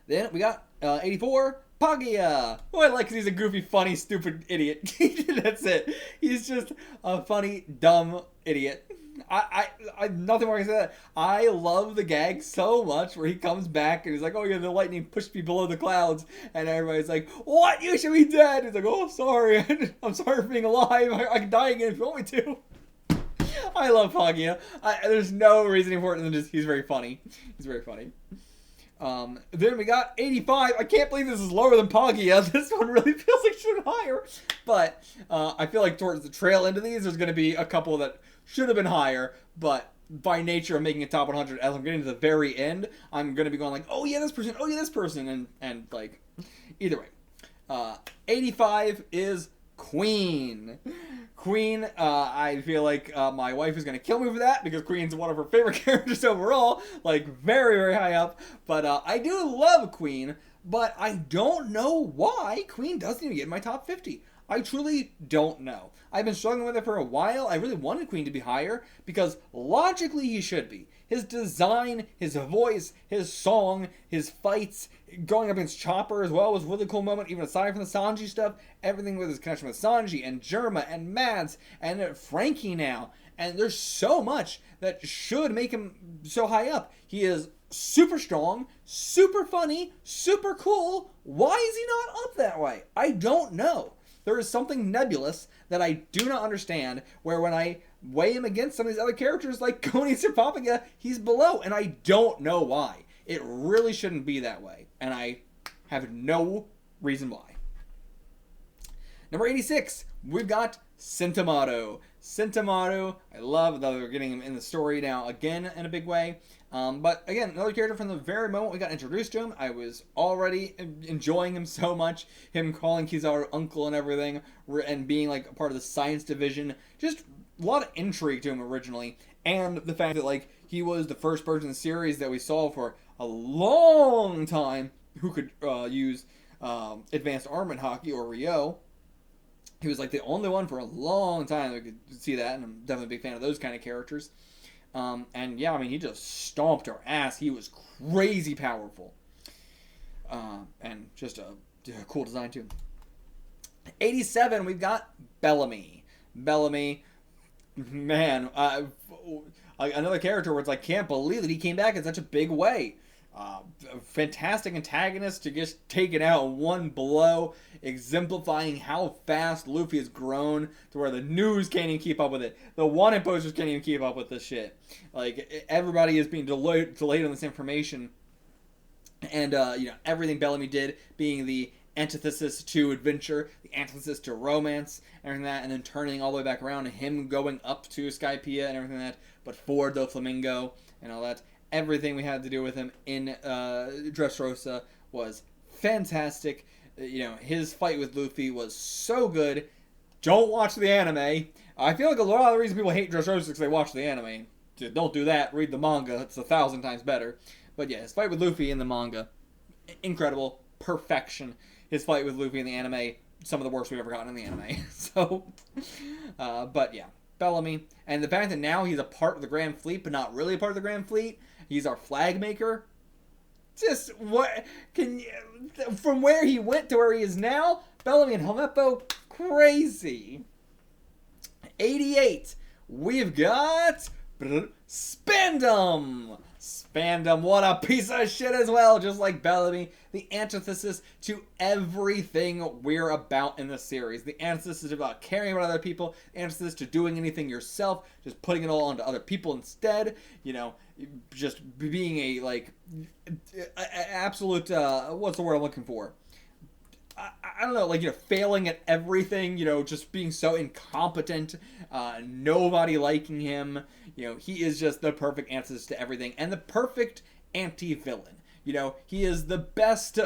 Then we got 84, Paglia, who I like because he's a goofy, funny, stupid idiot. That's it. He's just a funny, dumb idiot. I nothing more can say that. I love the gag so much where he comes back and he's like, oh yeah, the lightning pushed me below the clouds, and everybody's like, what? You should be dead. He's like, oh, sorry. I'm sorry for being alive. I can die again if you want me to. I love Paglia. There's no reasoning for it than just he's very funny. He's very funny. Then we got 85. I can't believe this is lower than Paglia. This one really feels like it should have been higher. But I feel like towards the trail end of these, there's going to be a couple that should have been higher. But by nature of making a top 100, as I'm getting to the very end, I'm going to be going oh yeah, this person, oh yeah, this person. And either way. 85 is Queen. Queen, I feel like my wife is going to kill me for that because Queen's one of her favorite characters overall, very, very high up. But I do love Queen, but I don't know why Queen doesn't even get in my top 50. I truly don't know. I've been struggling with it for a while. I really wanted Queen to be higher because logically he should be. His design, his voice, his song, his fights, going up against Chopper as well was a really cool moment, even aside from the Sanji stuff. Everything with his connection with Sanji and Germa and Mads and Frankie now. And there's so much that should make him so high up. He is super strong, super funny, super cool. Why is he not up that way? I don't know. There is something nebulous that I do not understand, where when I weigh him against some of these other characters like Konis or Papaga, he's below, and I don't know why. It really shouldn't be that way, and I have no reason why. Number 86, we've got Sentomaru. Sentomaru, I love that we're getting him in the story now again in a big way. But again, another character from the very moment we got introduced to him, I was already enjoying him so much. Him calling Kizaru uncle and everything, and being a part of the science division. Just a lot of intrigue to him originally. And the fact that he was the first person in the series that we saw for a long time who could use advanced armament hockey, or Ryo. He was the only one for a long time that could see that, and I'm definitely a big fan of those kind of characters. And yeah, he just stomped our ass. He was crazy powerful. And just a cool design too. 87, we've got Bellamy. Bellamy, man, another character where it's like, can't believe that he came back in such a big way. Fantastic antagonist to just take it out in one blow, exemplifying how fast Luffy has grown to where the news can't even keep up with it. The wanted posters can't even keep up with this shit. Like, everybody is being delayed on this information. And, everything Bellamy did being the antithesis to adventure, the antithesis to romance, and everything like that, and then turning all the way back around and him going up to Skypiea and everything like that, but for Doflamingo and all that. Everything we had to do with him in Dressrosa was fantastic. His fight with Luffy was so good. Don't watch the anime. I feel like a lot of the reason people hate Dressrosa is because they watch the anime. Don't do that. Read the manga. It's 1,000 times better. But yeah, his fight with Luffy in the manga, incredible. Perfection. His fight with Luffy in the anime, some of the worst we've ever gotten in the anime. But yeah, Bellamy. And the fact that now he's a part of the Grand Fleet, but not really a part of the Grand Fleet. He's our flag maker. Just what from where he went to where he is now, Bellamy and Helmeppo, crazy. 88, we've got Spandam. Spandam, what a piece of shit as well, just like Bellamy. The antithesis to everything we're about in this series. The antithesis is about caring about other people. The antithesis to doing anything yourself, just putting it all onto other people instead. Just being absolute, what's the word I'm looking for? I don't know, failing at everything, just being so incompetent, nobody liking him. He is just the perfect antithesis to everything, and the perfect anti-villain. He is the best,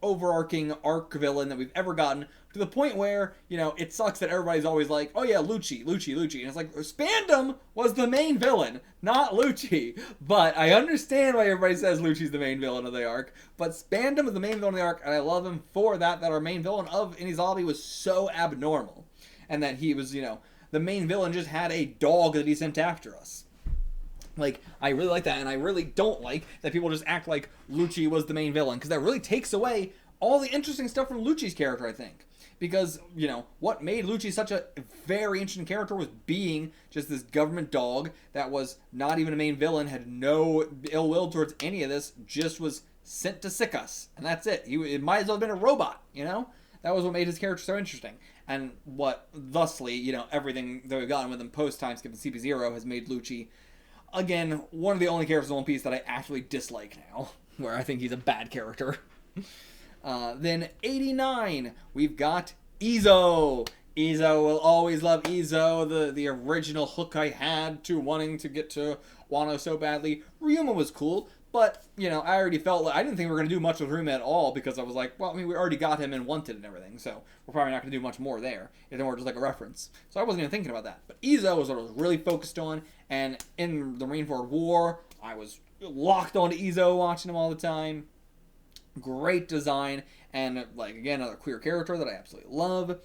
overarching arc villain that we've ever gotten, to the point where, it sucks that everybody's always like, oh yeah, Lucci. And it's like, Spandam was the main villain, not Lucci. But I understand why everybody says Lucci's the main villain of the arc. But Spandam is the main villain of the arc, and I love him for that our main villain of Inizaldi was so abnormal. And that he was, the main villain just had a dog that he sent after us. I really like that, and I really don't like that people just act like Lucci was the main villain, because that really takes away all the interesting stuff from Lucci's character, I think. Because, what made Lucci such a very interesting character was being just this government dog that was not even a main villain, had no ill will towards any of this, just was sent to sick us, and that's it. It might as well have been a robot, That was what made his character so interesting. And thusly, everything that we've gotten with him post-time skip and CP0 has made Lucci, again, one of the only characters in One Piece that I actually dislike now, where I think he's a bad character. Then 89, we've got Izo. Izo, will always love Izo, the original hook I had to wanting to get to Wano so badly. Ryuma was cool, but, I already felt I didn't think we were going to do much with Ryuma at all, because I was like, well, we already got him and Wanted and everything, so we're probably not going to do much more there, if more just like a reference. So I wasn't even thinking about that. But Izo was what I was really focused on, and in the Marineford War, I was locked onto Izo, watching him all the time. Great design, and again, another queer character that I absolutely love.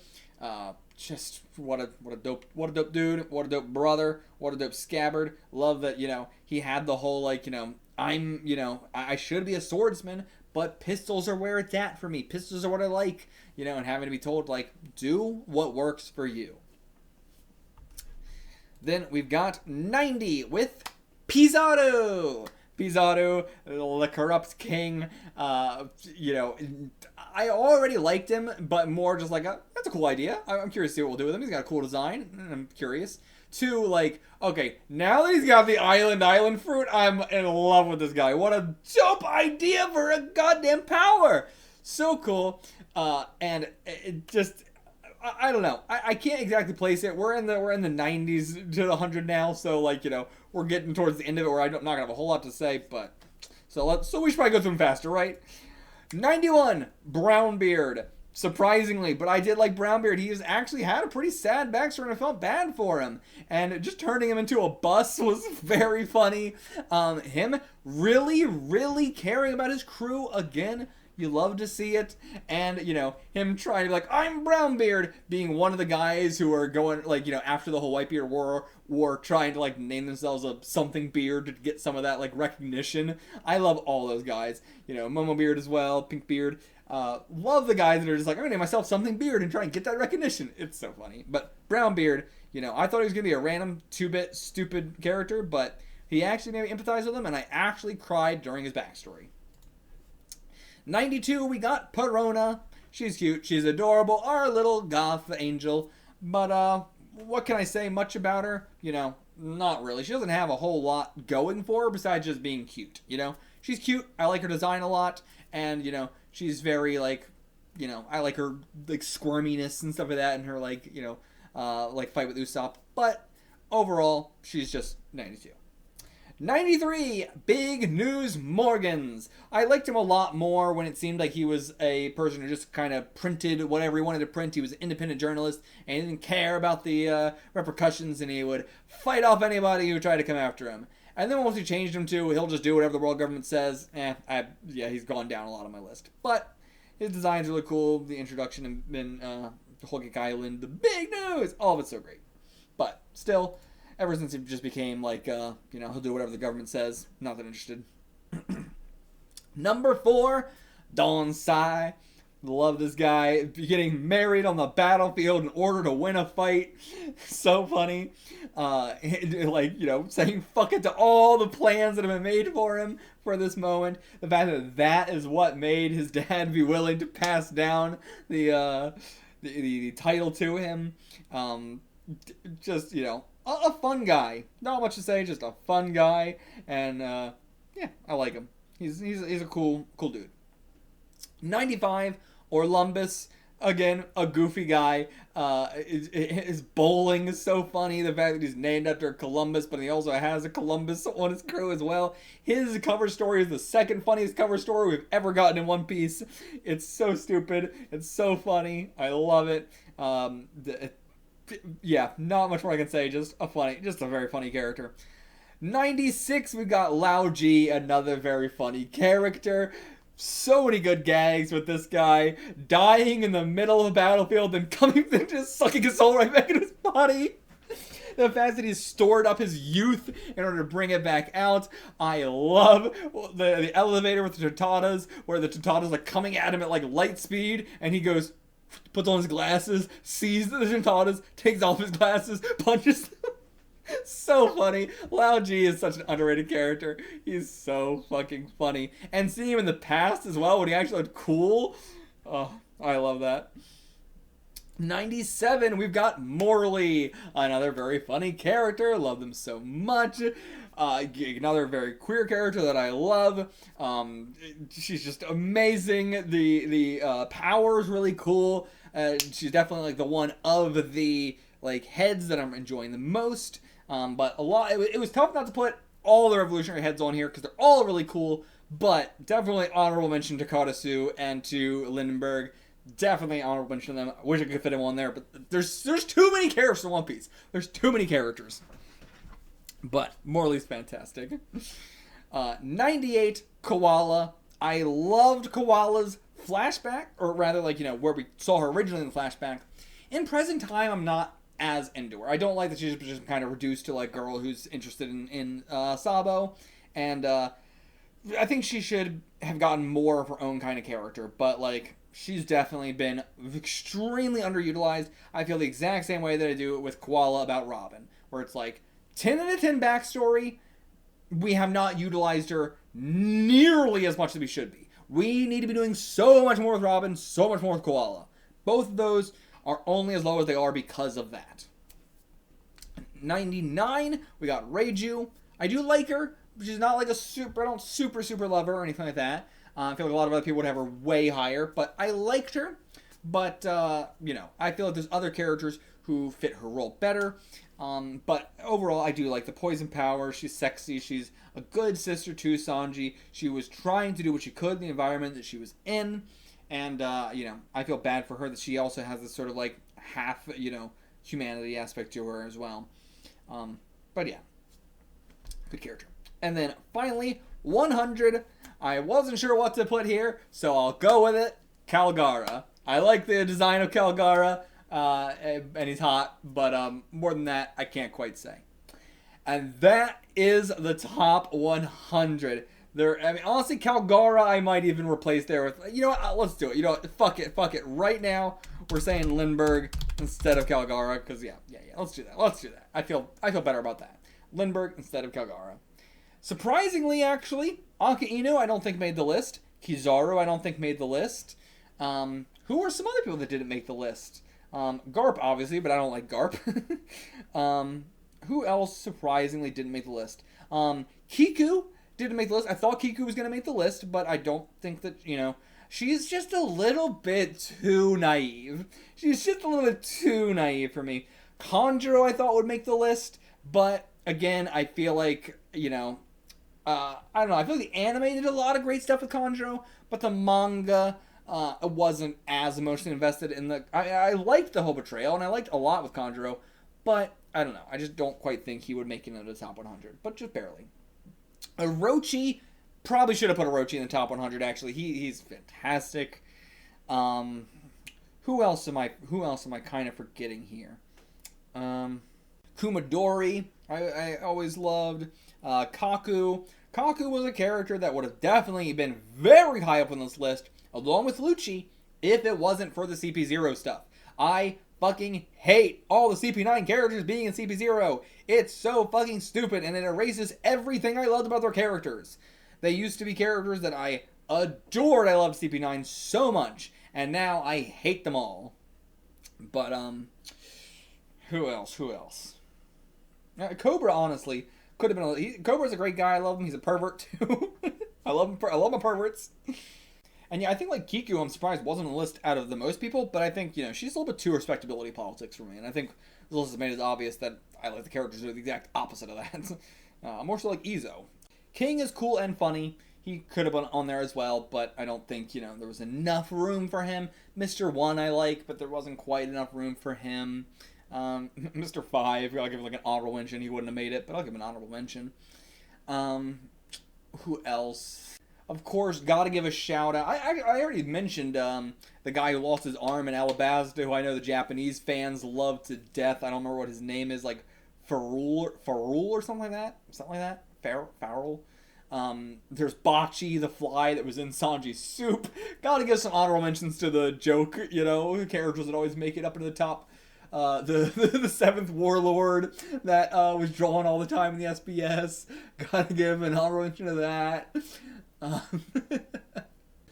Just what a dope dude, what a dope brother, what a dope scabbard. Love that, he had the whole I should be a swordsman, but pistols are where it's at for me. Pistols are what I like, and having to be told do what works for you. Then we've got 90 with Pizarro. Pizarro, the corrupt king. I already liked him, but more just that's a cool idea. I'm curious to see what we'll do with him. He's got a cool design, and I'm curious. 2, okay, now that he's got the island fruit, I'm in love with this guy. What a dope idea for a goddamn power. So cool. And it just, I don't know. I can't exactly place it. We're in the 90s to the 100 now, so we're getting towards the end of it where I'm not gonna have a whole lot to say, but so we should probably go through them faster, right? 91, Brownbeard. Surprisingly, but I did like Brownbeard. He has actually had a pretty sad backstory, and I felt bad for him. And just turning him into a bus was very funny. Him really, really caring about his crew again. You love to see it. And, you know, him trying to be like, I'm Brownbeard, being one of the guys who are going, like, you know, after the whole Whitebeard war, trying to, like, name themselves a something beard to get some of that, like, recognition. I love all those guys. You know, Momo Beard as well, Pink Beard. Love the guys that are just like, I'm gonna name myself something beard and try and get that recognition. It's so funny. But Brownbeard, you know, I thought he was gonna be a random 2-bit stupid character, but he actually made me empathize with him, and I actually cried during his backstory. 92, we got Perona. She's cute. She's adorable. Our little goth angel. But, what can I say much about her? You know, not really. She doesn't have a whole lot going for her besides just being cute, you know? She's cute. I like her design a lot. And, you know, she's very, like, you know, I like her, like, squirminess and stuff like that, and her, like, you know, like, fight with Usopp. But, overall, she's just 92. 93, Big News Morgans. I liked him a lot more when it seemed like he was a person who just kind of printed whatever he wanted to print. He was an independent journalist, and he didn't care about the repercussions, and he would fight off anybody who tried to come after him. And then once we changed him to, he'll just do whatever the world government says, yeah, he's gone down a lot on my list. But his design's really cool. The introduction in Whole Cake Island, the big news, all of it's so great. But still, ever since he just became like, you know, he'll do whatever the government says, not that interested. Number 4, Don Sai. Love this guy. Getting married on the battlefield in order to win a fight. So funny. Like, you know, saying fuck it to all the plans that have been made for him for this moment. The fact that that is what made his dad be willing to pass down the title to him. Just, you know, a fun guy. Not much to say, just a fun guy. And, yeah, I like him. He's a cool dude. 95, Orlumbus. Again, a goofy guy. His bowling is so funny. The fact that he's named after Columbus, but he also has a Columbus on his crew as well. His cover story is the second funniest cover story we've ever gotten in One Piece. It's so stupid. It's so funny. I love it. Yeah, not much more I can say. Just a very funny character. 96, we got Lao G, another very funny character. So many good gags with this guy. Dying in the middle of a battlefield and coming and just sucking his soul right back in his body. The fact that he's stored up his youth in order to bring it back out. I love the elevator with the Totadas, where the Totadas are coming at him at like light speed, and he goes, puts on his glasses, sees the Totadas, takes off his glasses, punches them. So funny. Lao G is such an underrated character. He's so fucking funny. And seeing him in the past as well, when he actually looked cool. Oh, I love that. 97, we've got Morley. Another very funny character. Love them so much. Another very queer character that I love. She's just amazing. The power is really cool. She's definitely like the one of the like heads that I'm enjoying the most. But it was tough not to put all the revolutionary heads on here because they're all really cool. But definitely honorable mention to Karasu and to Lindenberg. Definitely honorable mention to them. I wish I could fit him on there, but there's too many characters in One Piece. There's too many characters. But Morley's fantastic. 98, Koala. I loved Koala's flashback, or rather, like, you know, where we saw her originally in the flashback. In present time, I'm not as into her. I don't like that she's just kind of reduced to, like, a girl who's interested in Sabo. And I think she should have gotten more of her own kind of character. But, like, she's definitely been extremely underutilized. I feel the exact same way that I do with Koala about Robin. Where it's like, 10 out of 10 backstory, we have not utilized her nearly as much as we should be. We need to be doing so much more with Robin, so much more with Koala. Both of those are only as low as they are because of that. 99, we got Reiju. I do like her, but she's not like I don't super love her or anything like that. I feel like a lot of other people would have her way higher, but I liked her. But, you know, I feel like there's other characters who fit her role better. But overall, I do like the poison power. She's sexy. She's a good sister to Sanji. She was trying to do what she could in the environment that she was in. And, you know, I feel bad for her that she also has this sort of, like, half, you know, humanity aspect to her as well. But, yeah. Good character. And then, finally, 100. I wasn't sure what to put here, so I'll go with it. Calgara. I like the design of Calgara, and he's hot, but more than that, I can't quite say. And that is the top 100. I mean, honestly, Calgara, I might even replace there with, you know what, let's do it. You know what, fuck it. Right now, we're saying Lindbergh instead of Calgara, because yeah, let's do that. I feel better about that. Lindbergh instead of Calgara. Surprisingly, actually, Anka Inu, I don't think made the list. Kizaru, I don't think made the list. Who were some other people that didn't make the list? Garp, obviously, but I don't like Garp. Who else surprisingly didn't make the list? Kiku didn't make the list. I thought Kiku was going to make the list, but I don't think that, she's just a little bit too naive. She's just a little bit too naive for me. Kanjuro I thought would make the list, but again, I feel like, I don't know. I feel like the anime did a lot of great stuff with Kanjuro, but the manga wasn't as emotionally invested in the... I liked the whole betrayal, and I liked a lot with Kanjuro, but I don't know. I just don't quite think he would make it into the top 100, but just barely. Orochi, probably should have put Orochi in the top 100, actually. He's fantastic. Who else am I kind of forgetting here? Kumadori, I always loved. Kaku. Kaku was a character that would have definitely been very high up on this list, along with Lucci, if it wasn't for the CP0 stuff. I fucking hate all the CP9 characters being in CP0. It's so fucking stupid, and it erases everything I loved about their characters. They used to be characters that I adored. I loved CP9 so much, and now I hate them all. But, who else? Cobra, honestly, could have been... Cobra's a great guy. I love him. He's a pervert, too. I love my perverts. And yeah, I think like Kiku, I'm surprised wasn't on the list out of the most people, but I think, she's a little bit too respectability politics for me. And I think the list has made it obvious that I like the characters who are the exact opposite of that. More so like Izo. King is cool and funny. He could have been on there as well, but I don't think, there was enough room for him. Mr. 1 I like, but there wasn't quite enough room for him. Mr. 5, I'll give him like an honorable mention. He wouldn't have made it, but I'll give him an honorable mention. Who else? Of course, gotta give a shout out. I already mentioned the guy who lost his arm in Alabasta, who I know the Japanese fans love to death. I don't remember what his name is, like Farul or something like that. Farrell. There's Bachi, the fly that was in Sanji's soup. Gotta give some honorable mentions to the joke, characters that always make it up into the top. The seventh warlord that was drawn all the time in the SBS. Gotta give an honorable mention to that.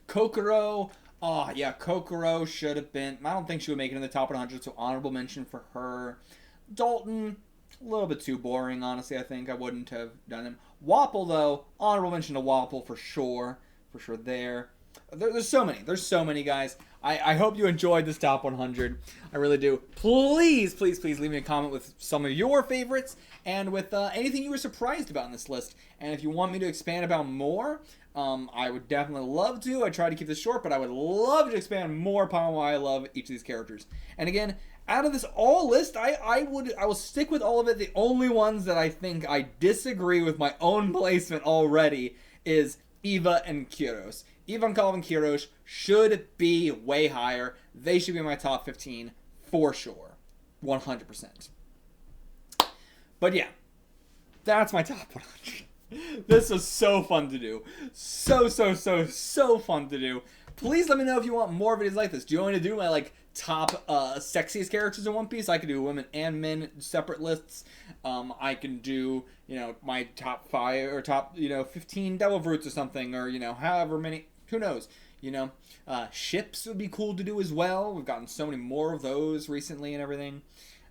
Kokoro. Oh, yeah, Kokoro should have been... I don't think she would make it in the top 100, so honorable mention for her. Dalton, a little bit too boring, honestly, I think. I wouldn't have done him. Wapple, though, honorable mention to Wapple for sure. For sure there. There's so many, guys. I hope you enjoyed this top 100. I really do. Please leave me a comment with some of your favorites and with anything you were surprised about in this list. And if you want me to expand about more, I would definitely love to. I try to keep this short, but I would love to expand more upon why I love each of these characters. And again, out of this all list, I will stick with all of it. The only ones that I think I disagree with my own placement already is Eva and Kyros. Ivankov and Kirosh should be way higher. They should be in my top 15 for sure. 100%. But yeah, that's my top 100. This was so fun to do. So fun to do. Please let me know if you want more videos like this. Do you want me to do my top sexiest characters in One Piece? I could do women and men separate lists. I can do, my top 5 or top, 15 Devil Fruits or something, or, however many. Who knows? Ships would be cool to do as well. We've gotten so many more of those recently and everything.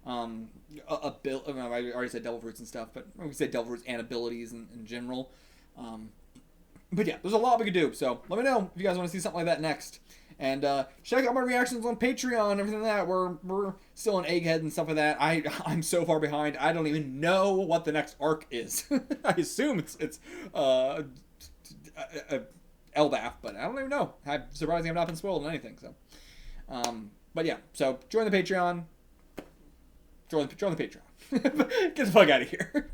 I already said Devil Fruits and stuff, but we could say Devil Fruits and abilities in general. But yeah, there's a lot we could do. So let me know if you guys want to see something like that next. And check out my reactions on Patreon and everything like that. We're still on Egghead and stuff like that. I'm so far behind. I don't even know what the next arc is. I assume it's Elbaf, but I don't even know. I'm surprised I've not been spoiled on anything. So, but yeah. So join the Patreon. Join the Patreon. Get the fuck out of here.